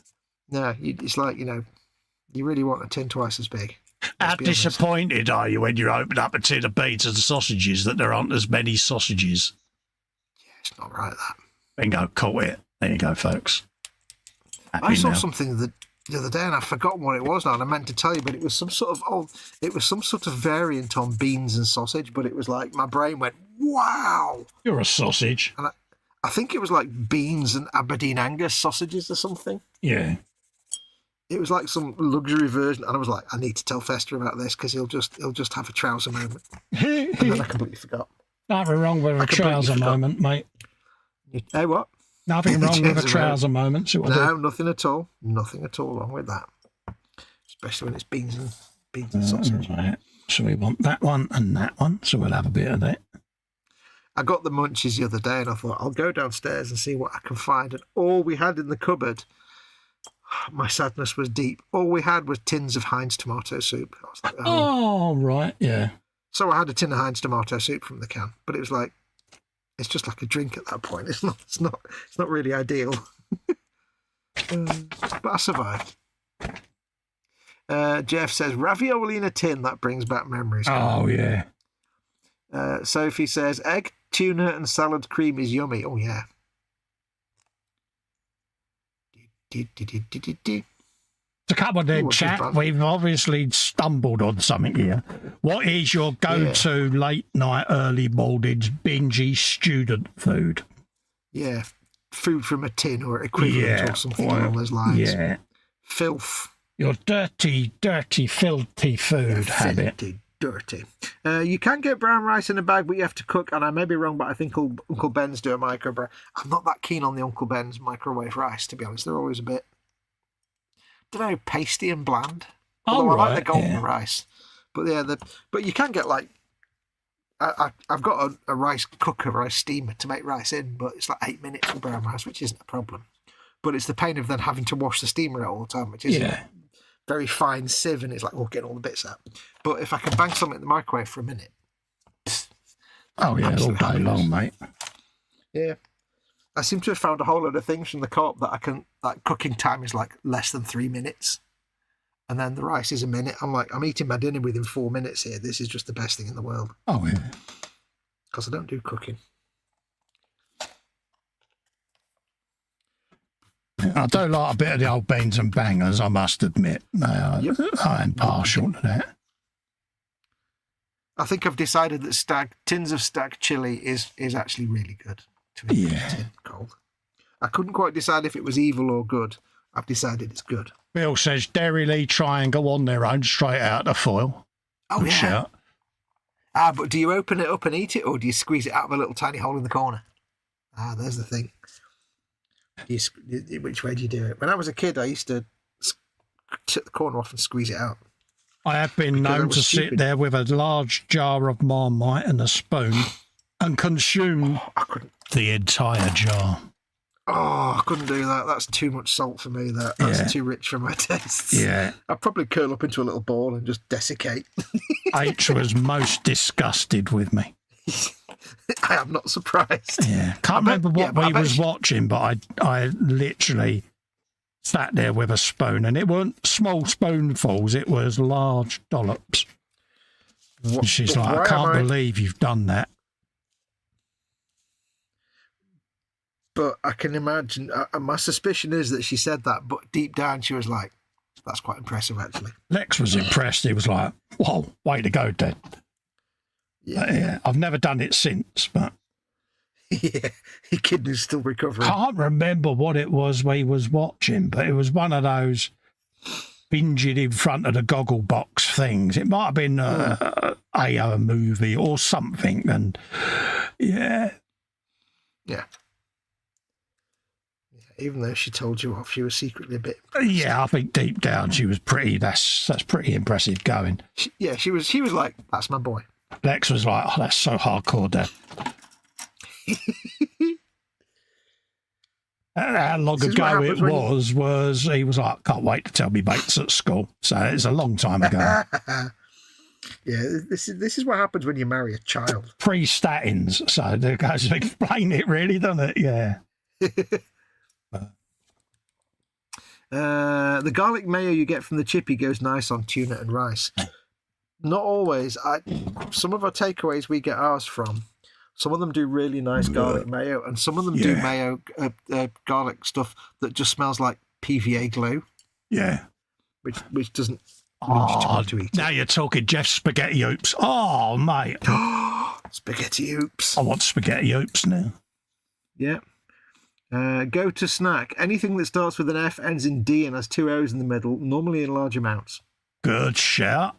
No, it's like, you really want a tin twice as big. How disappointed are you when you open up a tin of beans and sausages that there aren't as many sausages? Yeah, it's not right, that. Bingo, caught it. There you go, folks. I saw something the other day and I've forgotten what it was now, and I meant to tell you, but it was some sort of variant on beans and sausage, but it was like my brain went, wow. You're a sausage. And I think it was like beans and Aberdeen Angus sausages or something. Yeah. It was like some luxury version, and I was like, I need to tell Festa about this because he'll just have a trouser moment. And then I completely forgot. Nothing wrong with a trouser moment, mate. Hey, what? Nothing wrong with a trouser moment. No, nothing at all. Nothing at all wrong with that. Especially when it's beans and sausage. Right. So we want that one and that one, so we'll have a bit of that. I got the munchies the other day and I thought, I'll go downstairs and see what I can find. And all we had in the cupboard, my sadness was deep. All we had was tins of Heinz tomato soup. I was like, oh, right, yeah. So I had a tin of Heinz tomato soup from the can, but it was like, it's just like a drink at that point. It's not really ideal. But I survived. Jeff says, ravioli in a tin, that brings back memories. Oh, yeah. Sophie says, egg, tuna and salad cream is yummy. Oh, yeah. To come on then, chat, we've obviously stumbled on something here. What is your go-to late night, early morning, bingy student food? Yeah, food from a tin or equivalent or something along those lines. Yeah. Filth. Your dirty, filthy food habit. Dirty. You can get brown rice in a bag, but you have to cook, and I may be wrong, but I think Uncle Ben's do a microwave. I'm not that keen on the Uncle Ben's microwave rice, to be honest. They're always a bit, I don't know, pasty and bland. Although I like the golden rice. But yeah, but you can get like, I've got a rice cooker, rice steamer to make rice in, but it's like 8 minutes for brown rice, which isn't a problem. But it's the pain of then having to wash the steamer out all the time, which is very fine sieve, and it's like, getting all the bits out. But if I can bang something in the microwave for a minute. Oh, yeah, all day long, mate. Yeah. I seem to have found a whole lot of things from the co-op that cooking time is like less than 3 minutes. And then the rice is a minute. I'm like, I'm eating my dinner within 4 minutes here. This is just the best thing in the world. Oh, yeah. Because I don't do cooking. I do like a bit of the old beans and bangers, I must admit. I am partial to that. I think I've decided that tins of stag chili is actually really good to eat cold. I couldn't quite decide if it was evil or good. I've decided it's good. Bill says Dairy Lee Triangle on their own, straight out of foil. Oh, Good yeah. shout. But do you open it up and eat it, or do you squeeze it out of a little tiny hole in the corner? There's the thing. Which way do you do it? When I was a kid, I used to tip the corner off and squeeze it out. I have been known to sit there with a large jar of Marmite and a spoon and consume the entire jar. Oh, I couldn't do that. That's too much salt for me. That's too rich for my tastes. Yeah. I'd probably curl up into a little ball and just desiccate. H was most disgusted with me. I am not surprised. Yeah. Can't remember what we was watching, but I literally sat there with a spoon, and it weren't small spoonfuls, it was large dollops. She's like, I can't believe you've done that. But I can imagine, my suspicion is that she said that, but deep down she was like, that's quite impressive, actually. Lex was impressed. He was like, whoa, way to go, Dad. Yeah. I've never done it since, but... Yeah, your kidney's still recovering. Can't remember what it was we was watching, but it was one of those binging in front of the goggle box things. It might have been a movie or something, and yeah. Even though she told you off, she was secretly a bit... Yeah, I think deep down she was pretty... That's pretty impressive going. She was like, that's my boy. Lex was like, oh, that's so hardcore, Dad. How long ago it was he was like, can't wait to tell me mates at school. So it's a long time ago. Yeah, this is what happens when you marry a child. Pre-statins, so there goes to explain it really, doesn't it? Yeah. The garlic mayo you get from the chippy goes nice on tuna and rice. Not always. Some of our takeaways we get ours from, some of them do really nice garlic mayo, and some of them do mayo garlic stuff that just smells like PVA glue. Yeah. Which doesn't want to eat. Now you're talking Jeff Spaghetti Oops. Oh, mate. Spaghetti Oops. I want Spaghetti Oops now. Yeah. Go to snack. Anything that starts with an F, ends in D, and has 2 O's in the middle, normally in large amounts. Good shout.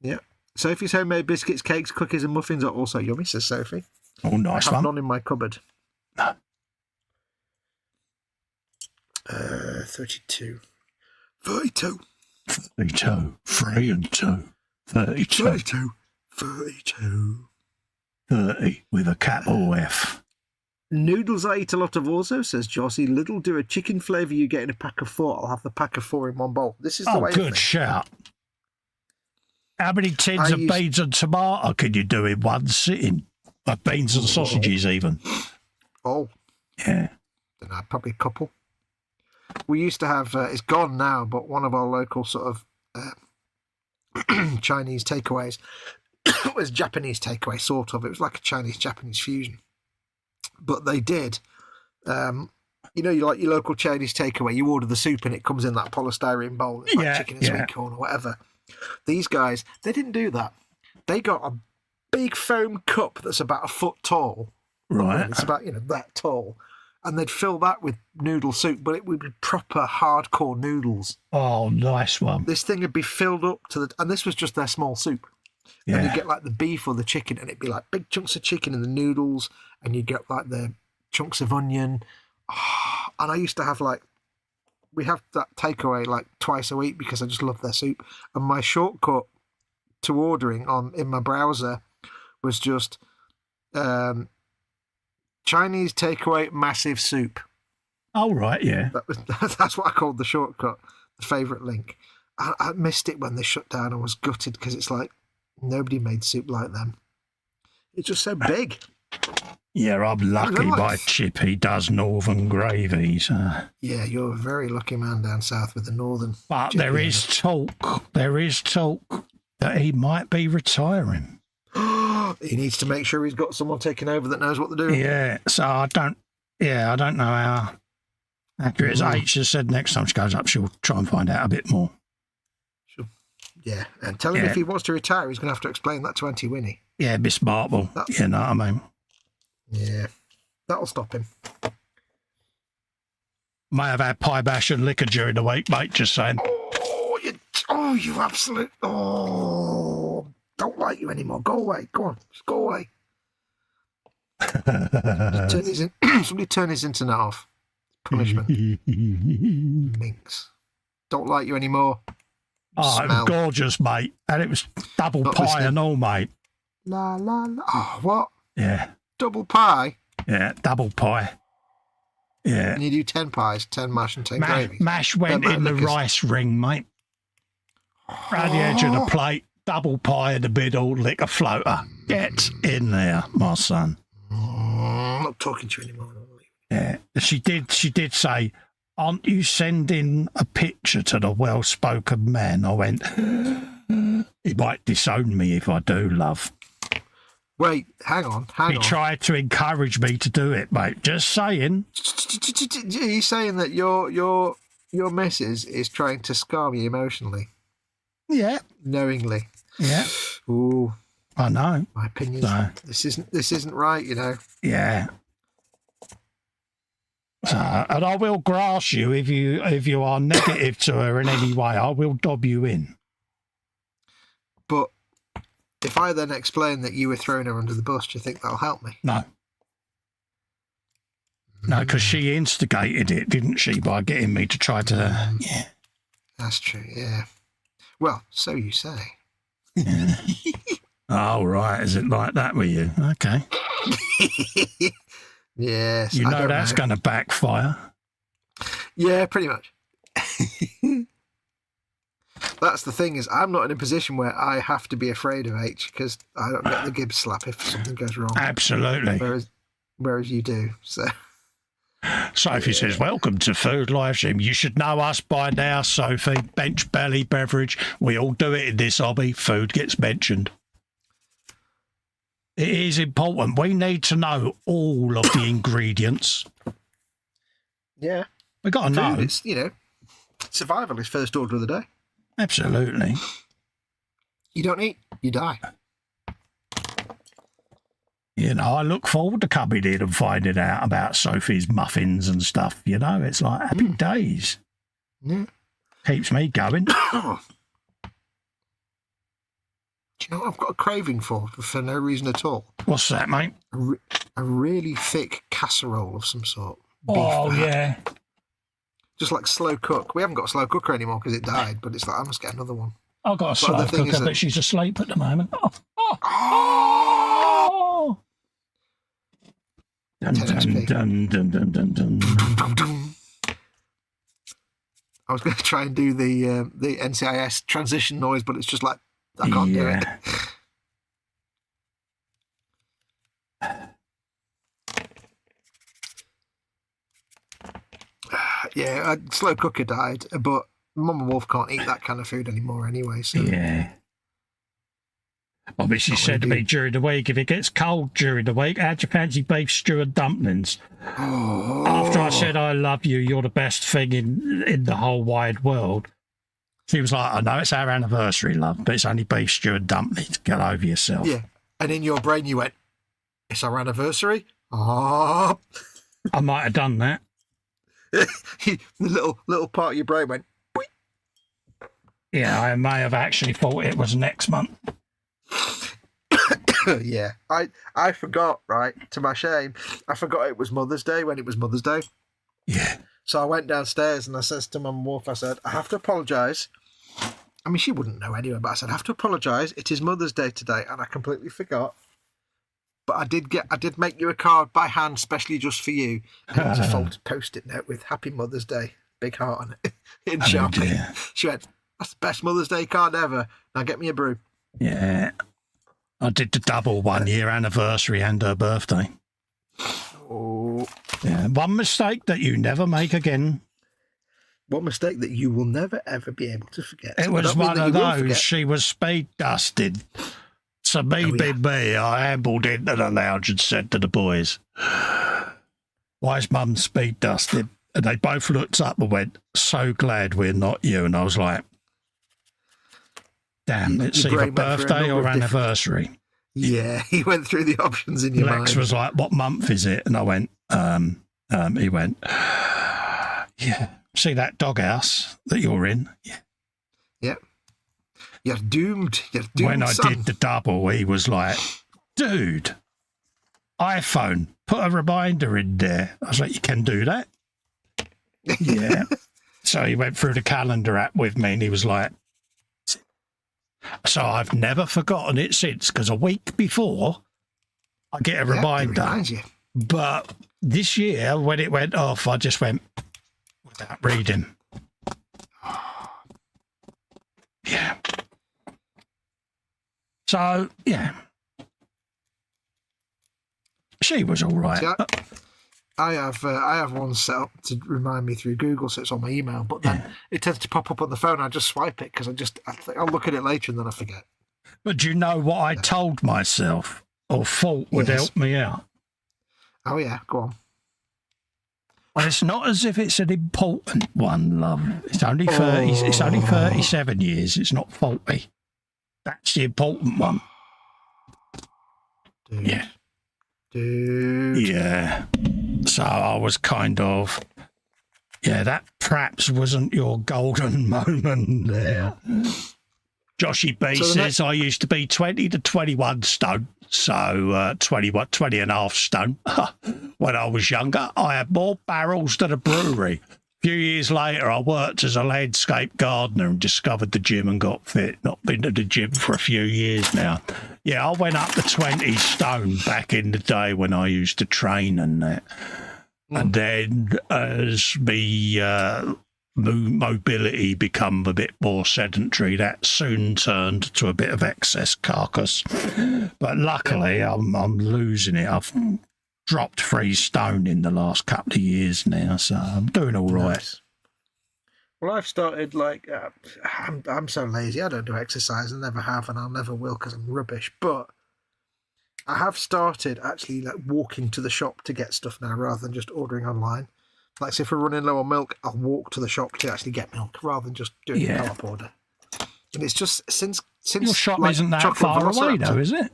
Yeah. Sophie's homemade biscuits, cakes, cookies, and muffins are also yummy, says Sophie. Oh, nice I have one. none in my cupboard. No. 32. 32. 32. 3 and 2. 32. 32. 32. 30 with a capital F. Noodles I eat a lot of also, says Jossie. Lidl do a chicken flavour you get in a pack of 4. I'll have the pack of 4 in one bowl. This is the way. Oh, good shout. How many tins of beans and tomato can you do in one sitting? Like beans and sausages even. Oh. Yeah. Don't know, probably a couple. We used to have, it's gone now, but one of our local sort of Chinese takeaways was Japanese takeaway, sort of. It was like a Chinese-Japanese fusion. But they did, you know, you like your local Chinese takeaway, you order the soup and it comes in that polystyrene bowl. It's like chicken and sweet corn or whatever. These guys, they didn't do that. They got a big foam cup that's about a foot tall. Right. It's about, that tall. And they'd fill that with noodle soup, but it would be proper hardcore noodles. Oh, nice one. This thing would be filled up and this was just their small soup. Yeah. And you get like the beef or the chicken, and it'd be like big chunks of chicken in the noodles, and you get like the chunks of onion. Oh, and I used to have we have that takeaway like twice a week because I just love their soup. And my shortcut to ordering in my browser was just Chinese takeaway massive soup. Oh, right, yeah. That's what I called the shortcut, the favourite link. I missed it when they shut down and was gutted because it's like, nobody made soup like them. It's just so big. Yeah, I'm lucky my chippy does northern gravies. Yeah, you're a very lucky man down south with the northern. But there is talk that he might be retiring. He needs to make sure he's got someone taking over that knows what they're doing. Yeah, so I don't know how accurate. As H has said, next time she goes up, she'll try and find out a bit more. Yeah, and tell him if he wants to retire, he's going to have to explain that to Auntie Winnie. Yeah, Miss Marple. You know what I mean? Yeah, that'll stop him. May have had pie bash and liquor during the week, mate, just saying. You absolute... Oh... like you anymore. Go away. Go on. Just go away. Somebody turn his internet off. Punishment. Minx. Don't like you anymore. Oh, it was gorgeous, mate. And it was double Not pie listening. and all, mate. La, la, la. Oh, what? Yeah. Double pie? Yeah, double pie. Yeah. And you do 10 pies, 10 mash and 10 gravy. Mash went in the rice ring, mate. Around the edge of the plate, double pie in the middle, lick a floater. Get in there, my son. I'm not talking to you anymore. Yeah. She did say, aren't you sending a picture to the well-spoken man? I went, he might disown me if I do, love. Wait, hang on. He tried to encourage me to do it, mate. Just saying. Are you saying that your missus is trying to scar me emotionally? Yeah. Knowingly. Yeah. Ooh. I know. My opinion. So, this isn't right, you know. yeah. So, and I will grass you if you are negative to her in any way. I will dob you in. But if I then explain that you were throwing her under the bus, do you think that'll help me? No. No, because she instigated it, didn't she, by getting me to try to... Yeah. That's true, yeah. Well, so you say. Yeah. Oh, right. Is it like that with you? Okay. Yes. You know that's going to backfire. Yeah, pretty much. That's the thing, is I'm not in a position where I have to be afraid of H, because I don't get the Gibbs slap if something goes wrong. Absolutely. Whereas you do. So Sophie says, welcome to Food Live Stream. You should know us by now, Sophie. Bench belly beverage. We all do it in this hobby. Food gets mentioned. It is important. We need to know all of the ingredients. yeah, We got to know. it's, survival is first order of the day. Absolutely. You don't eat, you die. I look forward to coming in and finding out about Sophie's muffins and stuff. It's like happy days. Yeah. Keeps me going. Do you know what I've got a craving for no reason at all? What's that, mate? A really thick casserole of some sort. Oh, Beef fat. yeah. Just like slow cook. We haven't got a slow cooker anymore because it died, but it's like I must get another one. I've got a slow the thing cooker, is but she's asleep at the moment. Oh. Dun, 10 XP. dun, dun, dun, dun, dun, dun. I was going to try and do the NCIS transition noise, but it's just like I can't do it. Yeah, slow cooker died, but Mama Wolf can't eat that kind of food anymore anyway. So Yeah. Bobby, she said to me during the week, if it gets cold during the week, how'd you fancy beef stew and dumplings? After I said I love you, you're the best thing in the whole wide world. She was like, I know it's our anniversary, love, but it's only beef stew and dumplings. Get over yourself. Yeah. And in your brain you went, it's our anniversary? Oh. I might have done that. The little part of your brain went, boing. Yeah, I may have actually thought it was next month. Yeah. I forgot, right, to my shame, I forgot it was Mother's Day when it was Mother's Day. Yeah. So I went downstairs and I said to Mum Wolf, I said, I have to apologise. I mean, she wouldn't know anyway, but I said, I have to apologise. It is Mother's Day today, and I completely forgot. But I did make you a card by hand, specially just for you. And it was a folded Post-it note with Happy Mother's Day, big heart on it, in Sharpie. Dear. She went, that's the best Mother's Day card ever. Now get me a brew. Yeah. I did the double 1 year anniversary and her birthday. Oh. Yeah. One mistake that you never make again. One mistake that you will never, ever be able to forget. It was one of those. She was speed dusted. So me, I ambled into the lounge and said to the boys, why is Mum speed dusted? And they both looked up and went, so glad we're not you. And I was like, damn, it's either birthday or anniversary. Yeah, he went through the options in your mind. Lex was like, what month is it? And I went, he went, yeah. See that doghouse that you're in? Yeah. Yep. You're doomed. You're doomed, when I son. did the double, he was like, dude, iPhone, put a reminder in there. I was like, you can do that? Yeah. So he went through the calendar app with me and he was like, so I've never forgotten it since, because a week before I get a reminder. It reminds you. But this year, when it went off, I just went without reading. Yeah. So, yeah. She was all right. See, I have one set up to remind me through Google, so it's on my email. But then it tends to pop up on the phone. I just swipe it because I think I'll look at it later and then I forget. But do you know what I told myself or thought would help me out? Oh yeah, go on. Well, it's not as if it's an important one, love. It's only 30. It's only 37 years. It's not 40. That's the important one. Dude. Yeah. Dude. Yeah. So I was kind of, that perhaps wasn't your golden moment there. Joshy B says I used to be 20 to 21 stone, so 20 and a half stone. When I was younger, I had more barrels than a brewery. A few years later, I worked as a landscape gardener and discovered the gym and got fit. Not been to the gym for a few years now. Yeah, I went up to 20 stone back in the day when I used to train and that. And then as me mobility become a bit more sedentary, that soon turned to a bit of excess carcass. But luckily, I'm losing it. I've dropped 3 stone in the last couple of years now, so I'm doing all right. Nice. Well, I've started I'm so lazy. I don't do exercise. I never have, and I'll never will because I'm rubbish. But I have started actually walking to the shop to get stuff now rather than just ordering online. Like, say if we're running low on milk, I'll walk to the shop to actually get milk rather than just doing a co-op order. And it's just since your shop isn't that far away, though, is it?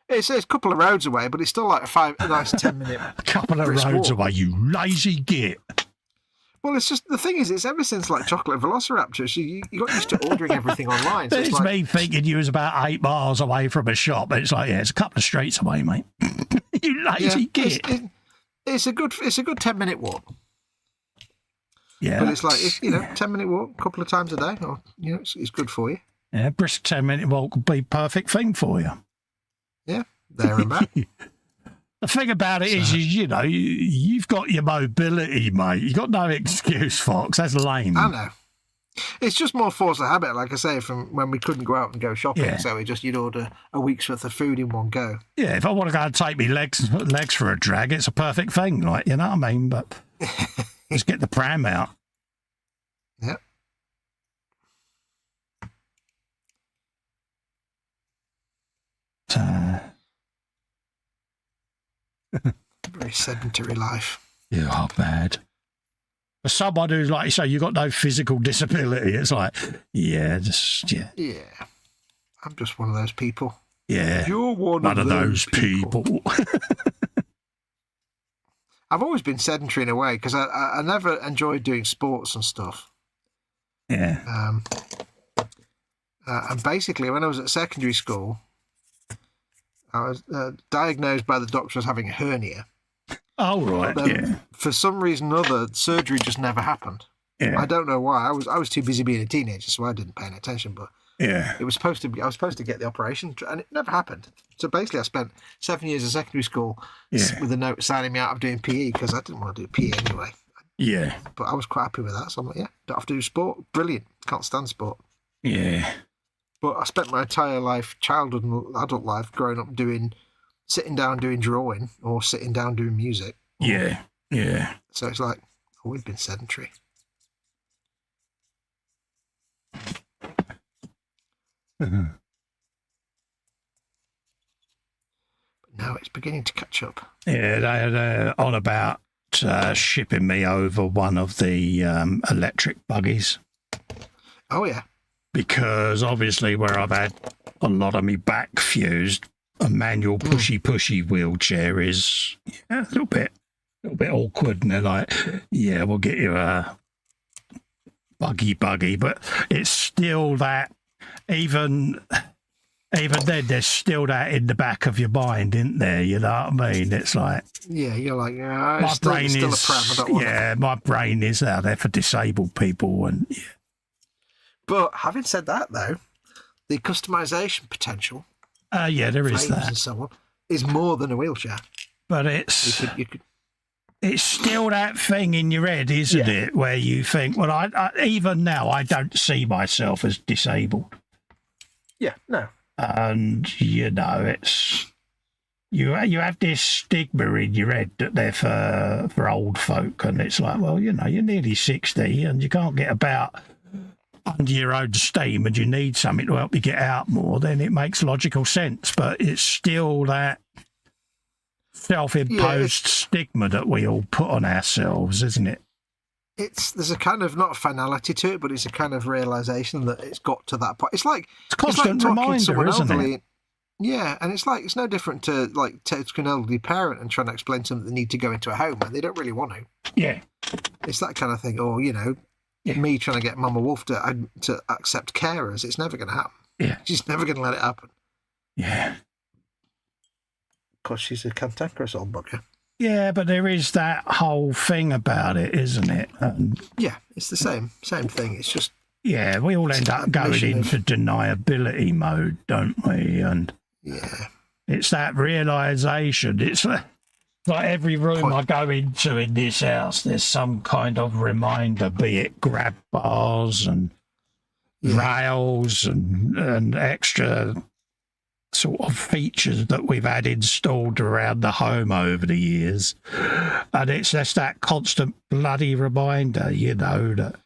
It's a couple of roads away, but it's still like a nice 10-minute. A couple of roads away, you lazy git. Well, it's just the thing is, it's ever since Chocolate Velociraptor, so you got used to ordering everything online. So it's me thinking you was about 8 miles away from a shop. It's like, it's a couple of streets away, mate. You lazy git. It's a good 10-minute walk. Yeah, but it's 10-minute walk a couple of times a day, or it's good for you. Yeah, brisk 10-minute walk would be a perfect thing for you. Yeah, there and back. The thing about it is, you've got your mobility, mate. You've got no excuse, Fox. That's lame. I know. It's just more force of habit, like I say, from when we couldn't go out and go shopping. Yeah. So you'd order a week's worth of food in one go. Yeah, if I want to go and take me legs for a drag, it's a perfect thing, you know what I mean? But just get the pram out. Yep. Very sedentary life. You are bad. For someone who's like you say, you've got no physical disability, it's like, yeah. Yeah. I'm just one of those people. Yeah. You're one of those people. I've always been sedentary in a way because I never enjoyed doing sports and stuff. Yeah. And basically, when I was at secondary school, I was diagnosed by the doctor as having a hernia. Oh, right, yeah. For some reason or other, surgery just never happened. Yeah. I don't know why. I was too busy being a teenager, so I didn't pay any attention. But it was supposed to be. I was supposed to get the operation, and it never happened. So basically, I spent 7 years of secondary school with a note signing me out of doing PE because I didn't want to do PE anyway. Yeah. But I was quite happy with that. So I'm like, don't have to do sport. Brilliant. Can't stand sport. Yeah. But I spent my entire life, childhood and adult life, growing up sitting down doing drawing or sitting down doing music. Yeah, yeah. So it's like, we've been sedentary. But now it's beginning to catch up. Yeah, they're on about shipping me over one of the electric buggies. Oh, yeah. Because obviously where I've had a lot of me back fused, a manual pushy wheelchair is a little bit awkward. And they're like, we'll get you a buggy, but it's still that even then, there's still that in the back of your mind, isn't there? You know what I mean? It's like, yeah, you're like, my brain still is, a pram. I don't want it. my brain is out there for disabled people, and yeah. But having said that, though, the customization potential, Yeah, there is flames that, and so on, is more than a wheelchair. but it's You could, it's still that thing in your head, isn't it? Where you think, well, I even now I don't see myself as disabled, yeah, no. and you know, it's you have this stigma in your head that they're for old folk, and it's like, well, you know, you're nearly 60 and you can't get about under your own steam, and you need something to help you get out more. Then it makes logical sense, but it's still that self-imposed stigma that we all put on ourselves, isn't it? There's a kind of, not a finality to it, but it's a kind of realization that it's got to that point. It's like It's a constant talking to reminder, someone isn't elderly. it? Yeah, and it's like, it's no different to like taking an elderly parent and trying to explain to them that they need to go into a home and they don't really want to. Yeah. It's that kind of thing. Or, you know, me trying to get Mama Wolf to accept carers. It's never going to happen. Yeah. She's never going to let it happen. Yeah. Because she's a cantankerous old bugger. Yeah, but there is that whole thing about it, isn't it? And Yeah, it's the same thing. It's just, yeah, we all end up going into deniability mode, don't we? And yeah, it's that realisation. It's like every room I go into in this house, there's some kind of reminder, be it grab bars and rails and extra sort of features that we've had installed around the home over the years. And it's just that constant bloody reminder, you know, that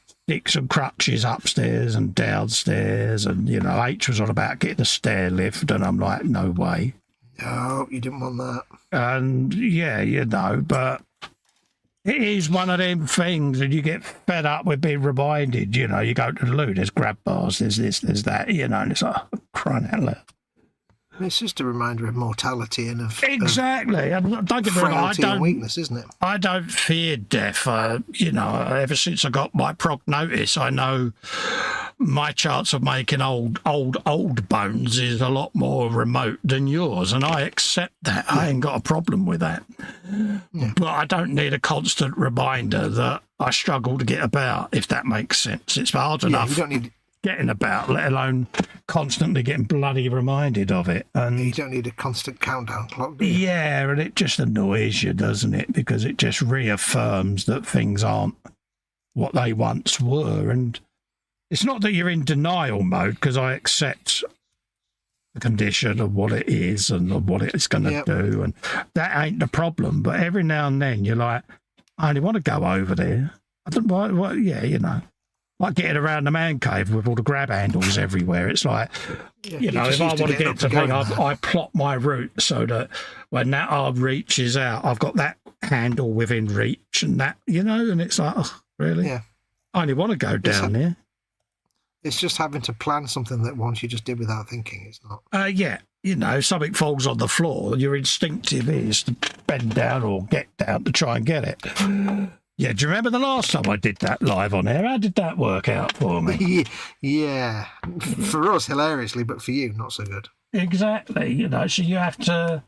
sticks and crutches upstairs and downstairs. And, you know, H was on about getting a stair lift, and I'm like, no way. No, you didn't want that. And, yeah, you know, but it is one of them things, and you get fed up with being reminded, you know, you go to the loo, there's grab bars, there's this, there's that, you know, and it's like, oh, crying out loud. It's just a reminder of mortality and of exactly. And don't get me wrong, frailty and weakness, isn't it? I don't fear death. You know, ever since I got my prognosis, I know my chance of making old bones is a lot more remote than yours, and I accept that. I ain't got a problem with that. Yeah. But I don't need a constant reminder that I struggle to get about, if that makes sense. It's hard enough. You don't need getting about, let alone constantly getting bloody reminded of it. And you don't need a constant countdown clock, do you? Yeah, and it just annoys you, doesn't it? Because it just reaffirms that things aren't what they once were. And it's not that you're in denial mode, because I accept the condition of what it is and of what it's going to do, and that ain't the problem. But every now and then you're like, I only want to go over there. I don't what yeah, you know. Like getting around the man cave with all the grab handles everywhere. It's like, you know, if I want to get to thing, I plot my route so that when that arm reaches out, I've got that handle within reach and that, you know, and it's like, oh, really? Yeah. I only want to go down there. It's just having to plan something that once you just did without thinking. It's not. Yeah. You know, if something falls on the floor, your instinctive is to bend down or get down to try and get it. Yeah, do you remember the last time I did that live on air? How did that work out for me? Yeah. For us, hilariously, but for you, not so good. Exactly. You know, so you have to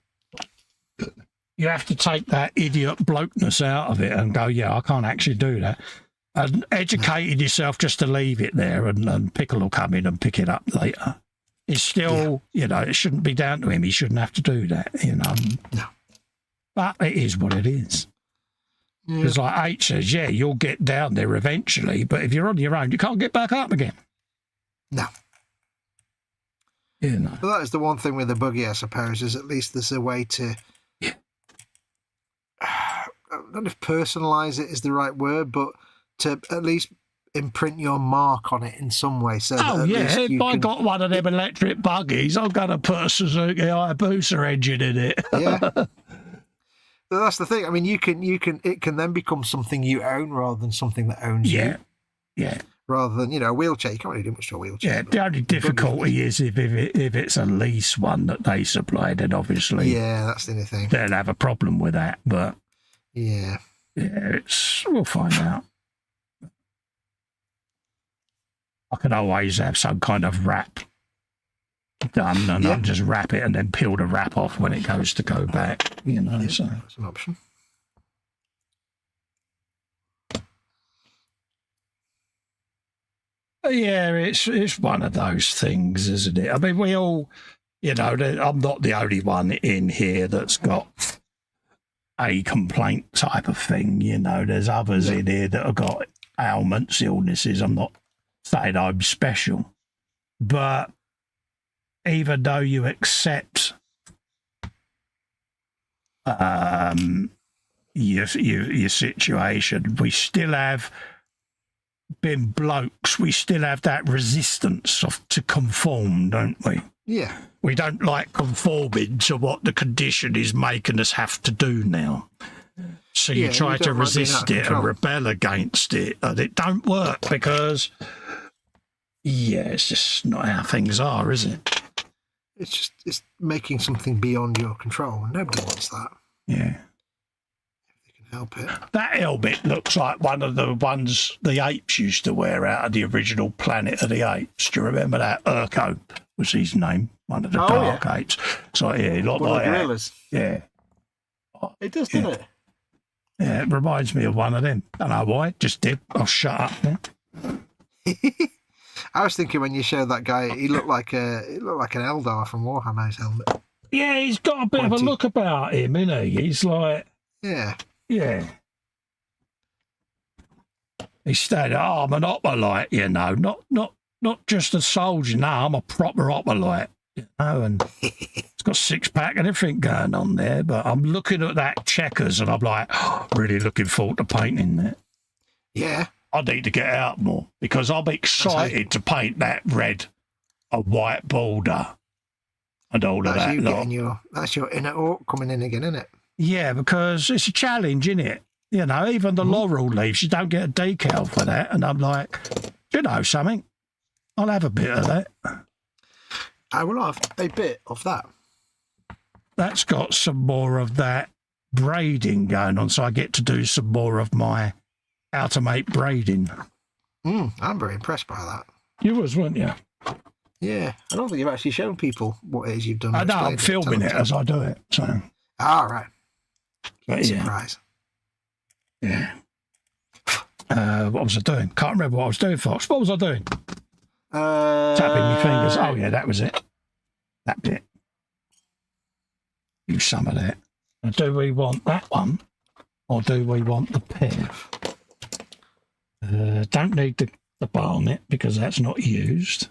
take that idiot blokeness out of it and go, yeah, I can't actually do that. And educating yourself just to leave it there, and Pickle will come in and pick it up later. It's still, you know, it shouldn't be down to him. He shouldn't have to do that, you know. No. But it is what it is. Because like H says, yeah, you'll get down there eventually, but if you're on your own, you can't get back up again. No. You know. But that is the one thing with the buggy, I suppose, is at least there's a way to... Yeah. I don't know if personalise it is the right word, but to at least imprint your mark on it in some way. So if I got one of them electric buggies, I'm going to put a Suzuki Hayabusa engine in it. Yeah. But that's the thing. I mean, it can then become something you own rather than something that owns you. Yeah. Rather than, you know, a wheelchair. You can't really do much to a wheelchair. Yeah, the only difficulty is if it's a lease one that they supply, then obviously that's the only thing. They'll have a problem with that. But yeah, we'll find out. I could always have some kind of wrap done, and I'll just wrap it and then peel the wrap off when it goes to go back, you know. Yeah, so that's an option. yeah, it's one of those things, isn't it? I mean, we all, you know, I'm not the only one in here that's got a complaint type of thing, you know. There's others in here that have got ailments, illnesses. I'm not saying I'm special, but even though you accept your situation, we still have been blokes. We still have that resistance to conform, don't we? Yeah. We don't like conforming to what the condition is making us have to do now. So you try to resist it and rebel against it, and it don't work because, it's just not how things are, is it? It's making something beyond your control, and nobody wants that. Yeah. If they can help it. That helmet looks like one of the ones the apes used to wear out of the original Planet of the Apes. Do you remember that? Urko was his name, one of the dark apes. So, yeah, he looked like gorillas. Yeah. It does, doesn't it? Yeah, it reminds me of one of them. Don't know why, just did. I'll shut up now. I was thinking when you showed that guy, he looked like an Eldar from Warhammer's helmet. Yeah, he's got a bit of a look about him, isn't he? He's like, yeah. He's stayed. I'm an opalite, you know, not just a soldier. No, I'm a proper opalite, you know, and it's got six-pack and everything going on there. But I'm looking at that checkers, and I'm like, really looking forward to painting that. Yeah. I need to get out more because I'm excited to paint that red, a white border, and all of that. That's your inner orc coming in again, isn't it? Yeah, because it's a challenge, isn't it? You know, even the laurel leaves, you don't get a decal for that. And I'm like, you know something? I'll have a bit of that. I will have a bit of that. That's got some more of that braiding going on, so I get to do some more of my how to make braiding. I'm very impressed by that. You was, weren't you? Yeah. I don't think you've actually shown people what it is you've done. I know, I'm filming it as I do it. So. All right. But, surprise. Yeah. What was I doing? Can't remember what I was doing, Fox. What was I doing? Tapping my fingers. Oh, yeah, that was it. That bit. Use some of that. Now, do we want that one? Or do we want the pair? Don't need the barnet because that's not used.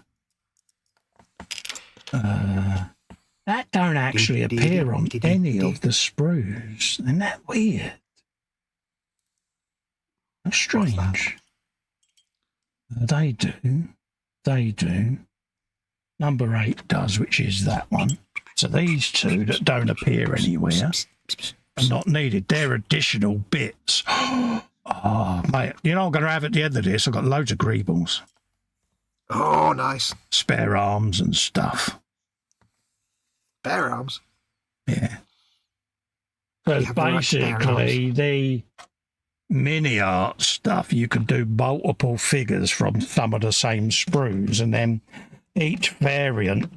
That don't actually appear on any of the sprues. Isn't that weird? That's strange. They do. They do. Number 8 does, which is that one. So these two that don't appear anywhere are not needed. They're additional bits. Oh, mate, you know I'm going to have at the end of this, I've got loads of greebles. Oh, nice. Spare arms and stuff. Spare arms? Yeah. So basically, the mini art stuff, you can do multiple figures from some of the same sprues, and then each variant,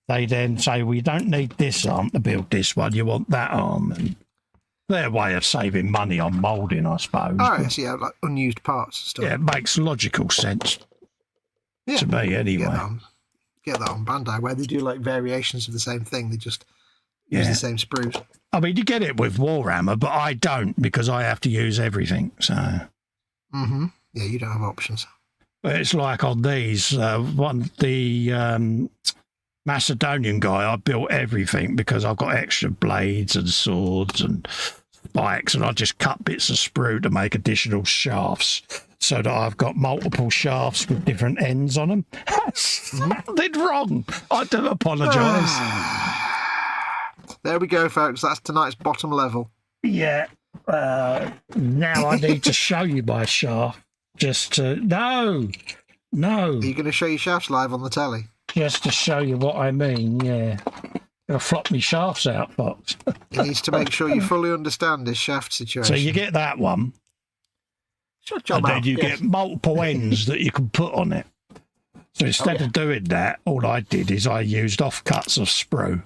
they then say, well, you don't need this arm to build this one, you want that arm. And their way of saving money on moulding, I suppose. Oh, I see, like unused parts and stuff. Yeah, it makes logical sense to me, anyway. Get that on Bandai, where they do like variations of the same thing. They just use the same sprues. I mean, you get it with Warhammer, but I don't because I have to use everything. So. Yeah, you don't have options. But it's like on these, the Macedonian guy, I built everything because I've got extra blades and swords and spikes, and I just cut bits of sprue to make additional shafts so that I've got multiple shafts with different ends on them. Sounded wrong. I do apologise. There we go, folks. That's tonight's bottom level. Yeah. Now I need to show you my shaft. Just to... No. Are you going to show your shafts live on the telly? Just to show you what I mean, yeah. Gonna flop me shafts out, Fox. He needs to make sure you fully understand his shaft situation. So you get that one. Shut your mouth. Then you get multiple ends that you can put on it. So instead of doing that, all I did is I used offcuts of sprue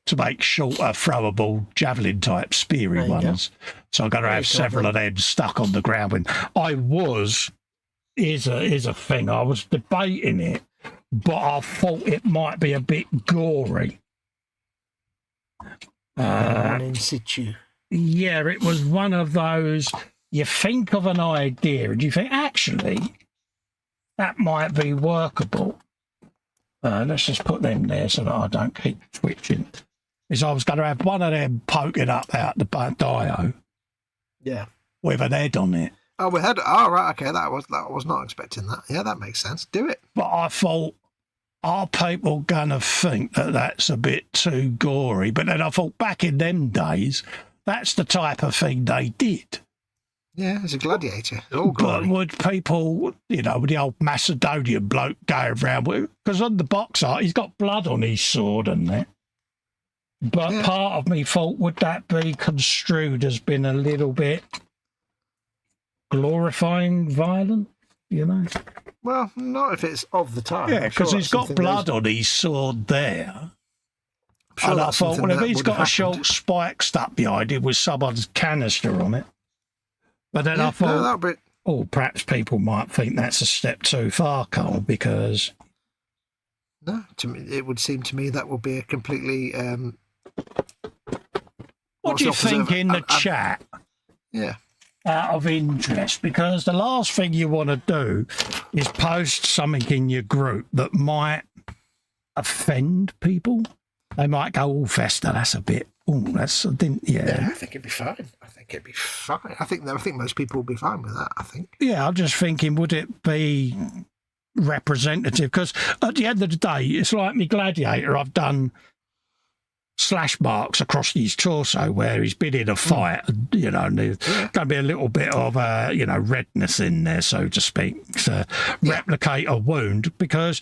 to make shorter, throwable, javelin-type speary ones. So I'm going to have several of them stuck on the ground. When I was, here's a thing, I was debating it, but I thought it might be a bit gory. In situ. Yeah, it was one of those, you think of an idea and you think, actually, that might be workable. Let's just put them there so that I don't keep switching. Is I was going to have one of them poking up out the dio. Yeah. With an head on it. Oh, we had. Oh, right. Okay, that was not expecting that. Yeah, that makes sense. Do it. But I thought, are people going to think that that's a bit too gory? But then I thought, back in them days, that's the type of thing they did. Yeah, as a gladiator. All gory. But would people, with the old Macedonian bloke going around with, because on the box art, he's got blood on his sword and that. But part of me thought, would that be construed as being a little bit glorifying violence, Well, not if it's of the time. Yeah, because he's got blood on his sword there. Sure, and I thought, well, if he's got a short happened. spike stuck behind him with someone's canister on it. But then I thought, perhaps people might think that's a step too far, Cole, because... No, to me, it would seem to me that would be a completely... what do you think in the chat? Yeah. Out of interest, because the last thing you want to do is post something in your group that might offend people. They might go, "Oh, Festa, that's a bit. Oh, that's I think I think it'd be fine. I think most people would be fine with that. I think. Yeah, I'm just thinking, would it be representative? Because at the end of the day, it's like me Gladiator. I've done slash marks across his torso where he's been in a fight, and there's going to be a little bit of redness in there, so to speak, to replicate a wound, because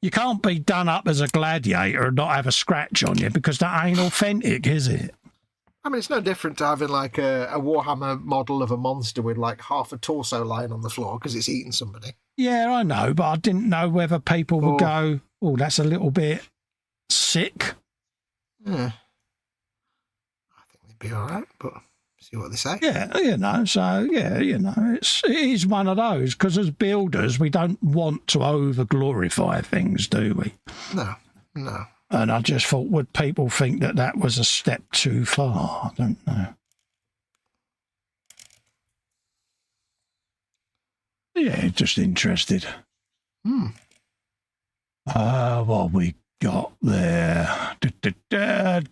you can't be done up as a gladiator and not have a scratch on you, because that ain't authentic, is it? I mean, it's no different to having like a Warhammer model of a monster with like half a torso lying on the floor because it's eaten somebody. Yeah, I know, but I didn't know whether people would go, "Oh, that's a little bit sick." Yeah, I think they'd be all right, but see what they say. Yeah, it is one of those, because as builders, we don't want to over-glorify things, do we? No. And I just thought, would people think that that was a step too far? I don't know. Yeah, just interested. What we got there?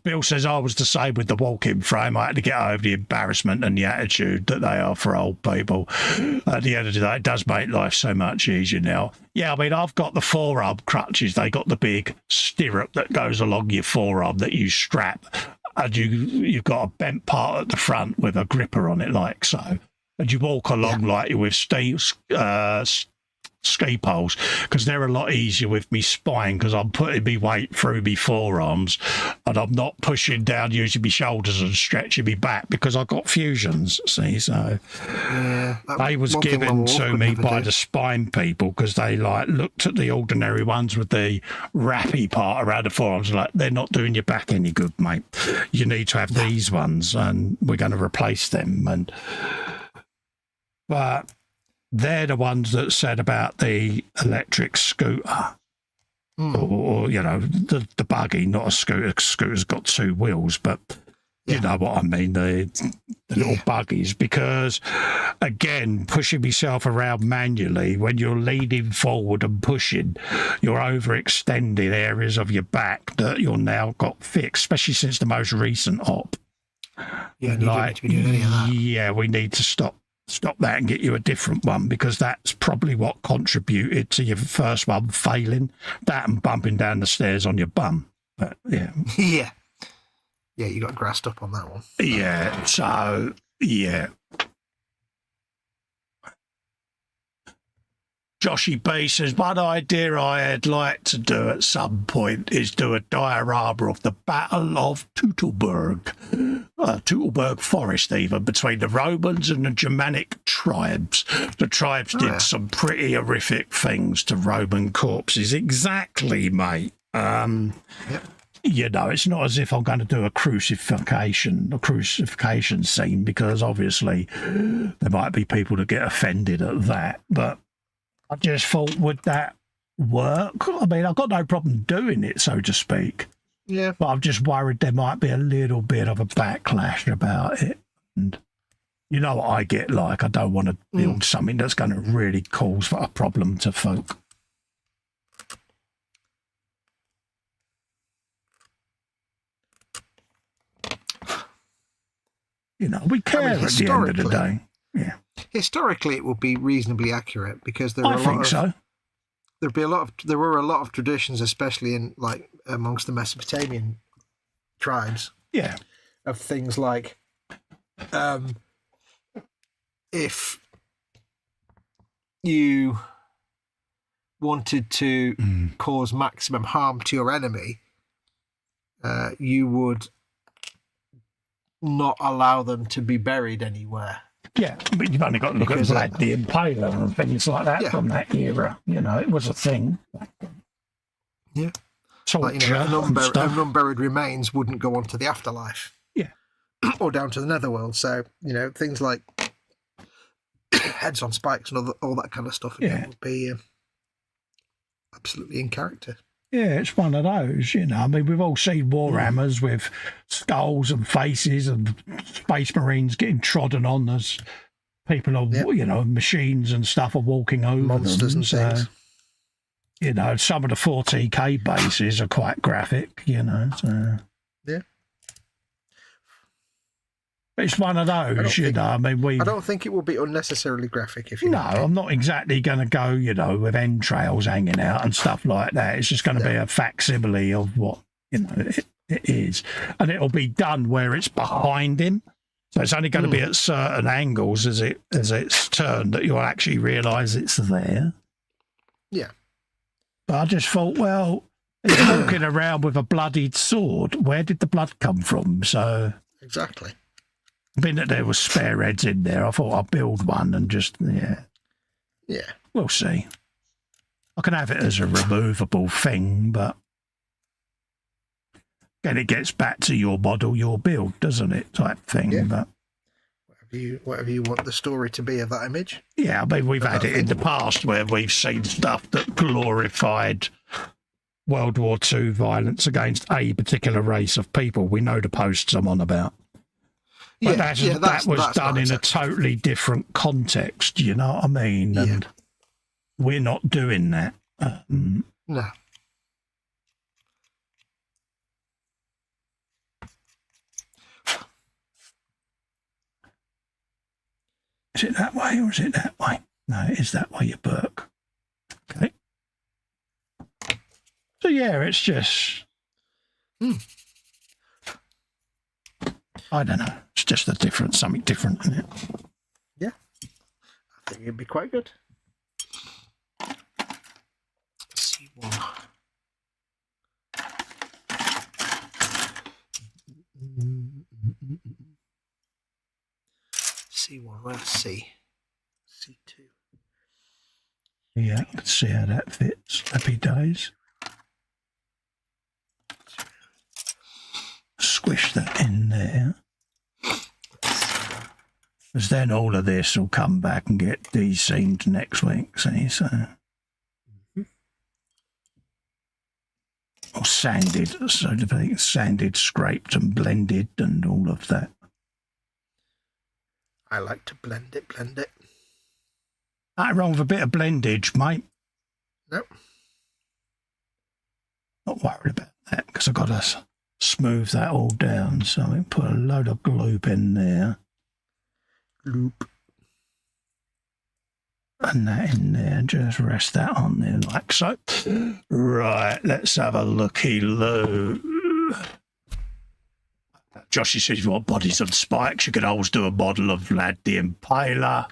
Bill says, I was the same with the walk-in frame. I had to get over the embarrassment and the attitude that they are for old people. At the end of the day, it does make life so much easier now. Yeah, I mean, I've got the forearm crutches. They got the big stirrup that goes along your forearm that you strap, and you've got a bent part at the front with a gripper on it, like so. And you walk along like you with ski poles, because they're a lot easier with me spine, because I'm putting me weight through me forearms and I'm not pushing down using my shoulders and stretching me back, because I've got fusions, see, so they was given to me by the spine people, because they looked at the ordinary ones with the wrappy part around the forearms, like, they're not doing your back any good, mate. You need to have these ones, and we're going to replace them. But they're the ones that said about the electric scooter, or the buggy, not a scooter. Scooter's got two wheels, but you know what I mean, the little buggies. Because again, pushing myself around manually, when you're leaning forward and pushing, you're overextending areas of your back that you're now got fixed, especially since the most recent op. Yeah, you don't need to be doing any of that. Yeah, we need to stop that and get you a different one, because that's probably what contributed to your first one failing, that and bumping down the stairs on your bum. But yeah you got grassed up on that one. Joshy B says, one idea I'd like to do at some point is do a diorama of the Battle of Teutoburg Forest, even, between the Romans and the Germanic tribes. The tribes did some pretty horrific things to Roman corpses. Exactly, mate. You know, it's not as if I'm going to do a crucifixion scene, because obviously there might be people that get offended at that, but I just thought, would that work? I mean, I've got no problem doing it, so to speak. Yeah. But I'm just worried there might be a little bit of a backlash about it. And you know what I get like. I don't want to build something that's going to really cause a problem to folk. You know, we care at the end of the day. Yeah. Historically, it would be reasonably accurate, because there I think so. There were a lot of traditions, especially in like amongst the Mesopotamian tribes. Yeah. Of things like, if you wanted to cause maximum harm to your enemy, you would not allow them to be buried anywhere. Yeah, but you've only got to look at Vlad the Impaler and things like that from that era. You know, it was a thing. Yeah. Torture, like, you know, unburied remains wouldn't go on to the afterlife. Yeah. Or down to the netherworld. So, you know, things like heads on spikes and all that kind of stuff again would be absolutely in character. Yeah, it's one of those, you know. I mean, we've all seen Warhammers with skulls and faces and Space Marines getting trodden on as people are, you know, machines and stuff are walking over monsters them. And things. You know, some of the 40k bases are quite graphic, you know. So. Yeah. It's one of those, you know. I mean, I don't think it will be unnecessarily graphic if you. No, I'm not exactly going to go, you know, with entrails hanging out and stuff like that. It's just going to be a facsimile of what, you know, it is, and it'll be done where it's behind him. So it's only going to be at certain angles as it's turned that you'll actually realise it's there. Yeah. But I just thought, well, he's walking around with a bloodied sword. Where did the blood come from? So exactly. Being that there was spare heads in there, I thought I'd build one and just, Yeah. We'll see. I can have it as a removable thing, but then it gets back to your model, your build, doesn't it, type thing. Yeah. But whatever you want the story to be of that image. Yeah, I mean, we've had it in the past where we've seen stuff that glorified World War II violence against a particular race of people. We know the posts I'm on about. But that was done in a totally different context, you know what I mean? And we're not doing that. No. Is it that way or is it that way? No, it is that way, you Burke. Okay. So, yeah, it's just... I don't know. It's just something different, isn't it? Yeah. I think it'd be quite good. C1. C1, where's C? C2. Yeah, I can see how that fits. Happy days. Squish that in there. Because then all of this will come back and get de-seamed next week, see? So. Or sanded, so to speak. Sanded, scraped and blended and all of that. I like to blend it. Nothing wrong with a bit of blendage, mate. Nope. Not worried about that because I've got to smooth that all down. So I can put a load of gloop in there. Gloop. And that in there. Just rest that on there like so. Right, let's have a looky-loo. Joshy says, if you want bodies on spikes, you can always do a model of Vlad the Impaler.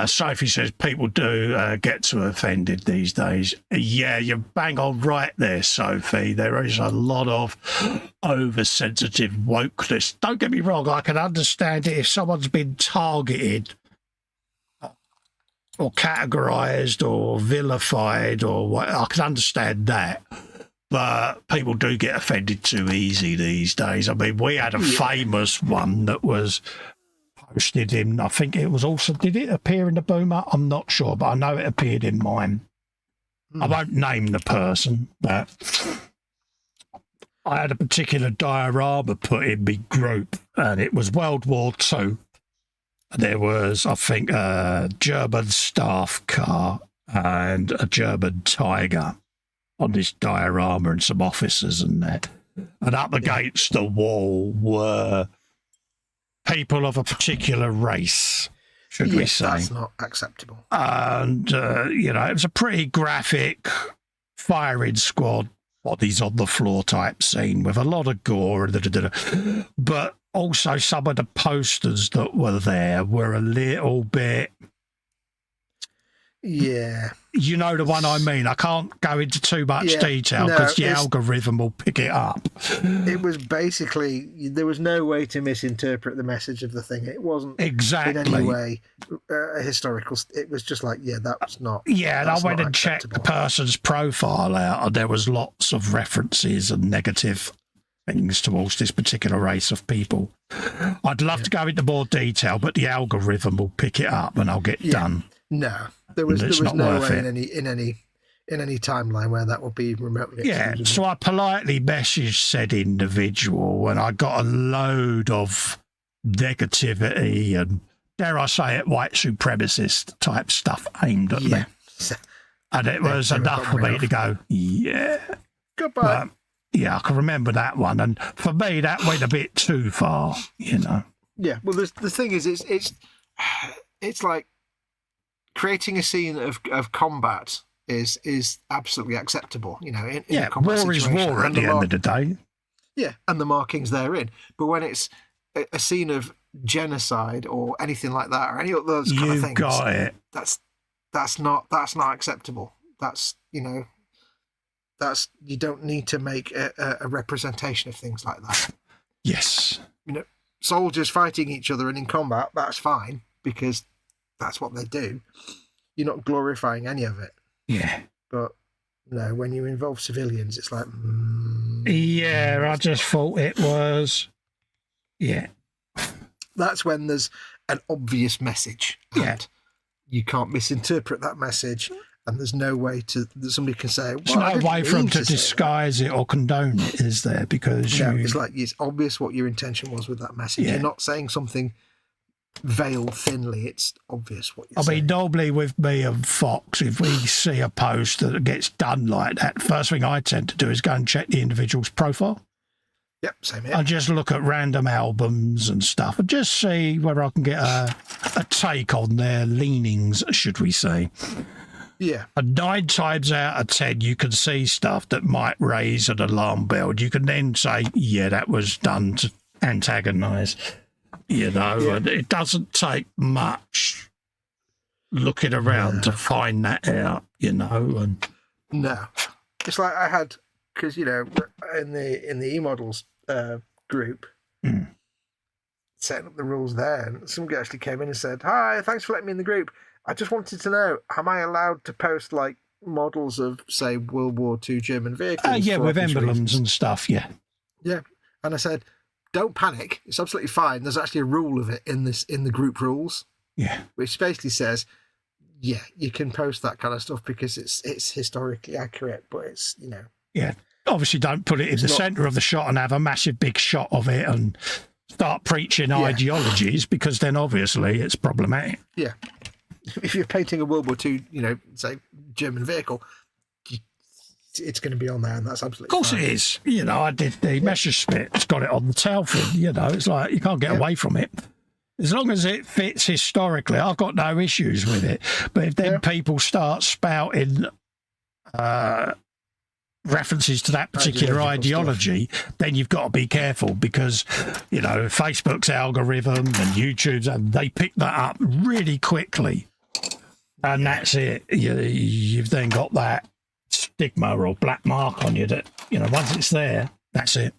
Sophie says people do get too offended these days. Yeah, you're bang on right there, Sophie. There is a lot of oversensitive wokeness. Don't get me wrong, I can understand it if someone's been targeted or categorised or vilified or what. I can understand that. But people do get offended too easy these days. I mean, we had a famous one that was posted in, I think it was also, did it appear in the Boomer? I'm not sure, but I know it appeared in mine. I won't name the person, but I had a particular diorama put in my group, and it was World War II. There was, I think, a German staff car and a German Tiger on this diorama and some officers and that. And up against the wall were people of a particular race, should we say. That's not acceptable. And, it was a pretty graphic firing squad, bodies on the floor type scene with a lot of gore. But also some of the posters that were there were a little bit... Yeah. You know the one I mean. I can't go into too much detail because the algorithm will pick it up. It was basically, there was no way to misinterpret the message of the thing. It wasn't exactly in any way a historical. It was just like, that was not. Yeah, and I went and checked the person's profile out, and there was lots of references and negative things towards this particular race of people. I'd love to go into more detail, but the algorithm will pick it up and I'll get done. No, there was no way in any timeline where that would be remotely excusable. So I politely messaged said individual, and I got a load of negativity and, dare I say it, white supremacist type stuff aimed at me. And it was enough for me to go, goodbye. But, I can remember that one, and for me that went a bit too far, Yeah, well, the thing is, it's like creating a scene of combat is absolutely acceptable, in a combat war situation. Is war at the end of the day. Yeah, and the markings therein. But when it's a scene of genocide or anything like that, or any of those kind of things, got it. That's not acceptable. That's you don't need to make a representation of things like that. Yes. Soldiers fighting each other and in combat, that's fine because that's what they do. You're not glorifying any of it. Yeah. But no, when you involve civilians, it's like... I just thought it was... Yeah. That's when there's an obvious message. And you can't misinterpret that message, and there's no way that somebody can say... There's no way for them to disguise it or condone it, is there? Because it's like, it's obvious what your intention was with that message. You're not saying something veiled thinly. It's obvious what you're saying. I mean, normally with me and Fox, if we see a post that gets done like that, first thing I tend to do is go and check the individual's profile. Yep, same here. I just look at random albums and stuff and just see whether I can get a take on their leanings, should we say. Yeah. And 9 times out of 10, you can see stuff that might raise an alarm bell. You can then say, that was done to antagonise. And it doesn't take much looking around to find that out, And no, it's like I had, because in the E-Models group, setting up the rules there, and somebody actually came in and said, "Hi, thanks for letting me in the group. I just wanted to know, am I allowed to post like models of, say, World War II German vehicles?" With emblems and stuff. Yeah, and I said, don't panic. It's absolutely fine. There's actually a rule of it in the group rules. Yeah. Which basically says, you can post that kind of stuff because it's historically accurate, but it's, Yeah. Obviously don't put it in the centre of the shot and have a massive big shot of it and start preaching ideologies, because then obviously it's problematic. Yeah. If you're painting a World War II, say German vehicle, it's going to be on there, and that's absolutely fine. Of course it is. I did the Messerschmitt. It's got it on the tail fin. It's like you can't get away from it. As long as it fits historically, I've got no issues with it. But if then people start spouting references to that particular ideology, then you've got to be careful, because, Facebook's algorithm and YouTube's, they pick that up really quickly. And that's it. You've then got that stigma or black mark on you that, once it's there, that's it.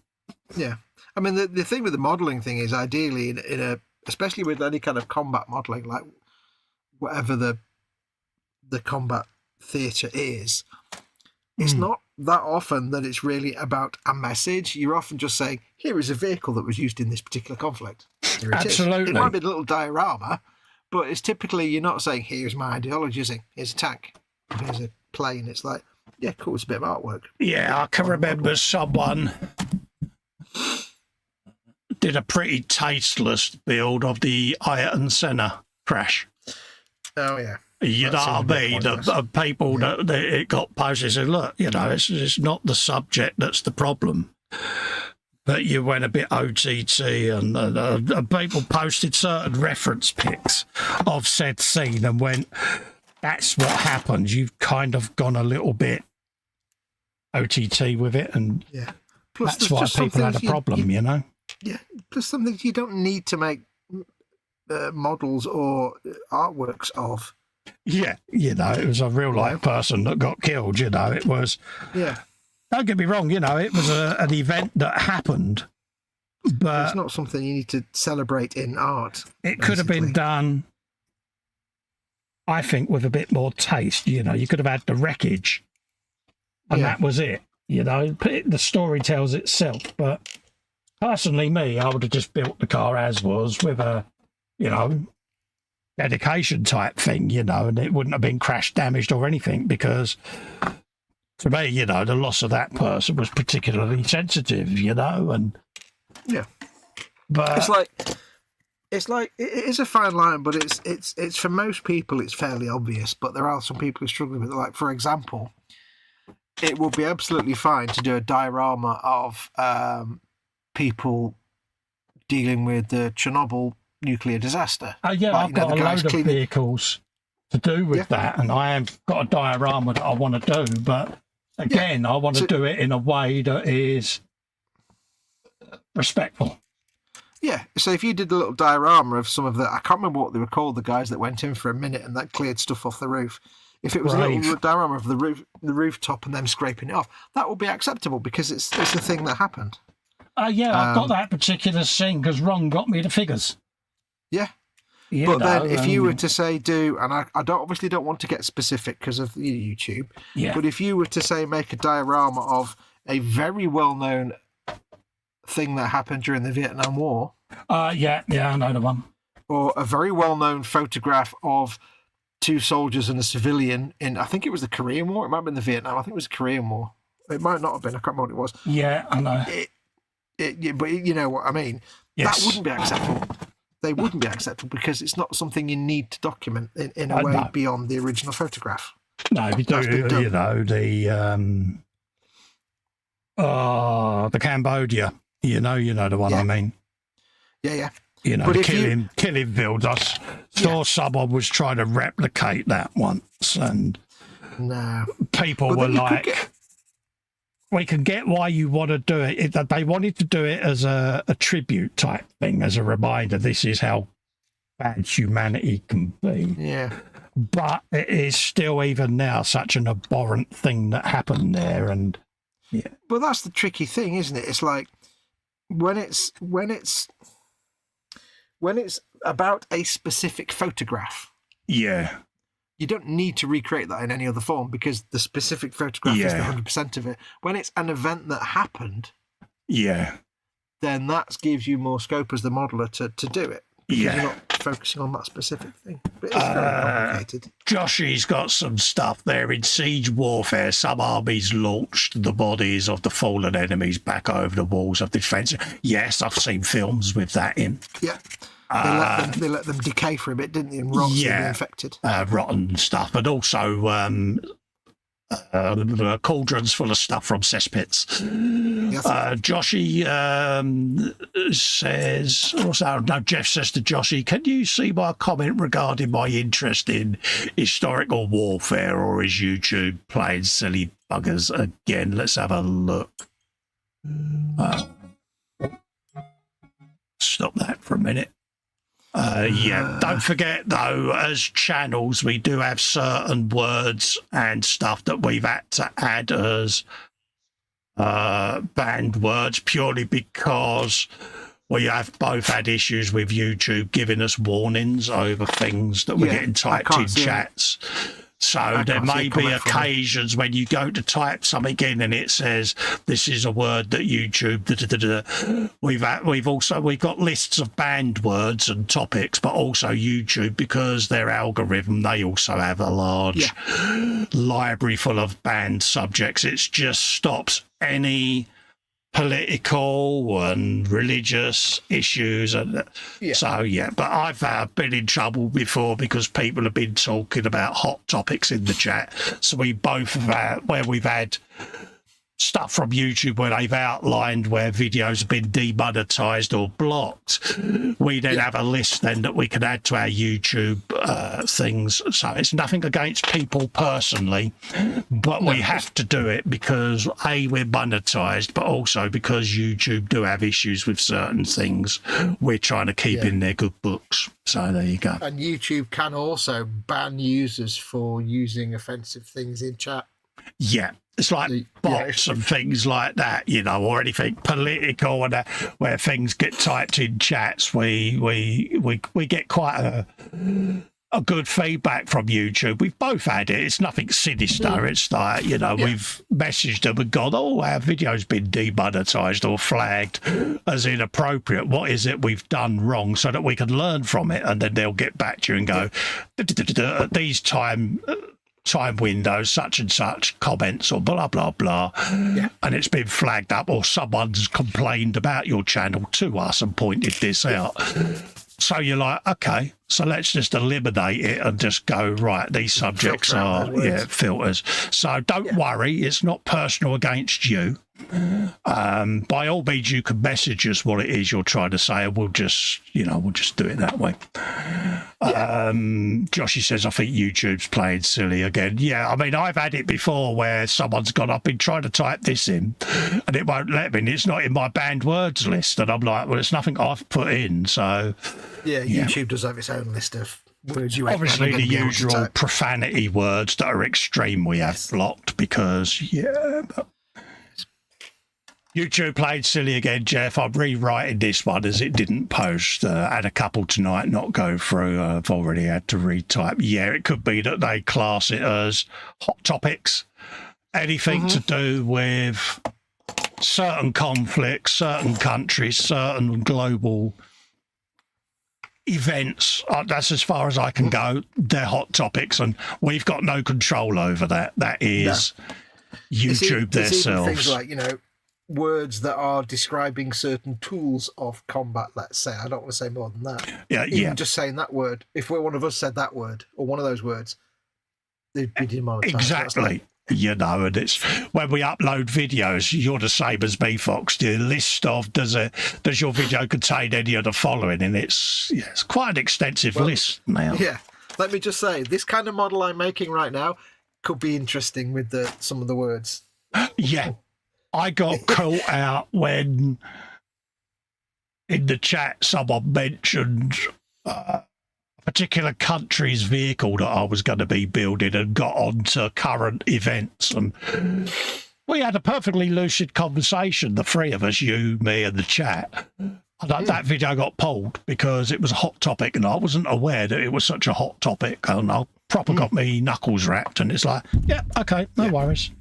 Yeah. I mean, the thing with the modelling thing is ideally in a, especially with any kind of combat modelling, like whatever the combat theatre is, it's not that often that it's really about a message. You're often just saying, here is a vehicle that was used in this particular conflict. Here it Absolutely. is. It might be a little diorama, but it's typically, you're not saying, here's my ideology. You're saying, here's a tank, here's a plane. It's like, yeah, cool, it's a bit of artwork. Yeah, I can remember someone did a pretty tasteless build of the Ayrton Senna crash. Oh, yeah. You know what I mean? The people that it got posted said, look, it's not the subject that's the problem. But you went a bit OTT and people posted certain reference pics of said scene and went, that's what happens. You've kind of gone a little bit OTT with it. And Plus, that's why people had a problem, Yeah. Plus some things you don't need to make models or artworks of. Yeah, it was a real life person that got killed, it was. Yeah. Don't get me wrong, it was an event that happened, but it's not something you need to celebrate in art. It could have been done, I think, with a bit more taste. You could have had the wreckage, and that was it. The story tells itself. But personally, I would have just built the car as was with a, dedication type thing, and it wouldn't have been crash damaged or anything because. To me, the loss of that person was particularly sensitive, and but it's like it is a fine line, but it's for most people it's fairly obvious, but there are some people who struggle with it. Like, for example, it would be absolutely fine to do a diorama of people dealing with the Chernobyl nuclear disaster. I've got a load of vehicles to do with that, and I have got a diorama that I want to do, but again, I want to do it in a way that is respectful. Yeah, so if you did a little diorama of some of the, I can't remember what they were called, the guys that went in for a minute and that cleared stuff off the roof. If it was a little diorama of the rooftop and them scraping it off, that would be acceptable because it's the thing that happened. I've got that particular scene because Ron got me the figures. Yeah. But then if you were to say and I obviously don't want to get specific because of YouTube, but if you were to say make a diorama of a very well-known thing that happened during the Vietnam War. I know the one. Or a very well-known photograph of two soldiers and a civilian in, I think it was the Korean War. It might have been the Vietnam. I think it was the Korean War. It might not have been. I can't remember what it was. Yeah, I know. But you know what I mean. Yes. That wouldn't be acceptable. They wouldn't be acceptable because it's not something you need to document in a way beyond the original photograph. No, if you do, the Cambodia, you know the one I mean. Yeah. But killing builds. I saw someone was trying to replicate that once, and people were like, we can get why you want to do it. They wanted to do it as a tribute type thing, as a reminder, this is how bad humanity can be. Yeah. But it is still, even now, such an abhorrent thing that happened there. And well, that's the tricky thing, isn't it? It's like when it's about a specific photograph. Yeah. You don't need to recreate that in any other form because the specific photograph is the 100% of it. When it's an event that happened, then that gives you more scope as the modeler to do it. Because you're not focusing on that specific thing. But it's very complicated. Joshy's got some stuff there. In siege warfare, some armies launched the bodies of the fallen enemies back over the walls of defence. Yes, I've seen films with that in. Yeah. They let them decay for a bit, didn't they? And rot, so they're infected. Rotten stuff, but also cauldrons full of stuff from cesspits. Joshy says, Jeff says to Joshy, can you see my comment regarding my interest in historical warfare, or is YouTube playing silly buggers again? Let's have a look. Stop that for a minute. Yeah, don't forget though, as channels, we do have certain words and stuff that we've had to add as banned words purely because we have both had issues with YouTube giving us warnings over things that we're getting typed in chats. So there may be occasions when you go to type something in and it says this is a word that YouTube. We've got lists of banned words and topics, but also YouTube, because their algorithm, they also have a large library full of banned subjects. It just stops any political and religious issues, and but I've been in trouble before because people have been talking about hot topics in the chat. So we both have had, where we've had stuff from YouTube where they've outlined where videos have been demonetized or blocked, we then have a list then that we can add to our YouTube things. So it's nothing against people personally, but we have to do it because A, we're monetized, but also because YouTube do have issues with certain things we're trying to keep in their good books. So there you go. And YouTube can also ban users for using offensive things in chat. Yeah. It's like bots and things like that, you know, or anything political, and where things get typed in chats. We get quite a good feedback from YouTube. We've both had it. It's nothing sinister. It's like, you know, we've messaged them and gone, oh, our video's been demonetized or flagged as inappropriate. What is it we've done wrong, so that we can learn from it? And then they'll get back to you and go, at these time windows, such and such comments or blah blah blah, and it's been flagged up, or someone's complained about your channel to us and pointed this out. So you're like, okay, so let's just eliminate it and just go, right, these subjects are filters. So don't worry, it's not personal against you. By all means, you can message us what it is you're trying to say, and we'll just do it that way. Joshy says, I think YouTube's playing silly again. Yeah, I mean, I've had it before where someone's gone, I've been trying to type this in and it won't let me, and it's not in my banned words list, and I'm like, well, it's nothing I've put in. So YouTube does have its own list of words you obviously the usual profanity words that are extreme we have blocked because but YouTube played silly again, Jeff. I'm rewriting this one as it didn't post. Had a couple tonight not go through. I've already had to retype. Yeah, it could be that they class it as hot topics. Anything to do with certain conflicts, certain countries, certain global events. That's as far as I can go. They're hot topics, and we've got no control over that. That is YouTube themselves. Things like, you know, words that are describing certain tools of combat, let's say. I don't want to say more than that. Even just saying that word, if one of us said that word or one of those words, they'd be demonetized. Exactly. You know, and it's when we upload videos, you're the same as me, Fox. The list of does your video contain any of the following, and it's quite an extensive list now. Yeah, let me just say, this kind of model I'm making right now could be interesting with some of the words. Yeah. I got caught out when in the chat someone mentioned a particular country's vehicle that I was going to be building and got onto current events. And we had a perfectly lucid conversation, the three of us, you, me and the chat. And that video got pulled because it was a hot topic and I wasn't aware that it was such a hot topic. And I proper got me knuckles wrapped, and it's like, okay, no worries.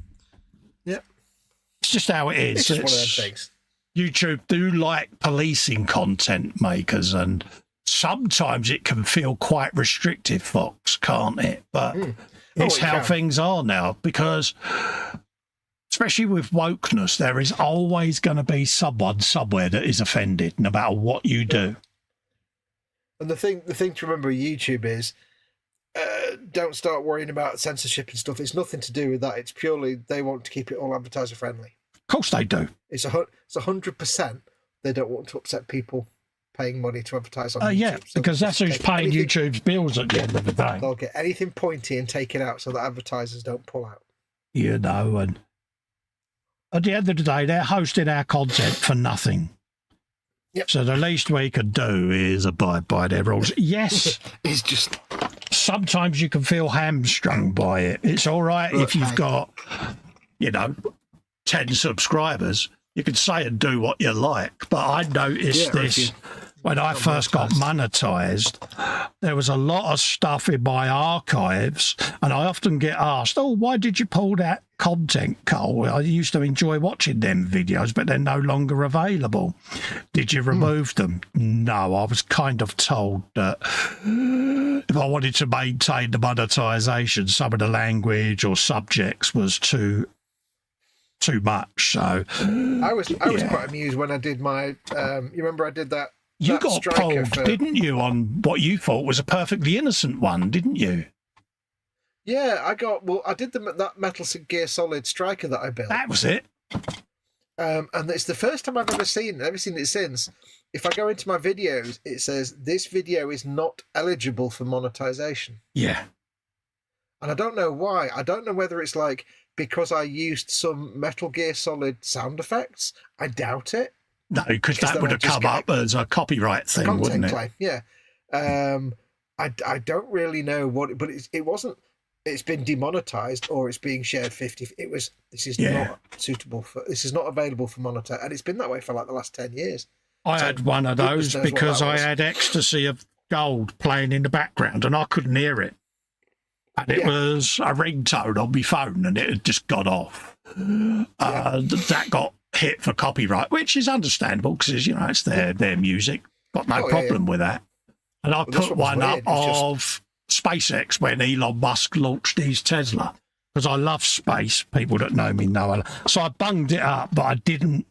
It's just how it is. It's just one of those things. YouTube do like policing content makers, and sometimes it can feel quite restrictive, Fox, can't it? But it's how things are now, because especially with wokeness, there is always going to be someone somewhere that is offended, no matter what you do. And the thing to remember with YouTube is, don't start worrying about censorship and stuff. It's nothing to do with that. It's purely they want to keep it all advertiser friendly. Of course they do. It's 100%. They don't want to upset people paying money to advertise on YouTube. So because that's who's paying YouTube's bills at the end of the day. They'll get anything pointy and take it out so that advertisers don't pull out. You know, and at the end of the day, they're hosting our content for nothing. Yep. So the least we could do is abide by their rules. Yes. It's just... Sometimes you can feel hamstrung by it. It's all right if you've got, 10 subscribers. You can say and do what you like. But I noticed this when I first got monetized. There was a lot of stuff in my archives, and I often get asked, "Oh, why did you pull that content, Cole? I used to enjoy watching them videos, but they're no longer available. Did you remove them?" No, I was kind of told that if I wanted to maintain the monetization, some of the language or subjects was too much. So I was quite amused when I did my. You remember I did that. You got pulled, didn't you, on what you thought was a perfectly innocent one, didn't you? Yeah, I did that Metal Gear Solid Striker that I built. That was it. And it's the first time I've ever seen it since. If I go into my videos, it says, "This video is not eligible for monetization." Yeah. And I don't know why. I don't know whether it's like because I used some Metal Gear Solid sound effects. I doubt it. No, because that would have come up as a copyright thing, wouldn't it? Claim. Yeah. I don't really know what, but it wasn't. It's been demonetized or it's being shared 50. This is not suitable for. This is not available for monetize, and it's been that way for like the last 10 years. I had one of those because I had Ecstasy of Gold playing in the background and I couldn't hear it. And it was a ringtone on my phone and it had just got off. That got hit for copyright, which is understandable because, it's their music. Got no problem with that. And I put one up of SpaceX when Elon Musk launched his Tesla because I love space. People that know me know. So I bunged it up, but I didn't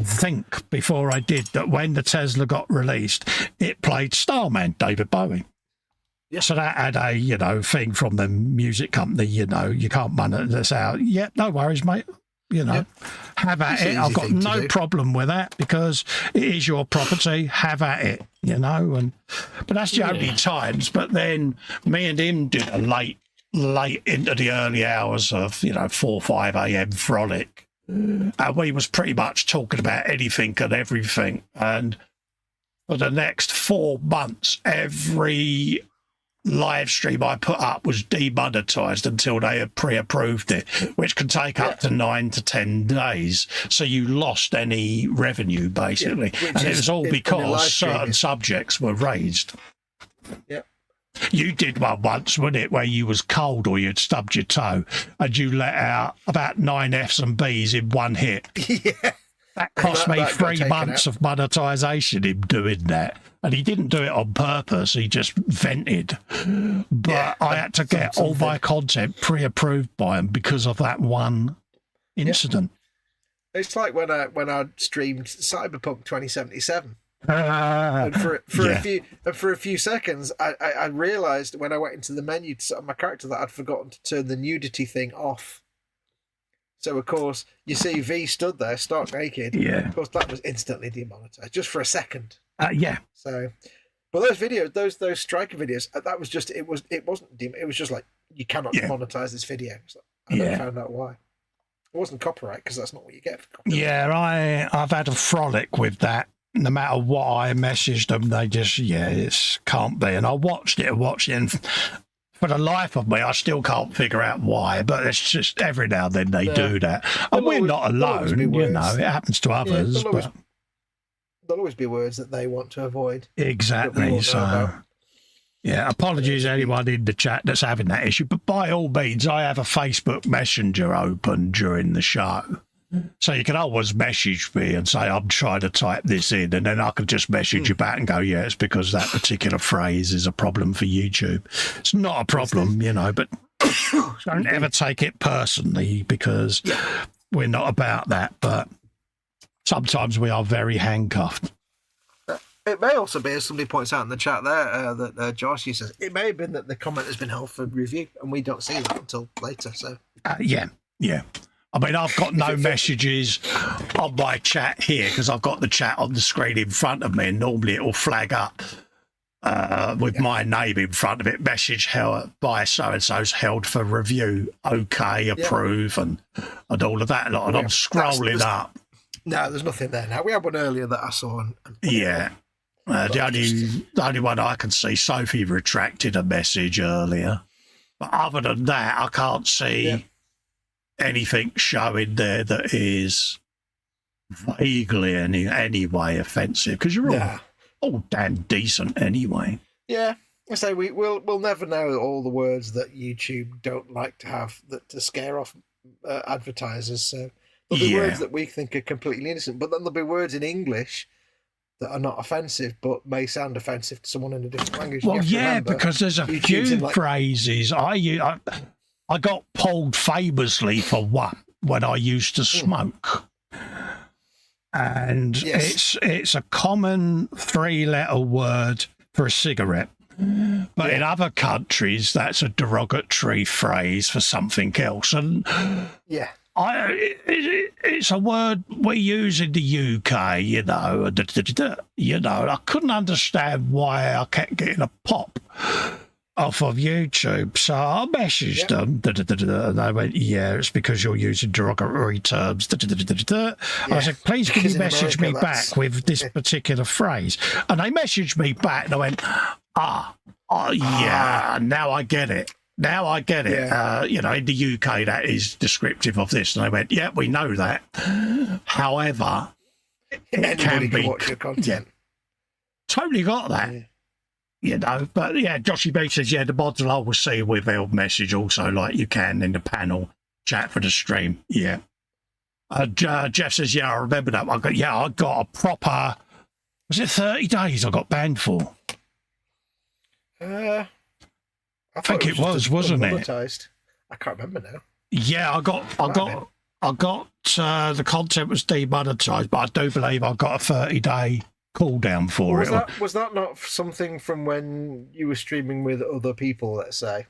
think before I did that when the Tesla got released, it played Starman, David Bowie. Yeah. So that had a, thing from the music company, you can't monetize this out. Yeah, no worries, mate. Have at it. I've got no problem with that because it is your property. Have at it, but that's the only times. But then me and him did a late into the early hours of 4, 5 a.m. Frolic, and we was pretty much talking about anything and everything. And for the next 4 months, every live stream I put up was demonetized until they had pre-approved it, which can take up to 9 to 10 days. So you lost any revenue basically, and it was all because certain subjects were raised. Yeah. You did one once, wasn't it, where you was cold or you'd stubbed your toe and you let out about 9 Fs and Bs in one hit. Yeah. That cost me 3 months of monetization, him doing that. And he didn't do it on purpose, he just vented. But I had to get all my content pre-approved by him because of that one incident. It's like when I streamed Cyberpunk 2077. And for a few seconds, I realised when I went into the menu to set up my character that I'd forgotten to turn the nudity thing off. So, of course, you see V stood there, stark naked. Yeah. Of course, that was instantly demonetized, just for a second. So, but those videos, those striker videos, that was just, it wasn't, it was just like, you cannot monetize this video. So I never found out why. It wasn't copyright, because that's not what you get for copyright. Yeah, I've had a frolic with that. No matter what I messaged them, they just, it can't be. And I watched it, and for the life of me, I still can't figure out why, but it's just every now and then they do that. And we're not alone, it happens to others. There'll always be words that they want to avoid. Exactly. So, apologies to anyone in the chat that's having that issue, but by all means, I have a Facebook Messenger open during the show. So you can always message me and say, I'm trying to type this in, and then I can just message you back and go, it's because that particular phrase is a problem for YouTube. It's not a problem, but don't ever take it personally because we're not about that. But sometimes we are very handcuffed. It may also be, as somebody points out in the chat there, that Josh, he says, it may have been that the comment has been held for review and we don't see that until later. So yeah. I mean, I've got no messages on my chat here because I've got the chat on the screen in front of me, and normally it will flag up with my name in front of it, message held by so-and-so's held for review, okay, approve, and all of that lot. And I'm scrolling up. No, there's nothing there now. We had one earlier that I saw. And Yeah. The only one I can see, Sophie retracted a message earlier. But other than that, I can't see anything showing there that is vaguely any way offensive, because you're all damn decent anyway. Yeah. I say we'll never know all the words that YouTube don't like to have to scare off advertisers. So there'll be words that we think are completely innocent, but then there'll be words in English that are not offensive but may sound offensive to someone in a different language. Well, because there's a few phrases I got pulled famously for one when I used to smoke. And it's a common 3-letter word for a cigarette. But in other countries, that's a derogatory phrase for something else. And it's a word we use in the UK, you know. I couldn't understand why I kept getting a pop off of YouTube. So I messaged them, and they went, it's because you're using derogatory terms. I said, please can you message me back with this particular phrase? And they messaged me back, and I went, now I get it. Now I get it. You know, in the UK, that is descriptive of this. And I went, we know that. However, it can be... watch your content. Totally got that. You know, but Joshy B says, the mods will always see a withheld message also, like you can in the panel chat for the stream. Yeah. Jeff says, I remember that. I got a proper, was it 30 days I got banned for? I think it was, wasn't it? I can't remember now. Yeah, I got the content was demonetized, but I do believe I got a 30-day cooldown for it. Was that not something from when you were streaming with other people, let's say?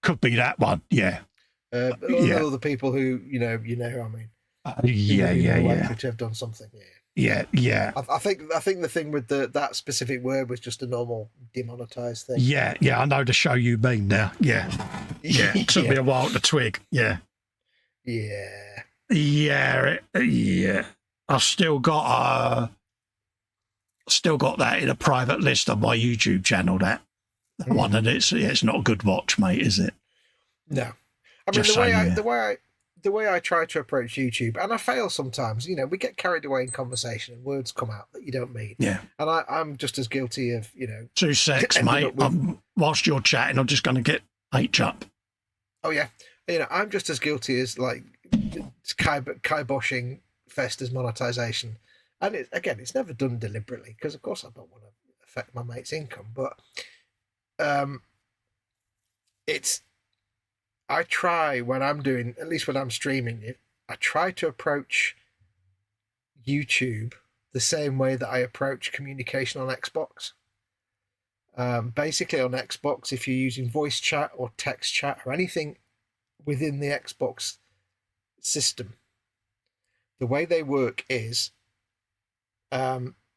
Could be that one, Other people who, you know who I mean. Likely to have done something, Yeah. I think the thing with that specific word was just a normal demonetized thing. Yeah, I know the show you mean now. Yeah. It took me a while to twig. Yeah. I've still got that in a private list on my YouTube channel. That one, and it's not a good watch, mate, is it? No, I mean the way I try to approach YouTube, and I fail sometimes. You know, we get carried away in conversation, and words come out that you don't mean. Yeah, and I'm just as guilty of 2 secs, mate. Whilst you're chatting, I'm just going to get H up. Oh yeah, I'm just as guilty as like kiboshing Festa's monetization. And it's never done deliberately because, of course, I don't want to affect my mate's income. But I try when I'm doing, at least when I'm streaming it, I try to approach YouTube the same way that I approach communication on Xbox. Basically, on Xbox, if you're using voice chat or text chat or anything within the Xbox system, the way they work is...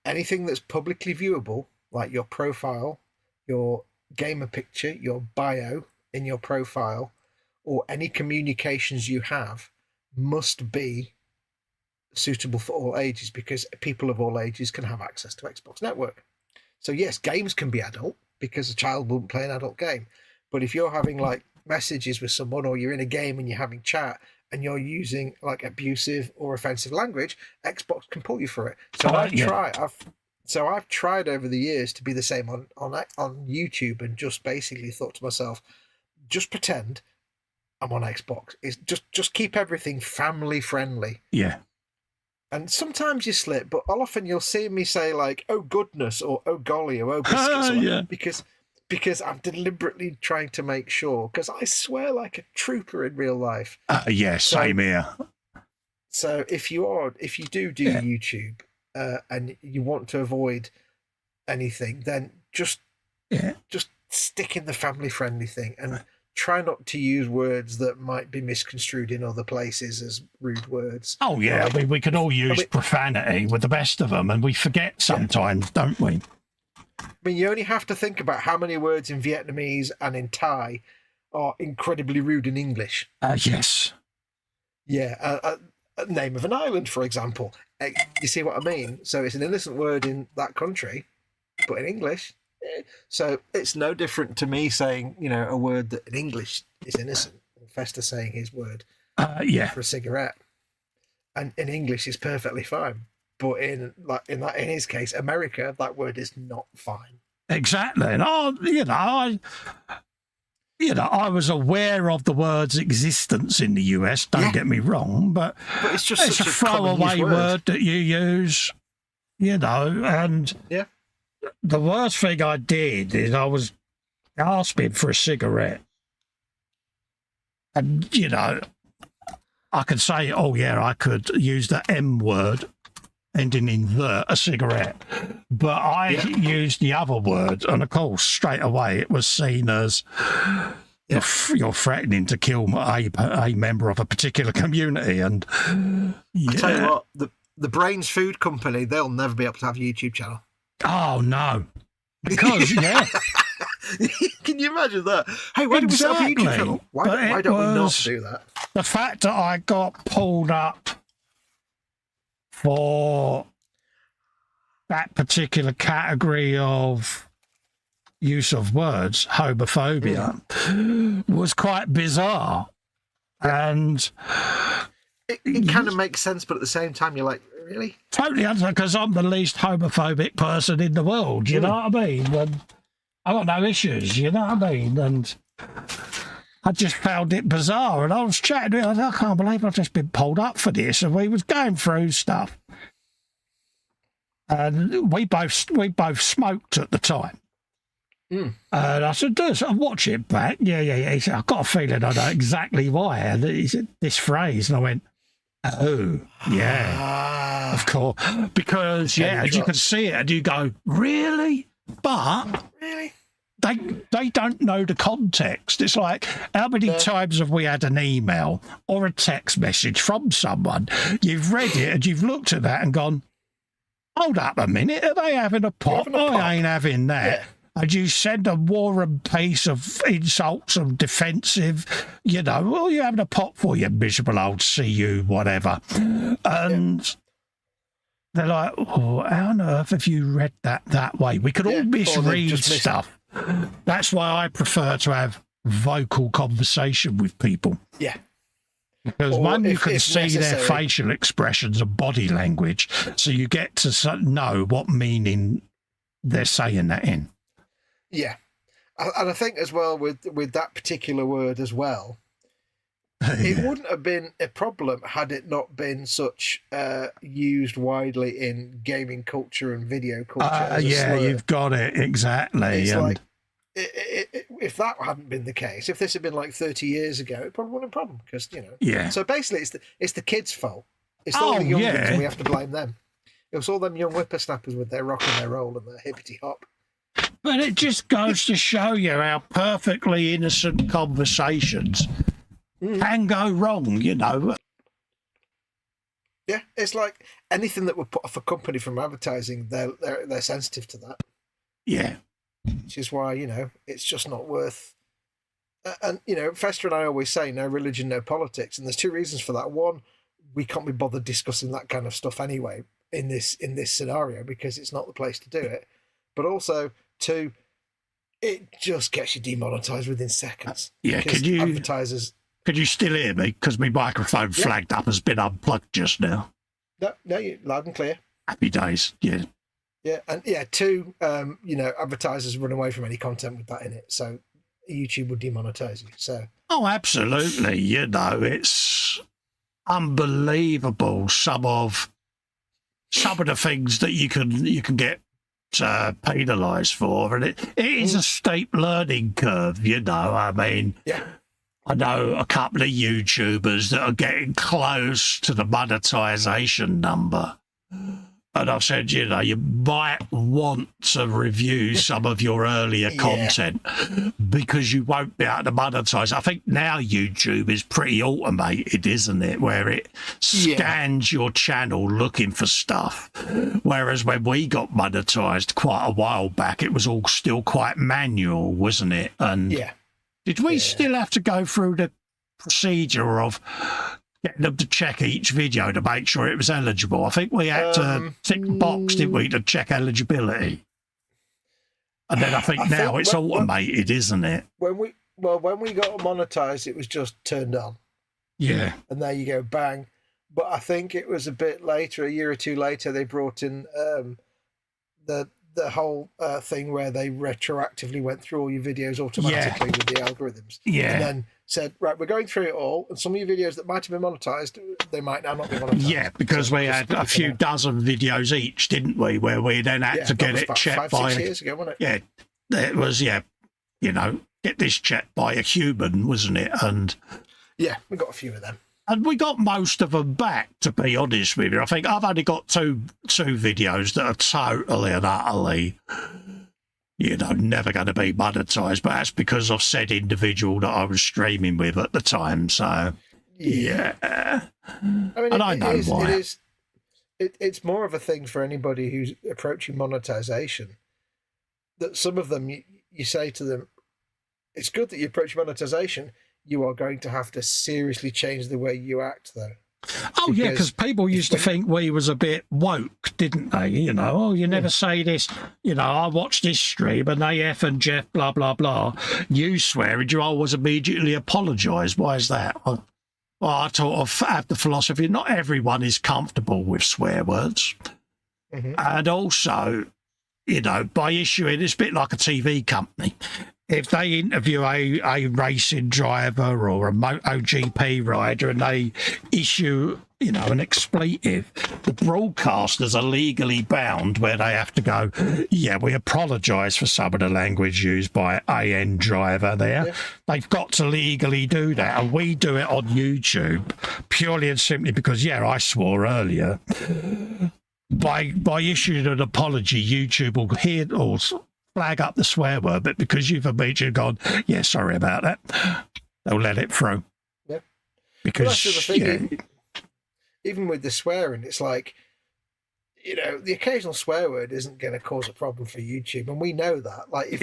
anything that's publicly viewable, like your profile, your gamer picture, your bio in your profile, or any communications you have, must be suitable for all ages, because people of all ages can have access to Xbox Network. So yes, games can be adult, because a child wouldn't play an adult game. But if you're having like messages with someone, or you're in a game and you're having chat, and you're using like abusive or offensive language, Xbox can pull you for it. So I've tried over the years to be the same on YouTube, and just basically thought to myself, just pretend I'm on Xbox. It's just keep everything family friendly. Yeah. And sometimes you slip, but often you'll see me say like, "Oh goodness," or "Oh golly," or "Oh biscuits," because I'm deliberately trying to make sure, because I swear like a trooper in real life. Same here. So if you do YouTube and you want to avoid anything, then just stick in the family friendly thing, and try not to use words that might be misconstrued in other places as rude words. Oh yeah, right? I mean, we can all use profanity with the best of them, and we forget sometimes, don't we? I mean, you only have to think about how many words in Vietnamese and in Thai are incredibly rude in English. Yes. Yeah, name of an island, for example. You see what I mean? So it's an innocent word in that country, but in English. So it's no different to me saying, you know, a word that in English is innocent. Festa saying his word for a cigarette, and in English is perfectly fine. But in his case, America, that word is not fine. Exactly. And I was aware of the word's existence in the US, don't get me wrong, but it's just it's such a throwaway word that you use, you know, and the worst thing I did is I was gasping for a cigarette. And, you know, I could say, I could use the M word ending in a cigarette, but I used the other word, and of course, straight away it was seen as you're threatening to kill a member of a particular community. And I tell you what, the Brains Food Company, they'll never be able to have a YouTube channel. Oh no, because Can you imagine that? Hey, why did we set up a YouTube channel? Why don't we not do that? The fact that I got pulled up for that particular category of use of words, homophobia, was quite bizarre. And it kind of makes sense, but at the same time, you're like, really? Totally understand, because I'm the least homophobic person in the world, you know what I mean? And I got no issues, you know what I mean? And I just found it bizarre. And I was chatting to him, I can't believe I've just been pulled up for this. And we was going through stuff. And we both smoked at the time. And I said, I'll watch it back. Yeah. He said, I've got a feeling I know exactly why. And he said this phrase. And I went, oh, yeah, of course. Because, as you can see it, and you go, really? But really, they don't know the context. It's like, how many times have we had an email or a text message from someone? You've read it and you've looked at that and gone, hold up a minute, are they having a pop? I ain't having that. Yeah. And you send a war and peace of insults and defensive, you know, well, you're having a pop for you miserable old CU, whatever. And they're like, oh, how on earth have you read that way? We could all misread stuff. That's why I prefer to have vocal conversation with people. Yeah. Because one, you can see their facial expressions and body language, so you get to know what meaning they're saying that in. Yeah. And I think as well with that particular word as well, it wouldn't have been a problem had it not been such used widely in gaming culture and video culture. You've got it, exactly. It's like, if that hadn't been the case, if this had been like 30 years ago, it probably wouldn't have been a problem, because, you know. Yeah. So basically, it's the kids' fault. It's all the young ones, and we have to blame them. It was all them young whippersnappers with their rock and their roll and their hippity hop. But it just goes to show you how perfectly innocent conversations can go wrong, you know. Yeah, it's like anything that would put off a company from advertising, they're sensitive to that. Yeah. Which is why, you know, it's just not worth. And, you know, Festa and I always say no religion, no politics. And there's two reasons for that. One, we can't be bothered discussing that kind of stuff anyway in this scenario, because it's not the place to do it. But also, two, it just gets you demonetized within seconds. Yeah, could you still hear me? Because my microphone flagged up has been unplugged just now. No, you're loud and clear. Happy days, yeah. Yeah, and two, you know, advertisers run away from any content with that in it, so YouTube would demonetize you. So. Oh, absolutely. You know, it's unbelievable some of the things that you can get penalised for, and it is a steep learning curve. You know, I mean. Yeah. I know a couple of YouTubers that are getting close to the monetization number. And I've said, you know, you might want to review some of your earlier content because you won't be able to monetize. I think now YouTube is pretty automated, isn't it? Where it scans your channel looking for stuff. Whereas when we got monetized quite a while back, it was all still quite manual, wasn't it? And did we still have to go through the procedure of getting them to check each video to make sure it was eligible. I think we had to tick the box, didn't we, to check eligibility. And then I think now it's automated, isn't it? When we got monetized, it was just turned on. Yeah. And there you go, bang. But I think it was a bit later, a year or two later, they brought in the whole thing where they retroactively went through all your videos automatically with the algorithms. Yeah. And then said, right, we're going through it all, and some of your videos that might have been monetized, they might now not be monetized. Yeah, because we had a few dozen videos each, didn't we, where we then had to get it checked by... 5-6 years ago, wasn't it? Yeah, it was, you know, get this checked by a human, wasn't it? And... yeah, we got a few of them. And we got most of them back, to be honest with you. I think I've only got two videos that are totally and utterly, you know, never going to be monetised. But that's because of said individual that I was streaming with at the time. So, yeah. I mean, and I know why. It's more of a thing for anybody who's approaching monetisation. That some of them, you say to them, it's good that you approach monetisation. You are going to have to seriously change the way you act, though. Oh, yeah, because people used to think we was a bit woke, didn't they? You know, oh, you never say this. You know, I watched this stream and they F and Jeff, blah, blah, blah. You swear and you always immediately apologise. Why is that? Well, I sort of have the philosophy, not everyone is comfortable with swear words. Mm-hmm. And also, you know, by issuing, it's a bit like a TV company. If they interview a racing driver or a MotoGP rider and they issue, you know, an expletive, the broadcasters are legally bound where they have to go, yeah, we apologise for some of the language used by AN driver there. Yeah. They've got to legally do that. And we do it on YouTube purely and simply because, yeah, I swore earlier. By issuing an apology, YouTube will hear or flag up the swear word, but because you've immediately gone, yeah, sorry about that, they'll let it through. Yep. Because that's the thing, even with the swearing, it's like, you know, the occasional swear word isn't going to cause a problem for YouTube, and we know that. Like, if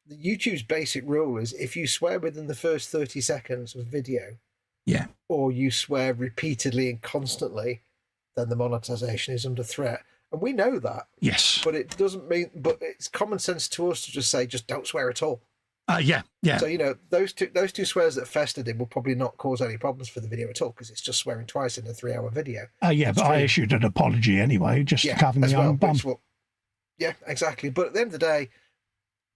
the YouTube's basic rule is if you swear within the first 30 seconds of video, yeah, or you swear repeatedly and constantly, then the monetization is under threat. And we know that. Yes. But it doesn't mean, but it's common sense to us to just say, just don't swear at all. Yeah. So, you know, those two swears that Festa did will probably not cause any problems for the video at all because it's just swearing twice in a 3-hour video. Yeah, but I issued an apology anyway, just to cover my own bum. Yeah, exactly. But at the end of the day, it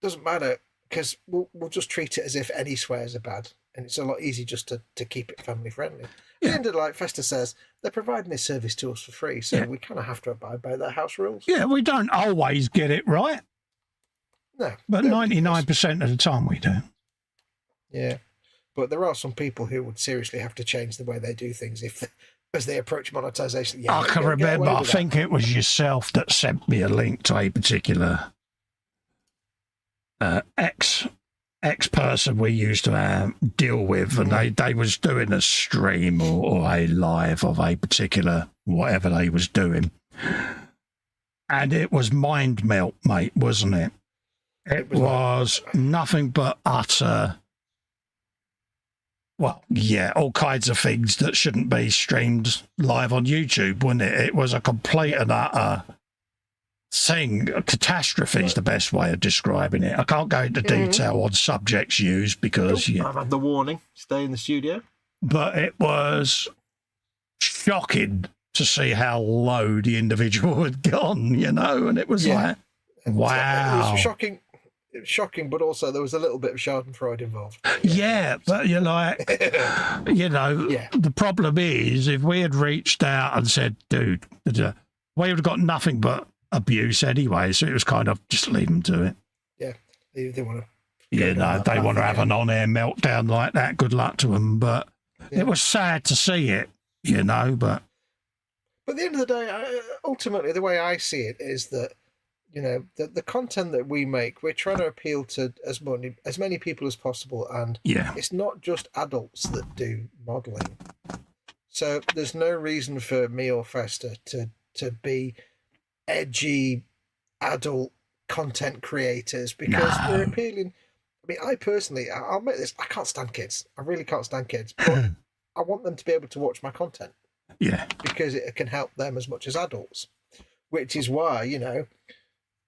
doesn't matter because we'll just treat it as if any swears are bad. And it's a lot easier just to keep it family friendly. At the end of the, like Festa says, they're providing this service to us for free, so we kind of have to abide by their house rules. Yeah, we don't always get it right. No. But 99% of the time we do. Yeah. But there are some people who would seriously have to change the way they do things as they approach monetization. Yeah, I can remember, I think it was yourself that sent me a link to a particular ex-person we used to deal with, and they was doing a stream or a live of a particular whatever they was doing, and it was mind melt, mate, wasn't it? It was nothing but utter, well, yeah, all kinds of things that shouldn't be streamed live on YouTube, wasn't it? It was a complete and utter thing. A catastrophe is the best way of describing it. I can't go into detail on subjects used because I've had the warning, stay in the studio. But it was shocking to see how low the individual had gone, you know, and it was like, wow. It was shocking, but also there was a little bit of Schadenfreude involved. Yeah, but you're like, you know, the problem is if we had reached out and said, dude, we would have got nothing but abuse anyway, so it was kind of just leave them to it. Yeah, they want to. Yeah, no, they want to have an on-air meltdown like that. Good luck to them, but it was sad to see it, you know. But at the end of the day, ultimately, the way I see it is that, you know, the content that we make, we're trying to appeal to as many people as possible, and it's not just adults that do modelling. So there's no reason for me or Festa to be edgy adult content creators because we're appealing. I mean, I personally, I'll admit this, I can't stand kids. I really can't stand kids, but I want them to be able to watch my content. Yeah. Because it can help them as much as adults. Which is why, you know,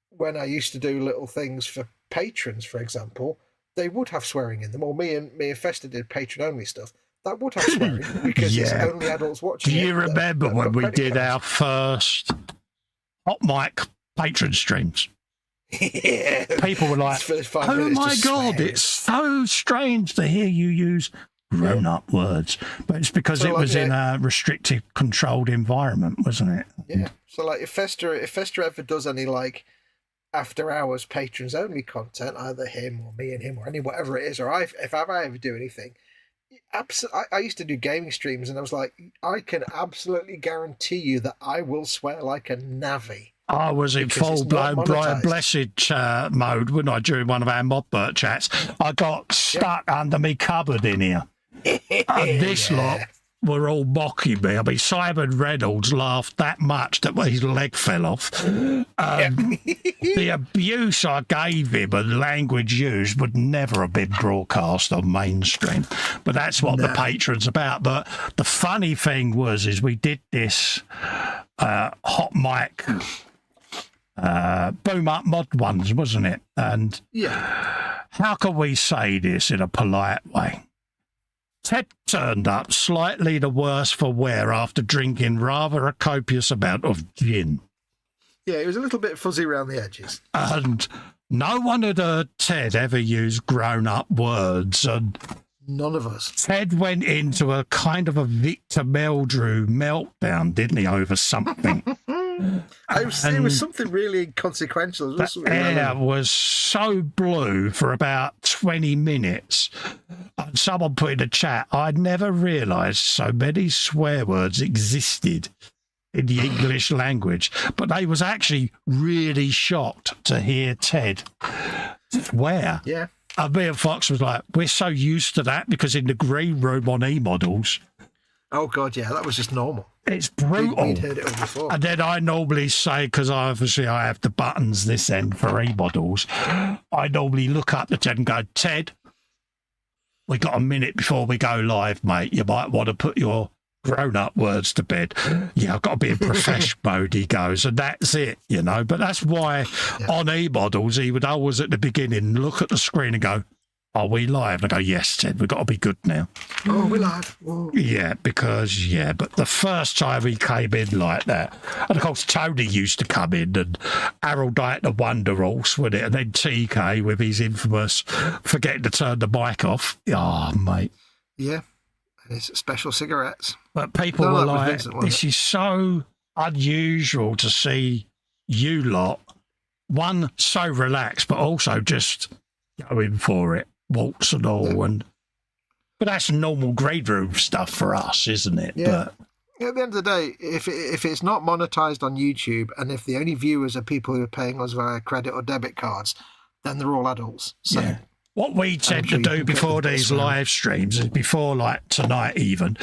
when I used to do little things for patrons, for example, they would have swearing in them. Or me and Festa did patron-only stuff. That would have swearing because it's only adults watching. Do you remember when we did our first hot mic patron streams? Yeah. People were like, oh my God, it's so strange to hear you use grown-up words. But it's because it was in a restricted, controlled environment, wasn't it? Yeah. So like if Festa ever does any like after hours patrons only content, either him or me and him or any whatever it is, or if I ever do anything, I used to do gaming streams and I was like, I can absolutely guarantee you that I will swear like a navvy. I was in full-blown Brian Blessed mode, wasn't I, during one of our YWOBB chats. I got stuck under me cupboard in here. And this lot were all mocking me. I mean, Simon Reynolds laughed that much that his leg fell off. The abuse I gave him and language used would never have been broadcast on mainstream. But that's what the patron's about. But the funny thing is we did this hot mic boom up mod ones, wasn't it? And how can we say this in a polite way? Ted turned up slightly the worse for wear after drinking rather a copious amount of gin. Yeah, it was a little bit fuzzy around the edges. And no one had heard Ted ever use grown-up words. And none of us. Ted went into a kind of a Victor Meldrew meltdown, didn't he, over something? It was something really inconsequential. The air was so blue for about 20 minutes. And someone put in the chat, I'd never realised so many swear words existed in the English language. But they was actually really shocked to hear Ted swear. Yeah. And me and Fox was like, we're so used to that because in the green room on E-Models. Oh, God, yeah, that was just normal. It's brutal. We'd heard it all before. And then I normally say, because I have the buttons this end for E-Models, I normally look up to Ted and go, Ted, we got a minute before we go live, mate. You might want to put your grown-up words to bed. Yeah, I've got to be in profesh mode, he goes, and that's it, you know. But that's why on E-Models, he would always at the beginning look at the screen and go, are we live? And I go, yes, Ted, we've got to be good now. Oh, we're live. Whoa. Yeah, because, but the first time he came in like that, and of course, Tony used to come in, and Harold Dyke the Wonder Horse, wouldn't it? And then TK with his infamous forgetting to turn the mic off. Oh, mate. Yeah, and his special cigarettes. But people were like, this is so unusual to see you lot, one, so relaxed, but also just going for it. Waltz and all, but that's normal grade room stuff for us, isn't it? Yeah. But at the end of the day, if it's not monetized on YouTube, and if the only viewers are people who are paying us via credit or debit cards, then they're all adults. So what we tend to do before these live streams is before, like tonight even,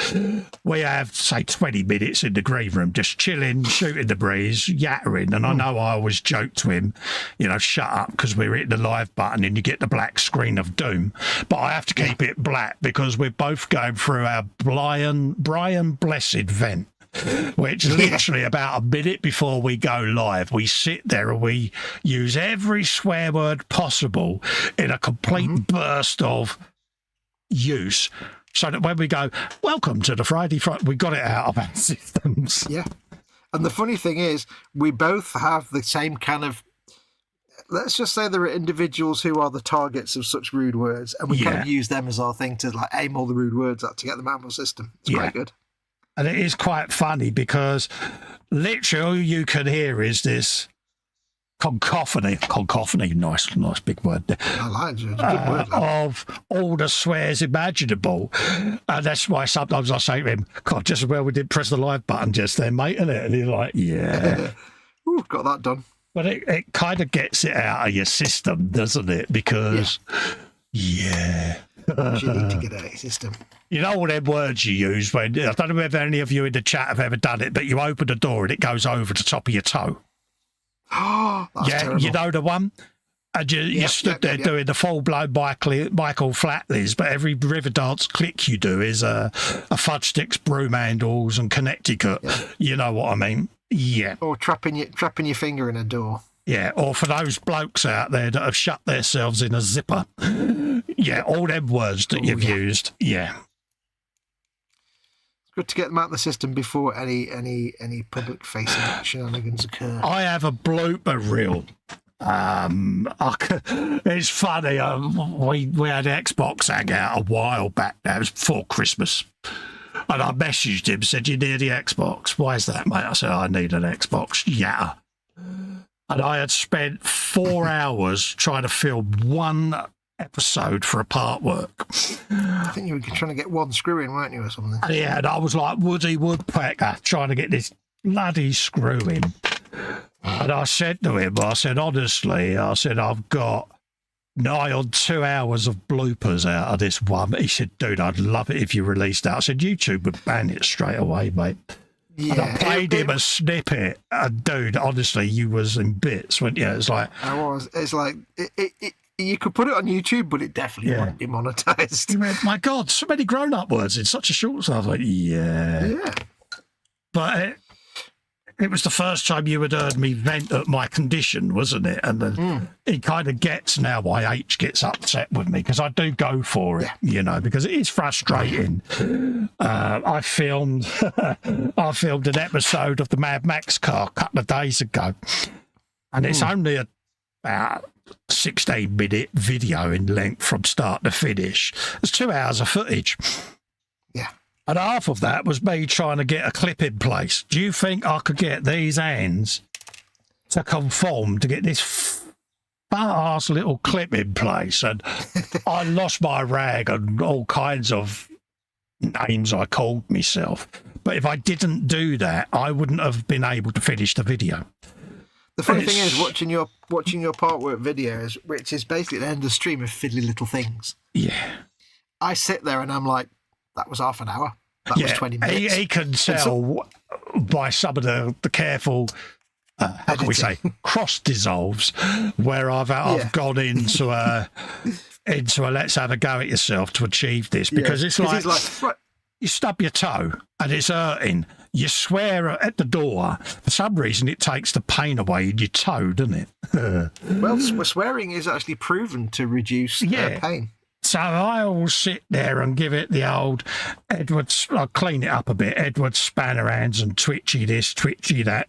we have, say, 20 minutes in the green room, just chilling, shooting the breeze, yattering. And I know I always joke to him, you know, shut up, because we're hitting the live button and you get the black screen of doom. But I have to keep it black because we're both going through our Brian Blessed vent. Which literally about a minute before we go live, we sit there and we use every swear word possible in a complete burst of use, so that when we go, welcome to the Friday, we got it out of our systems. Yeah. And the funny thing is, we both have the same kind of, let's just say there are individuals who are the targets of such rude words, and we kind of use them as our thing to like aim all the rude words at to get them out of our system. It's quite good. And it is quite funny because literally all you can hear is this concophony, nice big word there. I like it. It's a good word. Of all the swears imaginable. And that's why sometimes I say to him, God, just as well we didn't press the live button just then, mate, isn't it? And he's like, yeah. Ooh, got that done. But it kind of gets it out of your system, doesn't it? Because, you need to get out of your system. You know all them words you use when, I don't know if any of you in the chat have ever done it, but you open the door and it goes over the top of your toe. Oh, that's terrible. You know the one? And you stood there doing the full-blown Michael Flatleys, but every Riverdance click you do is a fudge sticks, broom handles, and Connecticut. Yeah. You know what I mean? Yeah. Or trapping your finger in a door. Yeah, or for those blokes out there that have shut themselves in a zipper. Yeah, all them words that you've used. Yeah. It's good to get them out of the system before any public-facing shenanigans occur. I have a blooper reel. It's funny. We had Xbox hangout a while back. That was before Christmas, and I messaged him, said, "You need the Xbox? Why is that, mate?" I said, "I need an Xbox." Yeah, and I had spent 4 hours trying to film one episode for a part work. I think you were trying to get one screw in, weren't you, or something? Yeah, and I was like Woody Woodpecker trying to get this bloody screw in. And I said to him, honestly, I've got nigh on 2 hours of bloopers out of this one. He said, dude, I'd love it if you released that. I said, YouTube would ban it straight away, mate. Yeah, and I played him a snippet, and dude, honestly, you was in bits, weren't you? It's like... I was. It's like... you could put it on YouTube, but it definitely wouldn't be monetized. He went, my God, so many grown-up words in such a short... So I was like, yeah. But... It was the first time you had heard me vent at my condition, wasn't it? And then it kind of gets now why H gets upset with me, because I do go for it, you know, because it is frustrating. I filmed an episode of the Mad Max car a couple of days ago, and it's only about 16-minute video in length from start to finish. It's 2 hours of footage. Yeah. And half of that was me trying to get a clip in place. Do you think I could get these hands to conform to get this fat-ass little clip in place? And I lost my rag and all kinds of names I called myself. But if I didn't do that, I wouldn't have been able to finish the video. The funny thing is, watching your part work videos, which is basically an endless stream of fiddly little things. Yeah. I sit there and I'm like, that was half an hour. That was 20 minutes. He can tell by some of the careful, how can we say, cross dissolves, where I've gone into a let's have a go at yourself to achieve this, because it's like you stub your toe and it's hurting. You swear at the door. For some reason, it takes the pain away in your toe, doesn't it? Well, swearing is actually proven to reduce pain. So I'll sit there and give it the old I'll clean it up a bit, Edward Spanner hands and twitchy this, twitchy that.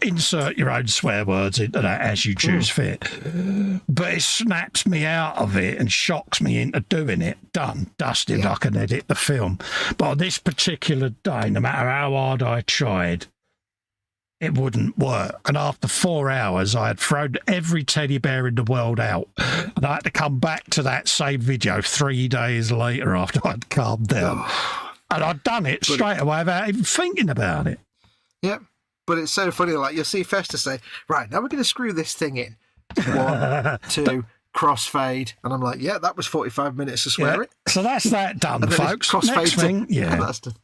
Insert your own swear words into that as you choose fit. But it snaps me out of it and shocks me into doing it. Done, dusted, I can edit the film. But on this particular day, no matter how hard I tried, it wouldn't work. And after 4 hours, I had thrown every teddy bear in the world out. And I had to come back to that same video 3 days later after I'd calmed down. And I'd done it straight away without even thinking about it. Yep. But it's so funny, like you'll see Festas say, right, now we're going to screw this thing in. 1, 2, crossfade. And I'm like, yeah, that was 45 minutes to swear it. So that's that done, folks. Next thing, that's done.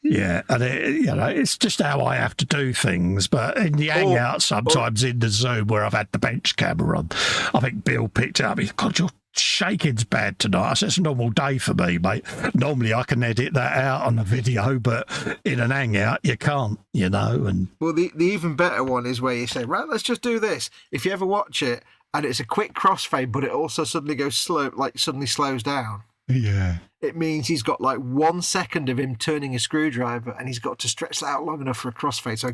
Yeah, and it's just how I have to do things. But in the hangout, sometimes in the Zoom where I've had the bench camera on, I think Bill picked it up. He said, God, your shaking's bad tonight. I said, it's a normal day for me, mate. Normally I can edit that out on the video, but in an hangout, you can't, you know. And well, the even better one is where you say, right, let's just do this. If you ever watch it, and it's a quick crossfade, but it also suddenly goes slow, like suddenly slows down. Yeah. It means he's got like 1 second of him turning a screwdriver, and he's got to stretch that out long enough for a crossfade. So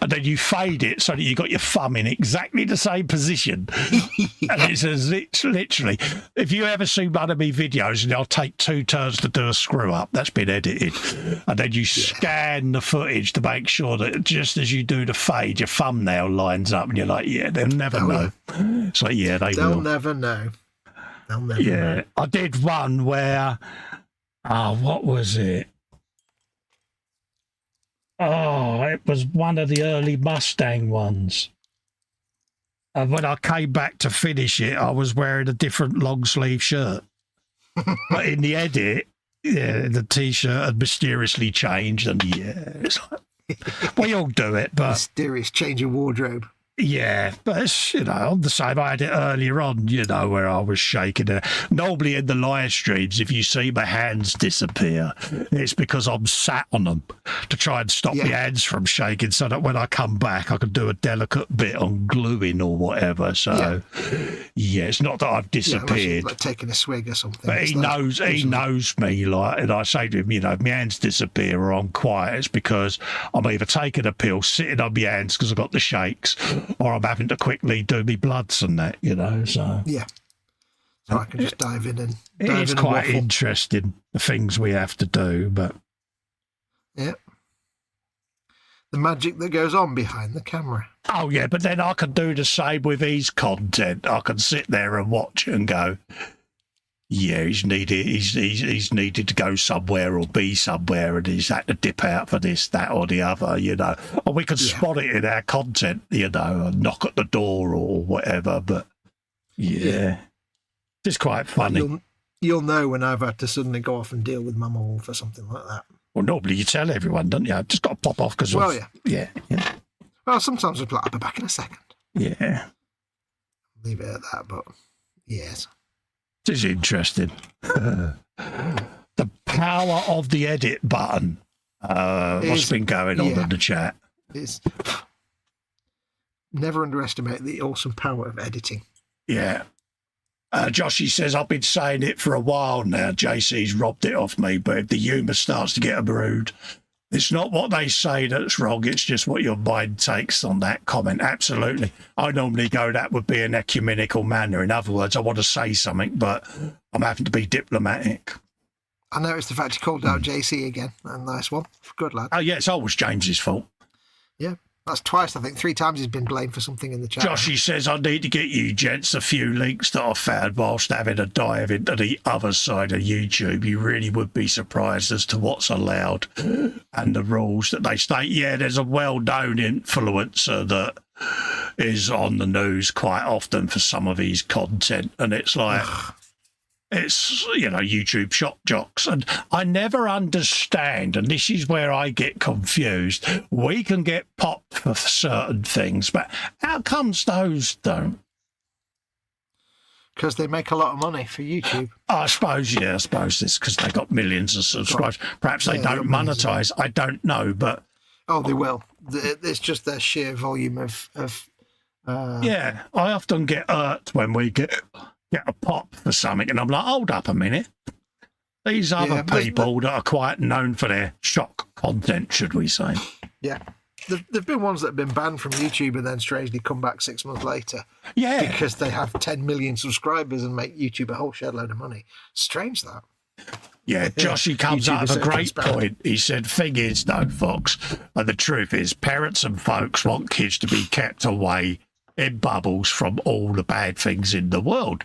and then you fade it so that you got your thumb in exactly the same position. And it's literally, if you ever see one of me videos and I'll take 2 turns to do a screw up, that's been edited. And then you scan the footage to make sure that just as you do the fade, your thumbnail lines up, and you're like, they'll never know. It's like, they'll never know. Yeah, I did one where, what was it? Oh, it was one of the early Mustang ones. And when I came back to finish it, I was wearing a different long sleeve shirt. But in the edit, the T-shirt had mysteriously changed, and it's like, we all do it, but mysterious change of wardrobe. Yeah, but it's, I'm the same. I had it earlier on, where I was shaking it. Normally in the live streams, if you see my hands disappear, it's because I'm sat on them to try and stop my hands from shaking so that when I come back, I can do a delicate bit on gluing or whatever. So, yeah it's not that I've disappeared. Like taking a swig or something. But he knows me, and I say to him, if my hands disappear or I'm quiet, it's because I'm either taking a pill, sitting on my hands because I've got the shakes, or I'm having to quickly do me bloods and that, so. Yeah. So I can just dive in and it's quite interesting, the things we have to do, but. Yeah. The magic that goes on behind the camera. Oh, yeah, but then I can do the same with his content. I can sit there and watch it and go, yeah, he's needed to go somewhere or be somewhere, and he's had to dip out for this, that, or the other, And we can spot it in our content, and knock at the door or whatever. But it's quite funny. You'll know when I've had to suddenly go off and deal with Mama Wolf or something like that. Well, normally you tell everyone, don't you? I've just got to pop off because. Yeah. Well, sometimes I'll be back in a second. Yeah. Leave it at that, but yes. It is interesting. The power of the edit button. What's been going on in the chat? Never underestimate the awesome power of editing. Yeah. Joshy says, I've been saying it for a while now. JC's robbed it off me, but if the humour starts to get rude, it's not what they say that's wrong. It's just what your mind takes on that comment. Absolutely. I normally go, that would be an ecumenical manner. In other words, I want to say something, but I'm having to be diplomatic. I noticed the fact you called out JC again. A nice one. Good lad. Oh, yeah, it's always James's fault. Yeah. That's twice, I think. 3 times he's been blamed for something in the chat. Joshy says, I need to get you gents a few links that I found whilst having a dive into the other side of YouTube. You really would be surprised as to what's allowed and the rules that they state. Yeah, there's a well-known influencer that is on the news quite often for some of his content, and it's like... It's, YouTube shock jocks. And I never understand, and this is where I get confused. We can get popped for certain things, but how comes those don't? Because they make a lot of money for YouTube. I suppose it's because they got millions of subscribers. Perhaps they don't monetize. I don't know, but... Oh, they will. It's just their sheer volume of Yeah, I often get irked when we get a pop for something, and I'm like, hold up a minute. These other people that are quite known for their shock content, should we say? Yeah. There've been ones that have been banned from YouTube and then strangely come back 6 months later. Yeah. Because they have 10 million subscribers and make YouTube a whole shed load of money. Strange, that. Yeah, Joshy comes up with a great point. He said, thing is, though, Fox, and the truth is, parents and folks want kids to be kept away in bubbles from all the bad things in the world.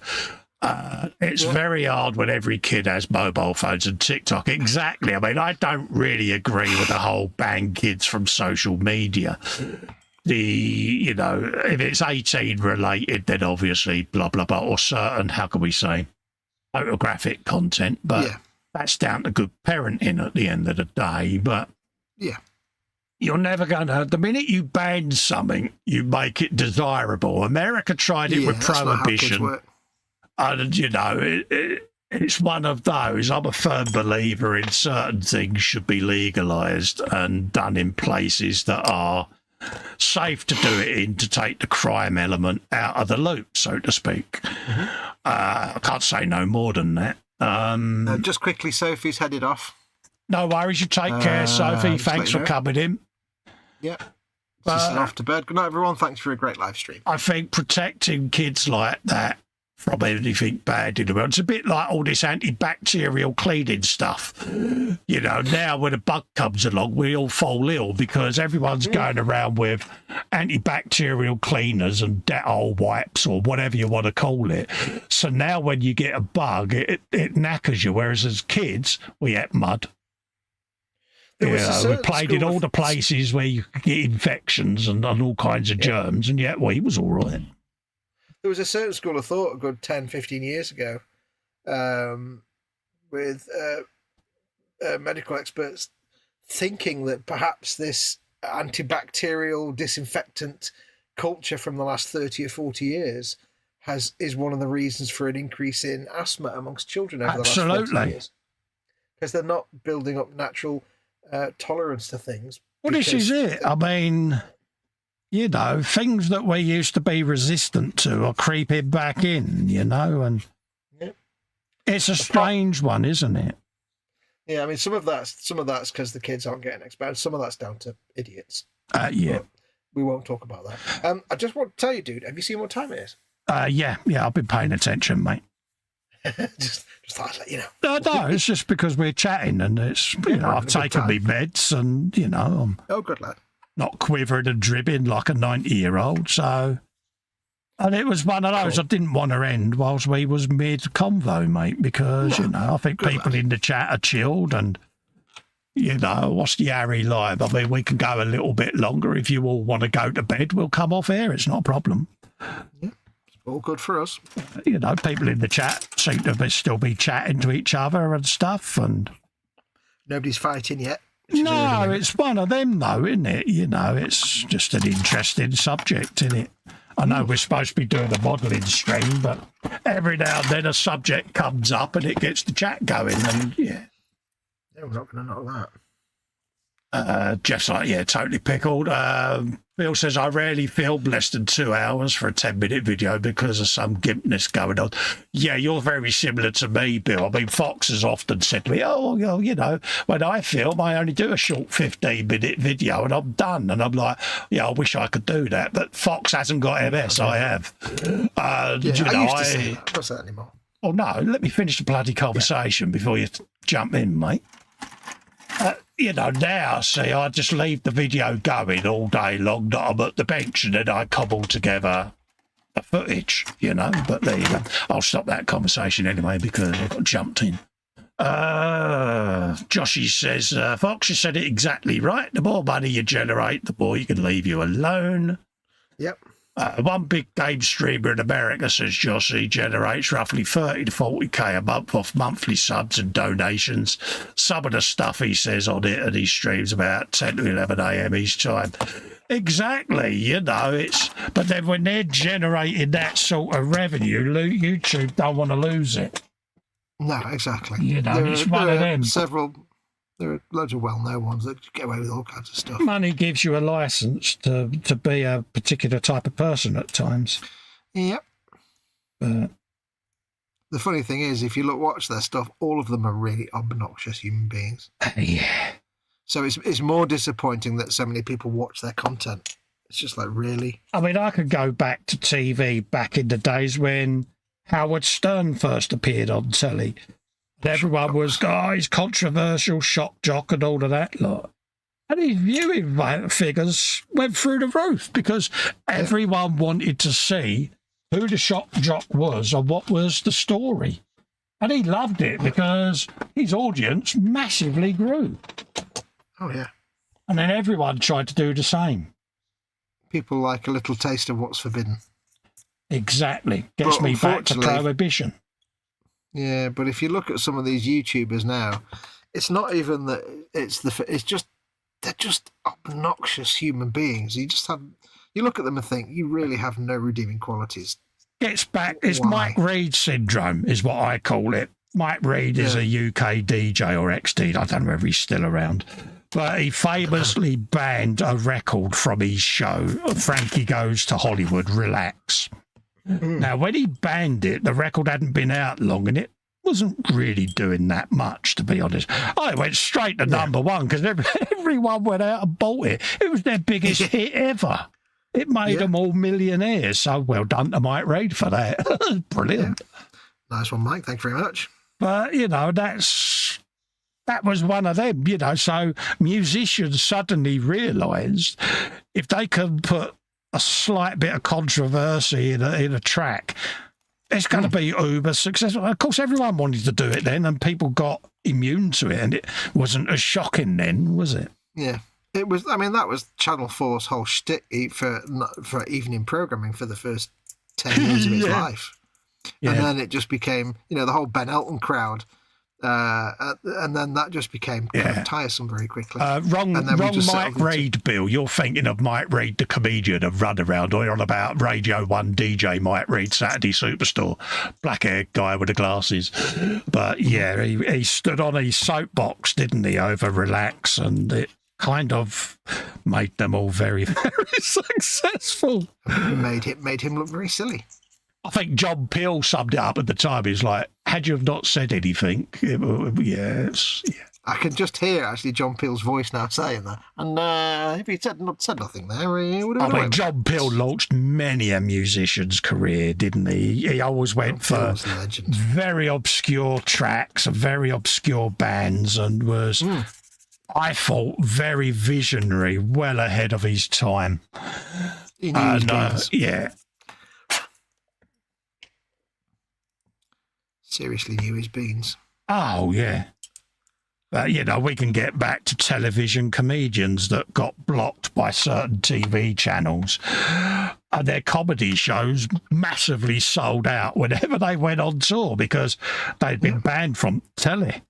It's very hard when every kid has mobile phones and TikTok. Exactly. I mean, I don't really agree with the whole ban kids from social media. If it's 18 related, then obviously blah, blah, blah, or certain, how can we say, photographic content. But that's down to good parenting at the end of the day. But you're never going to, the minute you ban something, you make it desirable. America tried it with prohibition. And, it's one of those. I'm a firm believer in certain things should be legalised and done in places that are safe to do it in, to take the crime element out of the loop, so to speak. I can't say no more than that. Just quickly, Sophie's headed off. No worries. You take care, Sophie. Thanks for coming in. Yeah. She's off to bed. Good night, everyone. Thanks for a great live stream. I think protecting kids like that from anything bad in the world, it's a bit like all this antibacterial cleaning stuff. Now when a bug comes along, we all fall ill because everyone's going around with antibacterial cleaners and Dettol wipes or whatever you want to call it. So now when you get a bug, it knackers you, whereas as kids, we ate mud. We played in all the places where you could get infections and all kinds of germs, and yet we was all right. There was a certain school of thought a good 10, 15 years ago with medical experts thinking that perhaps this antibacterial disinfectant culture from the last 30 or 40 years is one of the reasons for an increase in asthma amongst children over the last 40 years. Because they're not building up natural tolerance to things. Well, this is it. I mean, you know, things that we used to be resistant to are creeping back in, you know, and it's a strange one, isn't it? Yeah, I mean, some of that's because the kids aren't getting exposed. Some of that's down to idiots. Yeah. But we won't talk about that. I just want to tell you, dude, have you seen what time it is? Yeah, I've been paying attention, mate. just thought I'd let you know. No, it's just because we're chatting and it's, you know, I've taken my meds and, you know, I'm good lad. Not quivering and dribbling like a 90-year-old, so... And it was one of those I didn't want to end whilst we was mid-convo, mate, because, you know, I think people in the chat are chilled and, you know, what's the Harry live? I mean, we can go a little bit longer. If you all want to go to bed, we'll come off air. It's not a problem. Yeah, it's all good for us. You know, people in the chat seem to still be chatting to each other and stuff, and... Nobody's fighting yet. No, it's one of them, though, isn't it? You know, it's just an interesting subject, isn't it? I know we're supposed to be doing a modelling stream, but every now and then a subject comes up and it gets the chat going, and yeah. No, we're not going to knock that. Jeff's like, yeah, totally pickled. Bill says, I rarely film less than 2 hours for a 10-minute video because of some gimpness going on. Yeah, you're very similar to me, Bill. I mean, Fox has often said to me, oh, you know, when I film, I only do a short 15-minute video and I'm done. And I'm like, yeah, I wish I could do that. But Fox hasn't got MS. I have. You know, I used to say that. I don't say that anymore. Oh, no, let me finish the bloody conversation before you jump in, mate. You know, now, see, I just leave the video going all day long, that I'm at the bench, and then I cobble together the footage, you know. But there you go. I'll stop that conversation anyway because I got jumped in. Joshy says, Fox, you said it exactly right. The more money you generate, the more you can leave you alone. Yep. One big game streamer in America, says Joshy, generates roughly 30 to 40k a month off monthly subs and donations. Some of the stuff he says on it, and he streams about 10 to 11 a.m. each time. Exactly, you know, but then when they're generating that sort of revenue, YouTube don't want to lose it. No, exactly. You know, it's one of them. There are loads of well-known ones that get away with all kinds of stuff. Money gives you a license to be a particular type of person at times. Yep. The funny thing is, if you watch their stuff, all of them are really obnoxious human beings. Yeah. So it's more disappointing that so many people watch their content. It's just like, really? I mean, I could go back to TV back in the days when Howard Stern first appeared on telly. Everyone was, he's controversial, shock jock and all of that lot. And his viewing figures went through the roof because everyone wanted to see who the shock jock was and what was the story. And he loved it because his audience massively grew. Oh, yeah. And then everyone tried to do the same. People like a little taste of what's forbidden. Exactly. Gets me back to prohibition. Yeah, but if you look at some of these YouTubers now, it's not even that they're just obnoxious human beings. You look at them and think you really have no redeeming qualities. Gets back. It's Mike Reed syndrome, is what I call it. Mike Reed is a UK DJ or ex-DJ. I don't know if he's still around, but he famously banned a record from his show. Frankie Goes to Hollywood. Relax. Now, when he banned it, the record hadn't been out long and it wasn't really doing that much, to be honest. It went straight to number one because everyone went out and bought it. It was their biggest hit ever. It made them all millionaires. So well done to Mike Reid for that. Brilliant. Yeah. Nice one, Mike. Thank you very much. But, you know, that was one of them, you know. So musicians suddenly realised if they can put a slight bit of controversy in a track, it's going to be uber successful. Of course, everyone wanted to do it then, and people got immune to it, and it wasn't as shocking then, was it? Yeah, it was. I mean, that was Channel 4's whole shtick for evening programming for the first 10 years of its life. Yeah. And then it just became, you know, the whole Ben Elton crowd And then that just became kind of tiresome very quickly. Wrong and then we just Mike Reid, Bill. You're thinking of Mike Reid, the comedian of Runaround, or you're on about Radio 1 DJ Mike Reid, Saturday Superstore, black-haired guy with the glasses. But yeah, he stood on his soapbox, didn't he, over Relax, and it kind of made them all very, very successful. Made him look very silly. I think John Peel summed it up at the time. He's like, had you have not said anything, yes. Yeah. I can just hear, actually, John Peel's voice now saying that. And if he said nothing there, he would have... John Peel launched many a musician's career, didn't he? He always went for very obscure tracks and very obscure bands and was, I thought, very visionary, well ahead of his time. He knew his beans. Yeah. Seriously knew his beans. Oh, yeah. We can get back to television comedians that got blocked by certain TV channels. And their comedy shows massively sold out whenever they went on tour because they'd been banned from telly.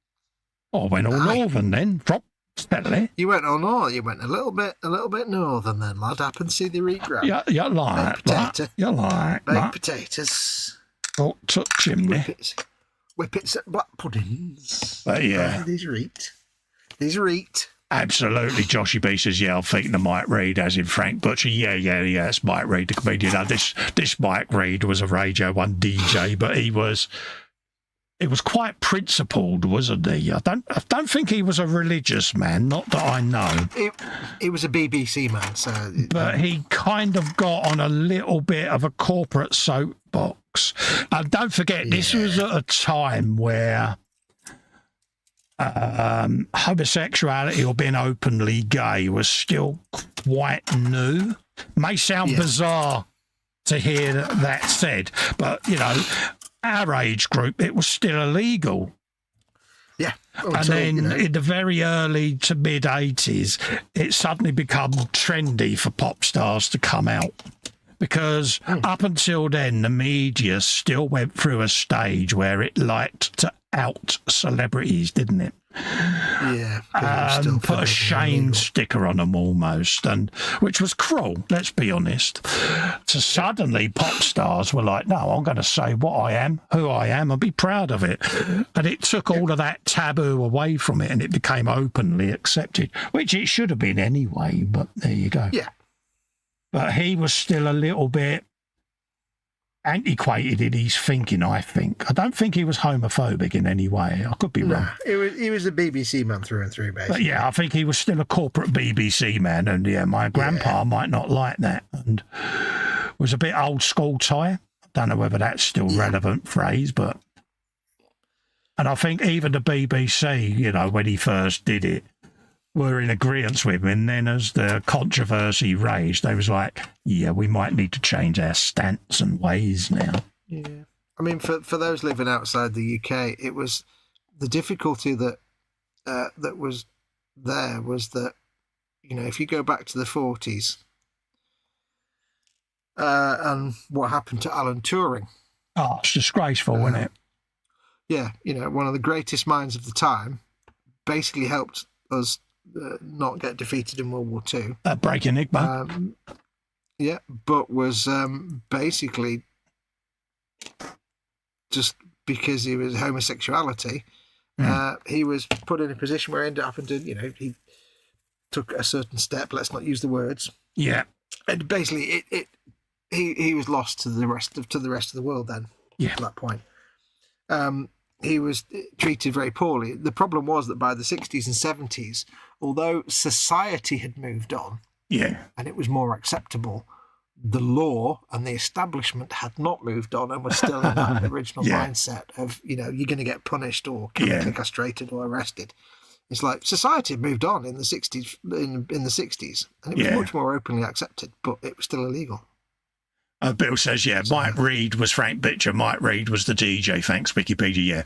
Or went all northern then, from telly. You went all north. You went a little bit northern then, lad. Happened to see the regrab. Yeah, you like that. You like baked potatoes. Oh, chimney. Whippets at black puddings. But yeah. These are eat. Absolutely. Joshy B says, yeah, I'm thinking of Mike Reid, as in Frank Butcher. Yeah, it's Mike Reid, the comedian. Now, this Mike Reid was a Radio 1 DJ, but it was quite principled, wasn't he? I don't think he was a religious man, not that I know. It was a BBC man, so... But he kind of got on a little bit of a corporate soapbox. And don't forget, this was at a time where homosexuality or being openly gay was still quite new. May sound bizarre to hear that said, but, our age group, it was still illegal. Yeah. And then in the very early to mid-'80s, it suddenly became trendy for pop stars to come out. Because up until then, the media still went through a stage where it liked to out celebrities, didn't it? Yeah. Put a shame sticker on them almost, which was cruel, let's be honest. So suddenly pop stars were like, no, I'm going to say what I am, who I am, and be proud of it. And it took all of that taboo away from it, and it became openly accepted, which it should have been anyway, but there you go. Yeah. But he was still a little bit antiquated in his thinking, I think. I don't think he was homophobic in any way. I could be wrong. He was a BBC man through and through, basically. But yeah, I think he was still a corporate BBC man, and my grandpa might not like that, and was a bit old school tie. I don't know whether that's still relevant phrase, but... And I think even the BBC, when he first did it, were in agreement with him, and then as the controversy raged, they was like, we might need to change our stance and ways now. Yeah. I mean, for those living outside the UK, it was the difficulty that was there was that, if you go back to the 40s and what happened to Alan Turing. Oh, it's disgraceful, wasn't it? Yeah, one of the greatest minds of the time basically helped us not get defeated in World War II. Break Enigma. But was basically just because he was homosexuality, he was put in a position where he ended up he took a certain step. Let's not use the words. Yeah, and basically, he was lost to the rest of the world. Then, at that point, he was treated very poorly. The problem was that by the 60s and 70s, although society had moved on, and it was more acceptable, the law and the establishment had not moved on and were still in that original mindset of, you're going to get punished or chemically castrated or arrested. It's like society had moved on in the 60s, in the 60s, and it was much more openly accepted, but it was still illegal. Bill says, Mike Reid was Frank Butcher. Mike Reid was the DJ. Thanks, Wikipedia.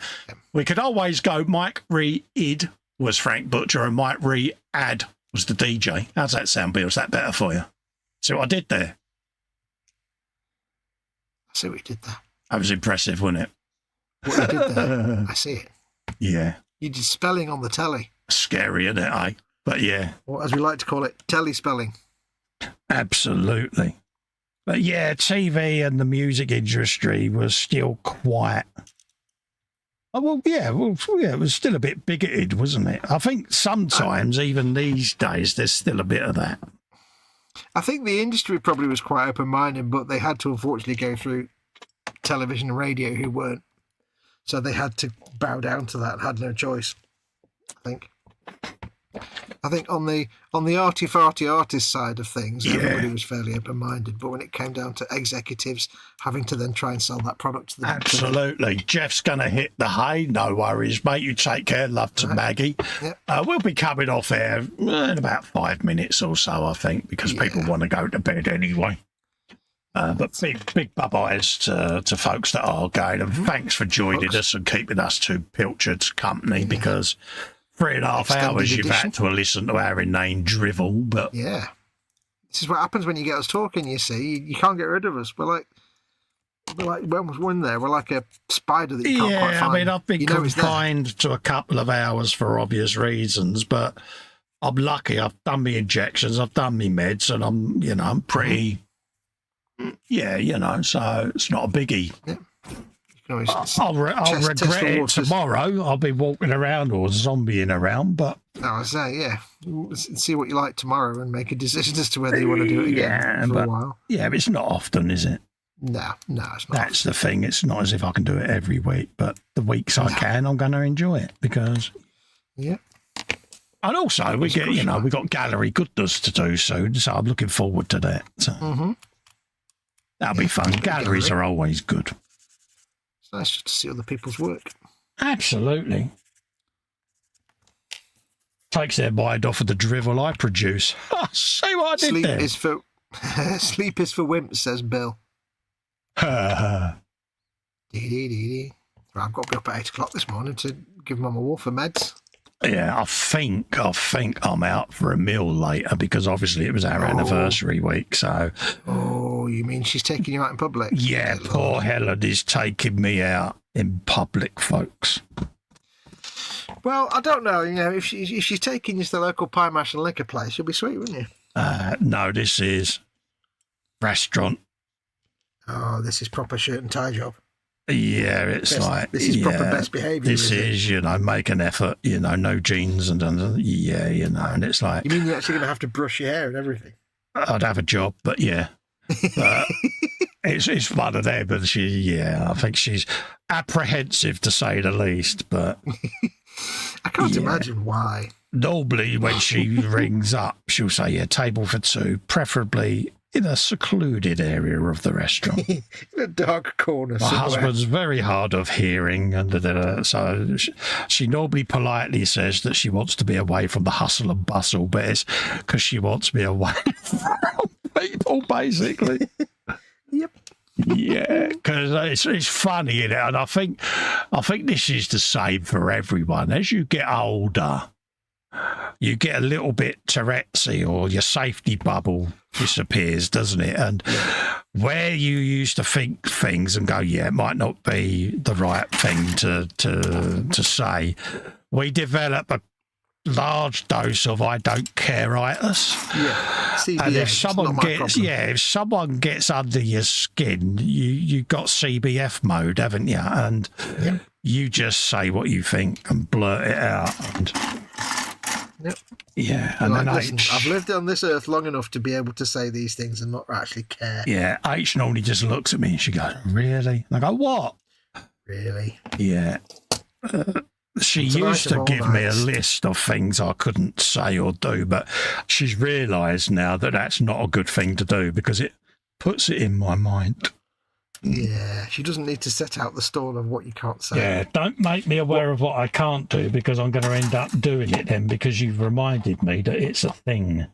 We could always go Mike Reid was Frank Butcher and Mike Reid was the DJ. How's that sound, Bill? Is that better for you? See what I did there? I see what you did there. That was impressive, wasn't it? What you did there, I see it. Yeah. You did spelling on the telly. Scary, isn't it, eh? But yeah. Or as we like to call it, telly spelling. Absolutely. But yeah, TV and the music industry was still quite... Oh, it was still a bit bigoted, wasn't it? I think sometimes, even these days, there's still a bit of that. I think the industry probably was quite open-minded, but they had to unfortunately go through television and radio who weren't. So they had to bow down to that and had no choice, I think. I think on the arty-farty artist side of things, everybody was fairly open-minded. But when it came down to executives having to then try and sell that product to them. Absolutely. Jeff's going to hit the hay. No worries, mate. You take care. Love to Maggie. Yep. We'll be coming off air in about 5 minutes or so, I think, because people want to go to bed anyway. But big bye-byes to folks that are going. And thanks for joining us and keeping us to Pilchard's company because... 3.5 Extended hours you've edition. had to listen to our inane drivel, but... Yeah. This is what happens when you get us talking, you see. You can't get rid of us. We're like when was one there? We're like a spider that you can't quite find. I mean, I've been confined to a couple of hours for obvious reasons, but I'm lucky. I've done my injections, I've done my meds, and I'm pretty... Yeah, so it's not a biggie. Yeah. I'll regret it tomorrow. I'll be walking around or zombieing around, but... I say, yeah. See what you like tomorrow and make a decision as to whether you want to do it again for a while. Yeah, but it's not often, is it? No, it's not. That's the thing. It's not as if I can do it every week, but the weeks I can, I'm going to enjoy it because... Yeah. And also, we got gallery goodness to do soon, so I'm looking forward to that. So that'll be fun. Galleries are always good. It's nice just to see other people's work. Absolutely. Takes their mind off of the drivel I produce. See what I did there? Sleep is for wimps, says Bill. Dee. Right, I've got to be up at 8 o'clock this morning to give Mum a walk for meds. Yeah, I think I'm out for a meal later because obviously it was our anniversary week. So. Oh, you mean she's taking you out in public? Yeah, poor Helen is taking me out in public, folks. Well, I don't know. If she's taking you to the local pie mash and liquor place, you'll be sweet, wouldn't you? No, this is restaurant. Oh, this is proper shirt and tie job. Yeah, it's this is proper best behaviour. This is make an effort, no jeans and and it's like. You mean you're actually going to have to brush your hair and everything? I'd have a job, but but it's one of them. But I think she's apprehensive to say the least. But I can't imagine why. Normally, when she rings up, she'll say, table for two, preferably in a secluded area of the restaurant. In a dark corner. My husband's very hard of hearing, so she normally politely says that she wants to be away from the hustle and bustle, but it's because she wants me away from people, basically. Yep. Yeah, because it's funny, and I think this is the same for everyone. As you get older, you get a little bit Tourettesy, or your safety bubble disappears, doesn't it? And where you used to think things and go, it might not be the right thing to say, we develop a large dose of I don't care-itis. Yeah. And if someone gets under your skin, you got CBF mode, haven't you? And you just say what you think and blurt it out. And yeah, and then I've lived on this earth long enough to be able to say these things and not actually care. Yeah, H normally just looks at me and she goes, "Really?" And I go, "What?" Really? Yeah. She used to give me a list of things I couldn't say or do, but she's realised now that that's not a good thing to do because it puts it in my mind. Yeah, she doesn't need to set out the stall of what you can't say. Yeah, don't make me aware of what I can't do because I'm going to end up doing it then because you've reminded me that it's a thing.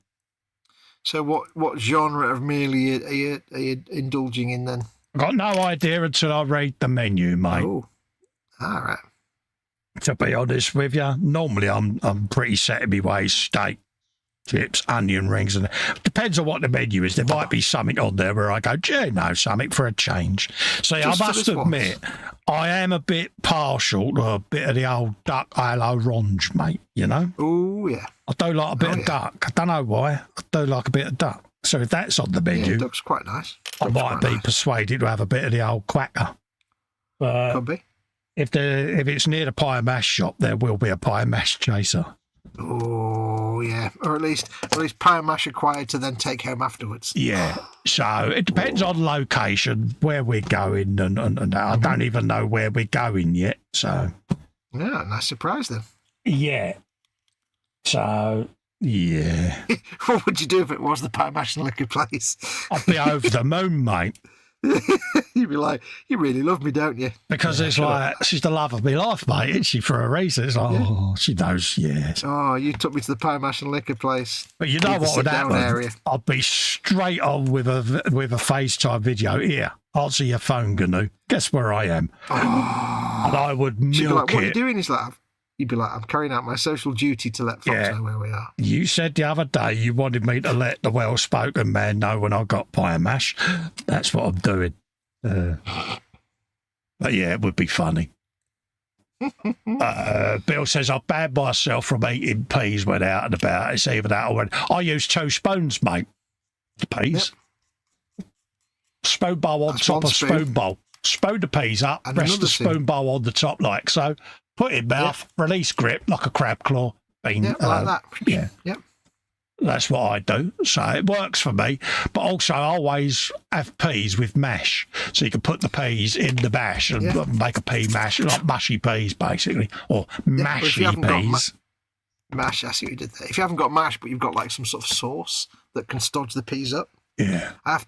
So what genre of meal are you indulging in then? I've got no idea until I read the menu, mate. Oh, all right. To be honest with you, normally I'm pretty set in my ways steak. chips, onion rings, and depends on what the menu is. There might be something on there where I go, something for a change. See, I must admit, I am a bit partial to a bit of the old duck a l'orange, mate, you know? Oh, yeah. I do like a bit of duck. I don't know why. I do like a bit of duck. So if that's on the menu, duck's quite nice. I might be persuaded to have a bit of the old quacker. Could be. If it's near the pie and mash shop, there will be a pie and mash chaser. Oh yeah, or at least pie and mash acquired to then take home afterwards. Yeah, so it depends on location, where we're going, and I don't even know where we're going yet. So yeah, nice surprise then. Yeah. So yeah. What would you do if it was the pie and mash and liquor place? I'd be over the moon, mate. You'd be like, you really love me, don't you? Because it's like, she's the love of my life, mate, isn't she, for a reason? It's like, oh, she knows, yes. Oh, you took me to the pie mash and liquor place. But you know what would happen? I'd be straight on with a FaceTime video. Here, answer your phone, Gnu. Guess where I am? Oh. And I would milk it. What are you doing? He's like, you'd be like, I'm carrying out my social duty to let Fox know where we are. You said the other day you wanted me to let the well-spoken man know when I got pie and mash. That's what I'm doing. But yeah, it would be funny. Bill says, I banned myself from eating peas when out and about. It's either that or when I use 2 spoons, mate. The peas. Yep. Spoon bowl on top of spoon bowl. Spoon the peas up, rest the spoon bowl on the top like so. Put in mouth, release grip like a crab claw. Bean, like that. Yeah. Yep. That's what I do. So it works for me. But also I always have peas with mash. So you can put the peas in the mash and make a pea mash, like mushy peas basically. Or mashy peas. Mash, I see what you did there. If you haven't got mash, but you've got like some sort of sauce that can stodge the peas up. Yeah. I've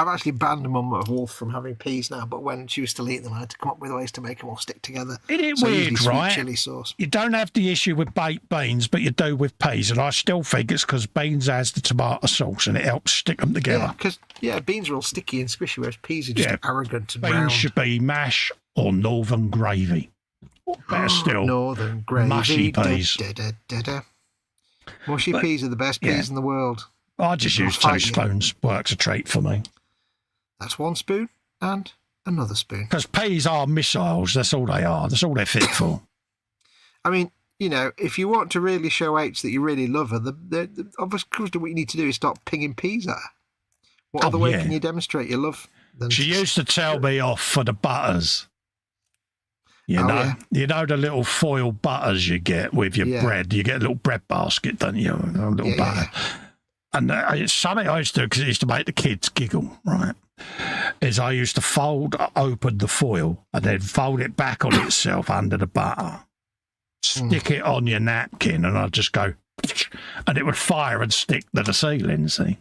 actually banned Mum of Wolf from having peas now, but when she was still eating them, I had to come up with ways to make them all stick together. Isn't it weird, right? Chili sauce. You don't have the issue with baked beans, but you do with peas, and I still think it's because beans has the tomato sauce and it helps stick them together. Yeah, because beans are all sticky and squishy, whereas peas are just arrogant and round. Beans should be mash or northern gravy. Better still, northern gravy. Mushy peas. Mushy peas are the best peas in the world. I just use 2 spoons. Works a treat for me. That's 1 spoon and another spoon. Because peas are missiles. That's all they are. That's all they're fit for. I mean, you know, if you want to really show H that you really love her, of course, what you need to do is start pinging peas at her. What other way can you demonstrate your love? She used to tell me off for the butters. You know the little foil butters you get with your bread. You get a little bread basket, don't you? A little butter. And it's something I used to do because it used to make the kids giggle, right? Is I used to fold open the foil and then fold it back on itself under the butter, stick it on your napkin, and I'd just go, and it would fire and stick to the ceiling, see?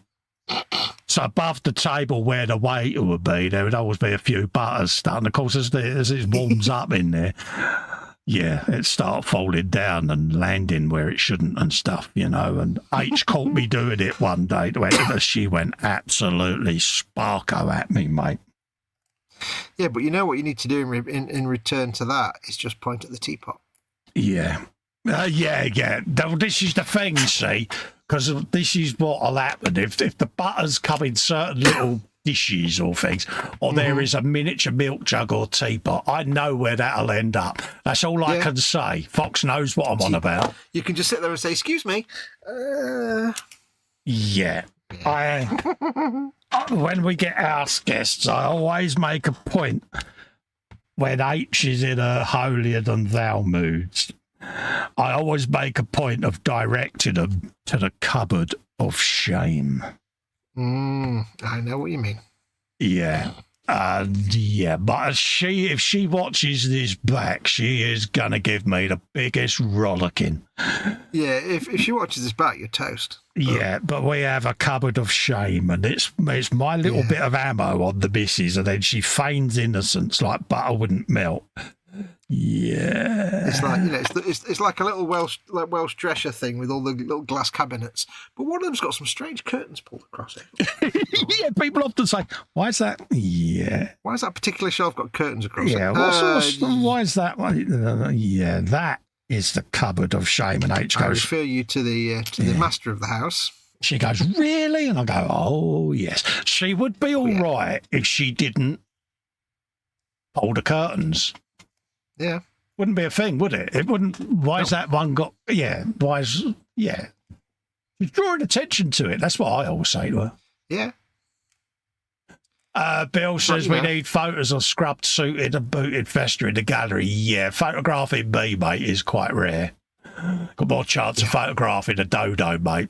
So above the table where the waiter would be, there would always be a few butters stuck. And of course, as it warms up in there, it'd start falling down and landing where it shouldn't and stuff, you know. And H caught me doing it one day. She went absolutely sparko at me, mate. Yeah, but you know what you need to do in return to that is just point at the teapot. Yeah. This is the thing, see, because this is what'll happen. If the butters come in certain little dishes or things, or there is a miniature milk jug or teapot, I know where that'll end up. That's all I can say. Fox knows what I'm on about. You can just sit there and say, excuse me. When we get house guests, I always make a point when H is in a holier than thou moods. I always make a point of directing them to the cupboard of shame. I know what you mean. Yeah. But if she watches this back, she is going to give me the biggest rollicking. Yeah, if she watches this back, you're toast. Yeah, but we have a cupboard of shame, and it's my little bit of ammo on the missus, and then she feigns innocence like butter wouldn't melt. Yeah, it's like, you know, it's like a little Welsh dresser thing with all the little glass cabinets, but one of them's got some strange curtains pulled across it. Yeah, people often say, "Why is that?" Yeah, why is that particular shelf got curtains across it? Why is that? Yeah, that is the cupboard of shame. And H I goes, refer you to the master of the house. she goes, really? And I go, oh, yes. She would be all right if she didn't pull the curtains. Yeah. Wouldn't be a thing, would it? It wouldn't. Why is that one got, why is, she's drawing attention to it. That's what I always say to her. Yeah. Bill says we need photos of scrubbed, suited and booted Festa in the gallery. Yeah, photographing me, mate, is quite rare. Got more chance of photographing a dodo, mate.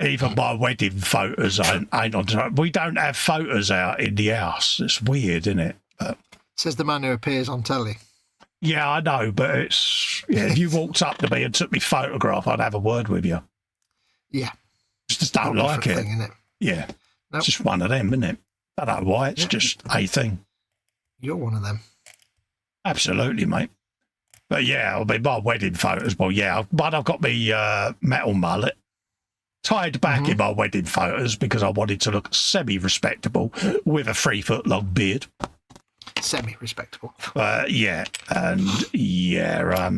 Even my wedding photos ain't on time. We don't have photos out in the house. It's weird, isn't it? Says the man who appears on telly. Yeah, I know, but it's... Yeah, if you walked up to me and took me photograph, I'd have a word with you. Yeah. Just don't like it. Thing, isn't it? Yeah. Nope. It's just one of them, isn't it? I don't know why. It's just a thing. You're one of them. Absolutely, mate. But yeah, I mean, my wedding photos, well, yeah, but I've got my metal mullet tied back in my wedding photos because I wanted to look semi-respectable with a 3-foot long beard. Semi-respectable. Yeah, and yeah.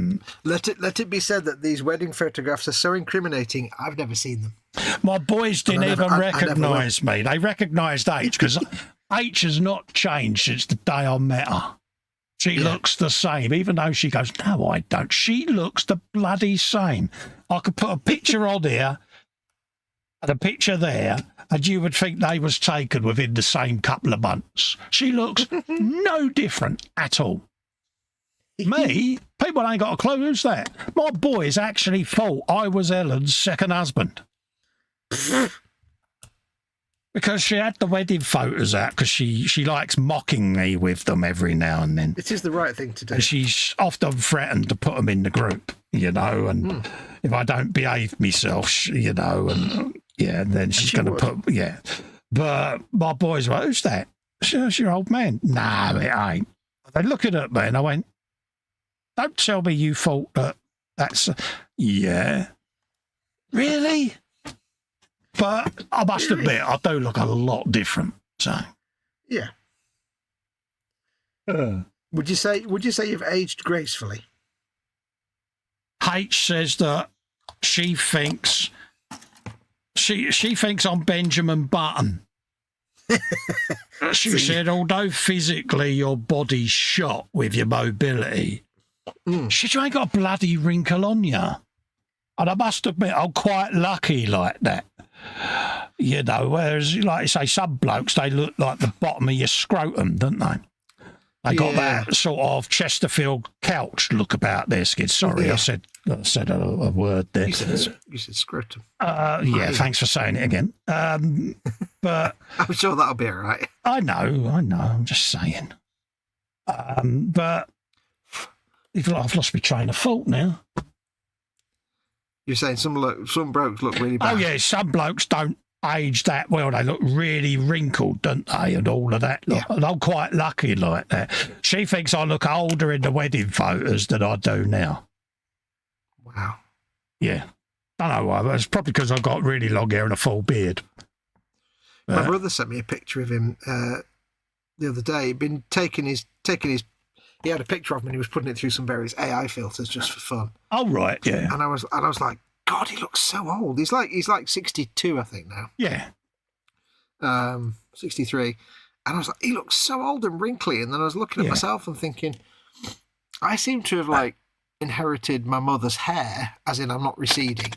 Let it be said that these wedding photographs are so incriminating, I've never seen them. My boys didn't even recognise me. They recognised H because H has not changed since the day I met her. She looks the same, even though she goes, no, I don't. She looks the bloody same. I could put a picture on here and a picture there, and you would think they was taken within the same couple of months. She looks no different at all. Me? People ain't got a clue. Who's that? My boys actually thought I was Ellen's second husband. Because she had the wedding photos out because she likes mocking me with them every now and then. It is the right thing to do. And she's often threatened to put them in the group, you know, and if I don't behave myself, you know, and then she's going to put, But my boys were, who's that? That's your old man. No, it ain't. They're looking at me and I went, don't tell me you thought that's, Really? But I must admit, I do look a lot different. So, yeah. Would you say you've aged gracefully? H says that she thinks I'm Benjamin Button. She said, although physically your body's shot with your mobility, she ain't got a bloody wrinkle on you. And I must admit, I'm quite lucky like that. You know, whereas, like you say, some blokes, they look like the bottom of your scrotum, don't they? They got that sort of Chesterfield couch look about their skin. Sorry, I said a word there. You said scrotum. Thanks for saying it again. But I'm sure that'll be all right. I know. I'm just saying. But I've lost my train of thought now. You're saying some blokes look really bad. Oh, yeah, some blokes don't age that well. They look really wrinkled, don't they, and all of that. Yeah. And I'm quite lucky like that. She thinks I look older in the wedding photos than I do now. Wow. Yeah. I don't know why, but it's probably because I've got really long hair and a full beard. My brother sent me a picture of him the other day. He'd been taking his. He had a picture of him and he was putting it through some various AI filters just for fun. Oh, right, yeah. And I was like, God, he looks so old. He's like 62, I think, now. Yeah. 63. And I was like, he looks so old and wrinkly. And then I was looking at myself and thinking, I seem to have inherited my mother's hair, as in I'm not receding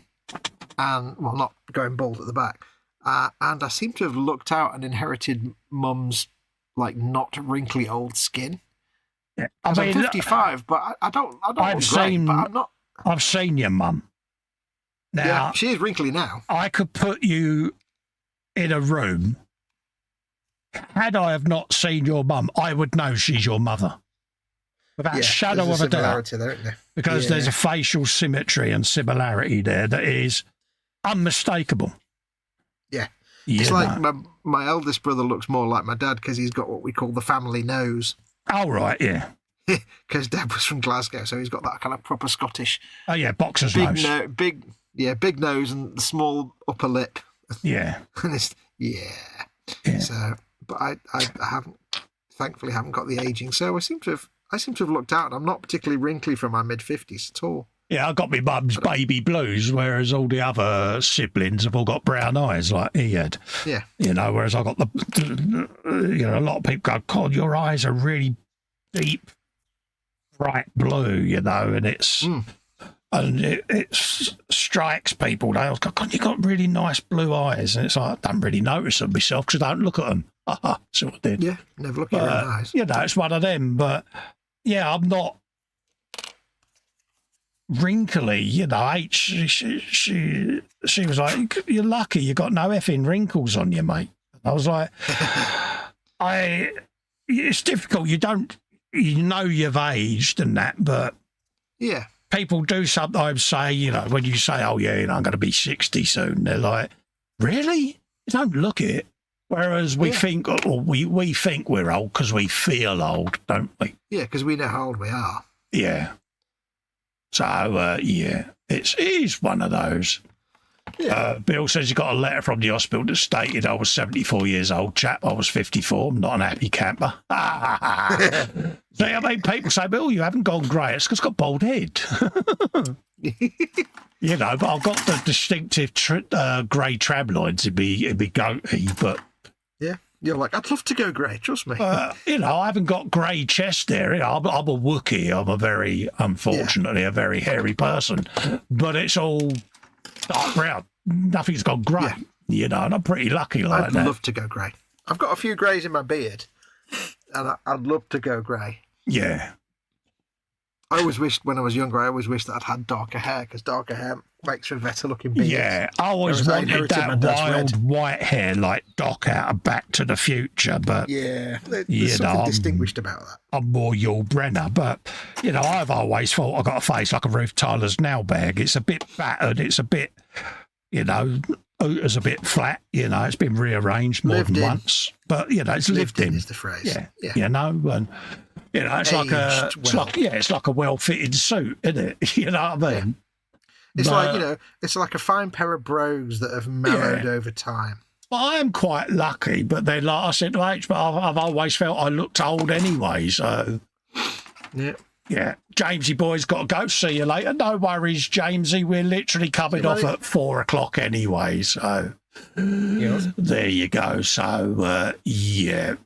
and not going bald at the back. And I seem to have looked out and inherited mum's not wrinkly old skin. Yeah. I'm 55, but I don't look great, but I'm not. I've seen your mum. Now, she is wrinkly now. I could put you in a room. Had I have not seen your mum, I would know she's your mother. Without a shadow of a doubt. Because there's a facial symmetry and similarity there that is unmistakable. Yeah. It's like my eldest brother looks more like my dad because he's got what we call the family nose. Oh, right, yeah. Because Dad was from Glasgow, so he's got that kind of proper Scottish. Oh, yeah, boxer's nose. Big nose and the small upper lip. Yeah. And it's, So, but I haven't got the aging. So I seem to have I seem to have looked out, and I'm not particularly wrinkly from my mid-50s at all. Yeah, I got my mum's baby blues, whereas all the other siblings have all got brown eyes like he had. Yeah. You know, whereas I got a lot of people go, God, your eyes are really deep, bright blue, you know, and it's... And it strikes people. They all go, God, you got really nice blue eyes. And it's like, I don't really notice them myself because I don't look at them. So I did. Yeah, never look at your own eyes. You know, it's one of them. But, yeah, I'm not wrinkly. You know, she was like, you're lucky you got no effing wrinkles on you, mate. I was like, it's difficult. You know you've aged and that, but... Yeah. People do sometimes say, you know, when you say, oh, yeah, you know, I'm going to be 60 soon, they're like, really? You don't look it. Whereas we think, or we think we're old because we feel old, don't we? Yeah, because we know how old we are. Yeah. So, yeah, it is one of those. Yeah. Bill says he got a letter from the hospital that stated I was 74 years old, chap. I was 54. I'm not an happy camper. See, I mean, people say, Bill, you haven't gone grey. It's because I've got a bald head. You know, but I've got the distinctive grey tramlines in me goatee, but... Yeah, you're like, I'd love to go grey, trust me. You know, I haven't got grey chest there. You know, I'm a Wookiee. I'm a very, unfortunately, a very hairy person. But it's all dark brown. Nothing's gone grey. Yeah. You know, and I'm pretty lucky like that. I'd love to go grey. I've got a few greys in my beard, and I'd love to go grey. Yeah. I always wished, when I was younger, I always wished that I'd had darker hair, because darker hair makes for better looking beards. Yeah, I always wanted that wild white hair like Doc out of Back to the Future, but... Yeah, there's something distinguished about that. I'm more Yul Brenner, but, you know, I've always thought I got a face like a Ruth Tyler's nail bag. It's a bit battered, it's a bit, you know... It's a bit flat, you know. It's been rearranged more than once, but you know, it's lived in. Is the phrase? Yeah, you know, and you know, it's like a well-fitted suit, isn't it? You know what I mean? Yeah. It's like, you know, it's like a fine pair of brogues that have mellowed over time. Well, I am quite lucky, but then, like I said to H, but I've always felt I looked old anyway, so yeah. Yeah, Jamesy boy's got to go. See you later. No worries, Jamesy. We're literally coming off at 4 o'clock anyway. So there you go. So yeah.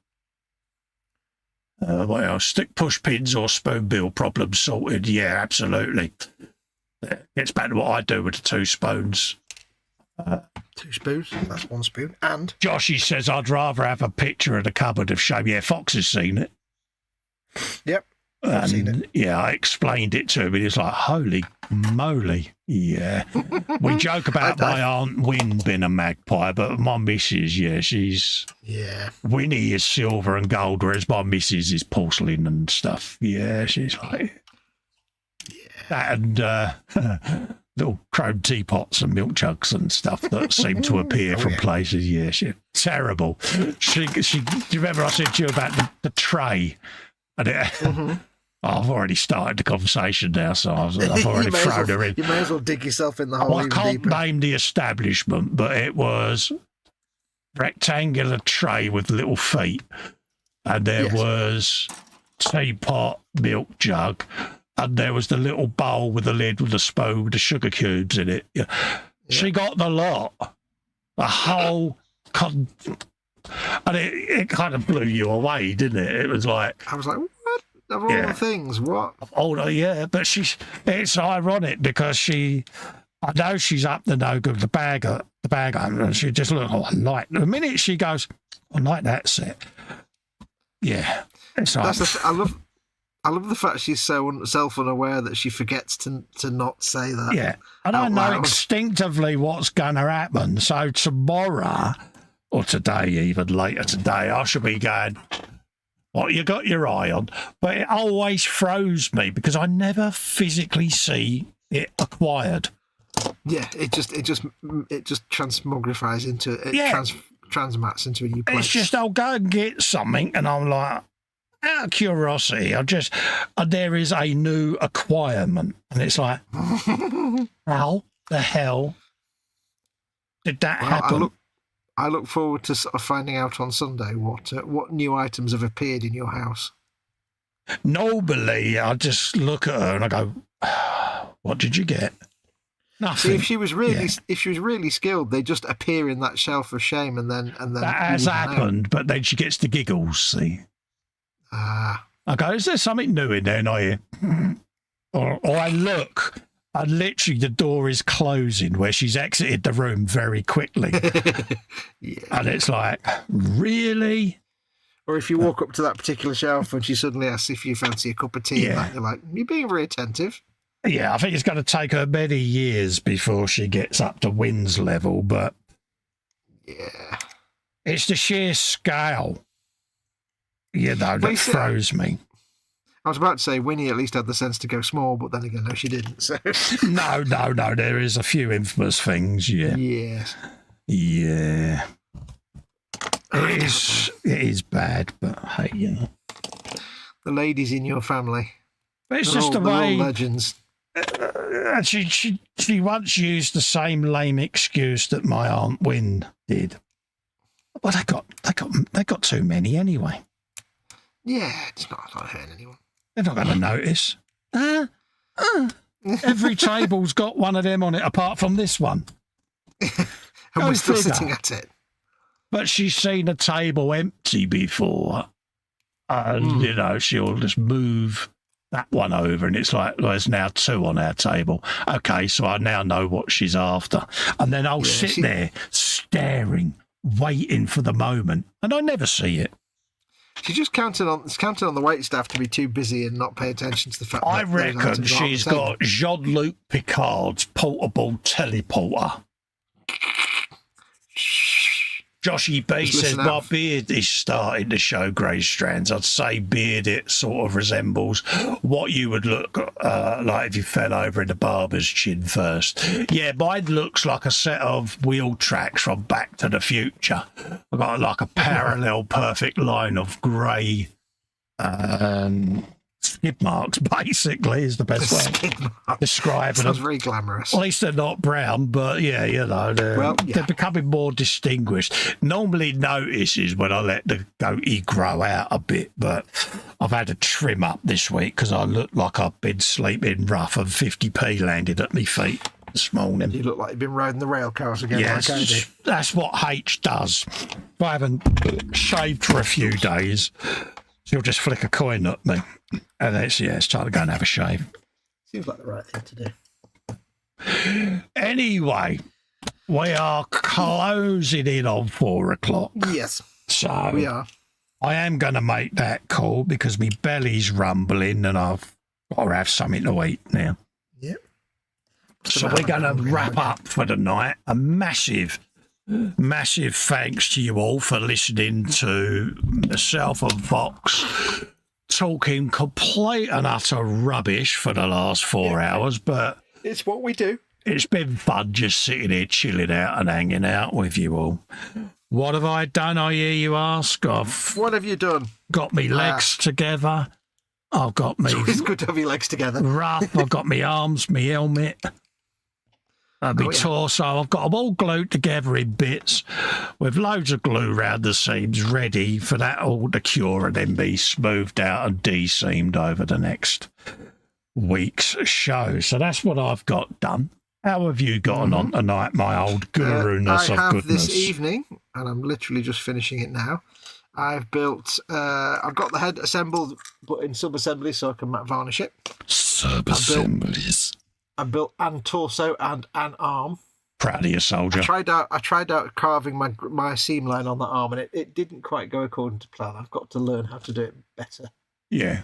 What else? Stick push pins or spoon bill problem sorted. Yeah, absolutely. Gets back to what I do with the 2 spoons. 2 spoons. That's 1 spoon. And Joshy says I'd rather have a picture of the cupboard of shame. Yeah, Fox has seen it. Yep. I've seen it. Yeah, I explained it to him, and he was like, holy moly. Yeah. We joke about my Aunt Wynne being a magpie, but my missus, she's... Yeah. Winnie is silver and gold, whereas my missus is porcelain and stuff. Yeah, she's like... Yeah. That and little chrome teapots and milk jugs and stuff that seem to appear from places. Yeah, she's terrible. Do you remember I said to you about the tray? And it... I've already started the conversation now, so I've already thrown her in. You may as well dig yourself in the hole. I can't name the establishment, but it was rectangular tray with little feet, and there was teapot, milk jug, and there was the little bowl with the lid with the spoon with the sugar cubes in it. Yeah. She got the lot, the whole. And it kind of blew you away, didn't it? It was like I was like, what? Of all the things, what? Oh, yeah, but it's ironic because I know she's up the no good, the bag owner, and she just looks, the minute she goes, I like that set. Yeah. It's I love the fact she's so self-unaware that she forgets to not say that. Yeah. And I know instinctively what's going to happen. So tomorrow, or today, even later today, I should be going... What you got your eye on, but it always throws me because I never physically see it acquired. Yeah, it just transmogrifies into it. Transmats into a new place. It's just I'll go and get something, and I'm like, out of curiosity, there is a new acquirement, and it's like, how the hell did that happen? I look forward to sort of finding out on Sunday what new items have appeared in your house. Normally, I just look at her and I go, what did you get? Nothing. See, if she was really skilled, they just appear in that shelf of shame, and then that has happened. But then she gets the giggles. See, I go, is there something new in there? And I hear, or I look, and literally the door is closing where she's exited the room very quickly. Yeah. And it's like, really? Or if you walk up to that particular shelf and she suddenly asks if you fancy a cup of tea, and that, you're like, you're being very attentive. Yeah, I think it's going to take her many years before she gets up to Wynn's level, but yeah, it's the sheer scale, that throws me. I was about to say Winnie at least had the sense to go small, but then again, no, she didn't. So no, there is a few infamous things. Yeah, yes, yeah. It is bad, but hey, the ladies in your family. But it's just the way. They're all legends. She once used the same lame excuse that my Aunt Wynn did. Well, they got too many anyway. Yeah, it's not hurting anyone. They're not going to notice. Every table's got one of them on it, apart from this one. And we're still sitting at it. But she's seen a table empty before, and she'll just move that one over, and it's like, there's now two on our table. Okay, so I now know what she's after. And then I'll sit there staring, waiting for the moment, and I never see it. She's just counting on the waitstaff to be too busy and not pay attention to the fact I reckon she's got Jean-Luc Picard's portable teleporter. Joshy B says, my beard is starting to show grey strands. I'd say beard it sort of resembles what you would look like if you fell over in the barber's chin first. Yeah, mine looks like a set of wheel tracks from Back to the Future. I've got like a parallel perfect line of grey skid marks, basically, is the best way to describe it. Sounds very glamorous. At least they're not brown, but they're becoming more distinguished. Normally notices when I let the goatee grow out a bit, but I've had a trim up this week because I look like I've been sleeping rough and 50p landed at my feet this morning. You look like you've been riding the rail cars again. Yes, like I do. That's what H does. If I haven't shaved for a few days, she'll just flick a coin at me. And it's time to go and have a shave. Seems like the right thing to do. Anyway, we are closing in on 4 o'clock. Yes, so we are. I am going to make that call because my belly's rumbling and I've got to have something to eat now. Yep. So we're going to wrap up for the night. A massive thanks to you all for listening to myself and Fox talking complete and utter rubbish for the last 4 hours, but it's what we do. It's been fun just sitting here chilling out and hanging out with you all. What have I done, I hear you ask? What have you done? Got me legs together. I've got me... It's good to have your legs together. Rough. I've got my arms, my helmet. My torso, I've got them all glued together in bits with loads of glue round the seams ready for that all to cure and then be smoothed out and de-seamed over the next week's show. So that's what I've got done. How have you gotten on tonight, my old guru-ness of goodness? This evening, and I'm literally just finishing it now, I've built, I've got the head assembled but in sub-assemblies so I can matte varnish it. Sub-assemblies. I built an torso and an arm. Proud of you, soldier. I tried out carving my seam line on the arm, and it didn't quite go according to plan. I've got to learn how to do it better. Yeah.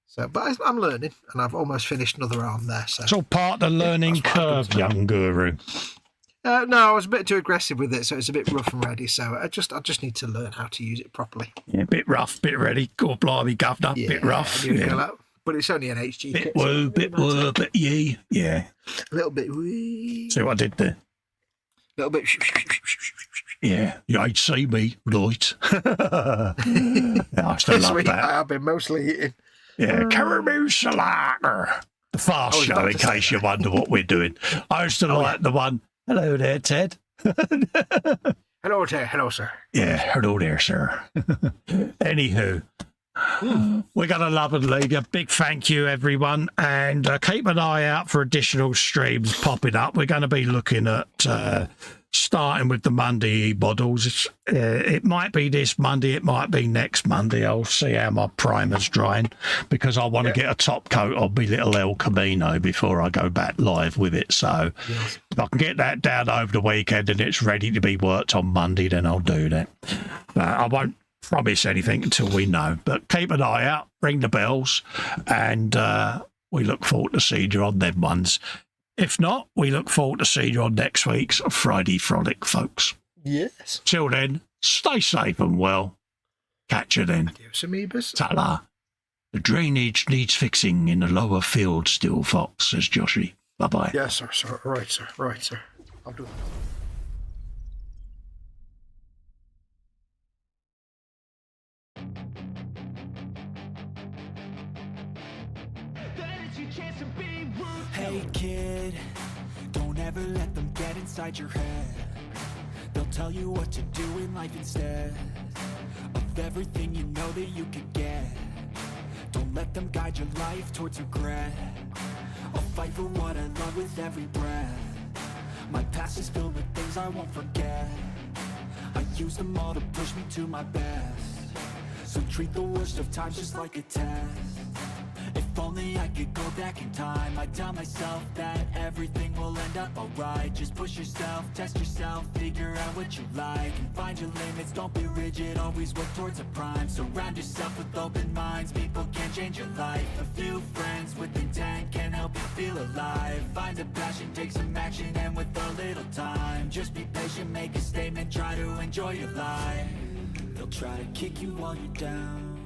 So, but I'm learning, and I've almost finished another arm there. So it's all part of the learning curve, young guru. No, I was a bit too aggressive with it, so it's a bit rough and ready. So I just need to learn how to use it properly. Yeah, bit rough, bit ready. Go blimey, governor. Yeah, bit rough. Yeah. But it's only an HG bit kit. Woo, bit woo, bit yee. Yeah. A little bit wee. See what I did there? A little bit. Yeah, you ain't see me, right? I still love that. I've been mostly eating. Yeah, caramel salader. The fast show, in case you wonder what we're doing. I used to like the one, hello there, Ted. Hello, Ted. Hello, sir. Yeah, hello there, sir. Anywho, We're going to love and leave you. Big thank you, everyone. And keep an eye out for additional streams popping up. We're going to be looking at starting with the Monday models. It might be this Monday. It might be next Monday. I'll see how my primer's drying because I want to get a top coat on my little El Camino before I go back live with it. So if I can get that down over the weekend and it's ready to be worked on Monday, then I'll do that. But I won't promise anything until we know. But keep an eye out, ring the bells, and we look forward to seeing you on them ones. If not, we look forward to seeing you on next week's Friday Frolic, folks. Yes. Till then, stay safe and well. Catch you then. Adios, amoebas. Ta-la. The drainage needs fixing in the lower field still, Fox, says Joshy. Bye-bye. Yes, sir. Right, sir. I'll do that. Hey kid, don't ever let them get inside your head. They'll tell you what to do in life instead of everything you know that you could get. Don't let them guide your life towards regret. I'll fight for what I love with every breath. My past is filled with things I won't forget. I use them all to push me to my best. So treat the worst of times just like a test. If only I could go back in time, I'd tell myself that everything will end up alright. Just push yourself, test yourself, figure out what you like, and find your limits, don't be rigid, always work towards a prime. Surround yourself with open minds, people can change your life. A few friends with intent can help you feel alive. Find a passion, take some action, and with a little time, just be patient, make a statement, try to enjoy your life. They'll try to kick you while you're down,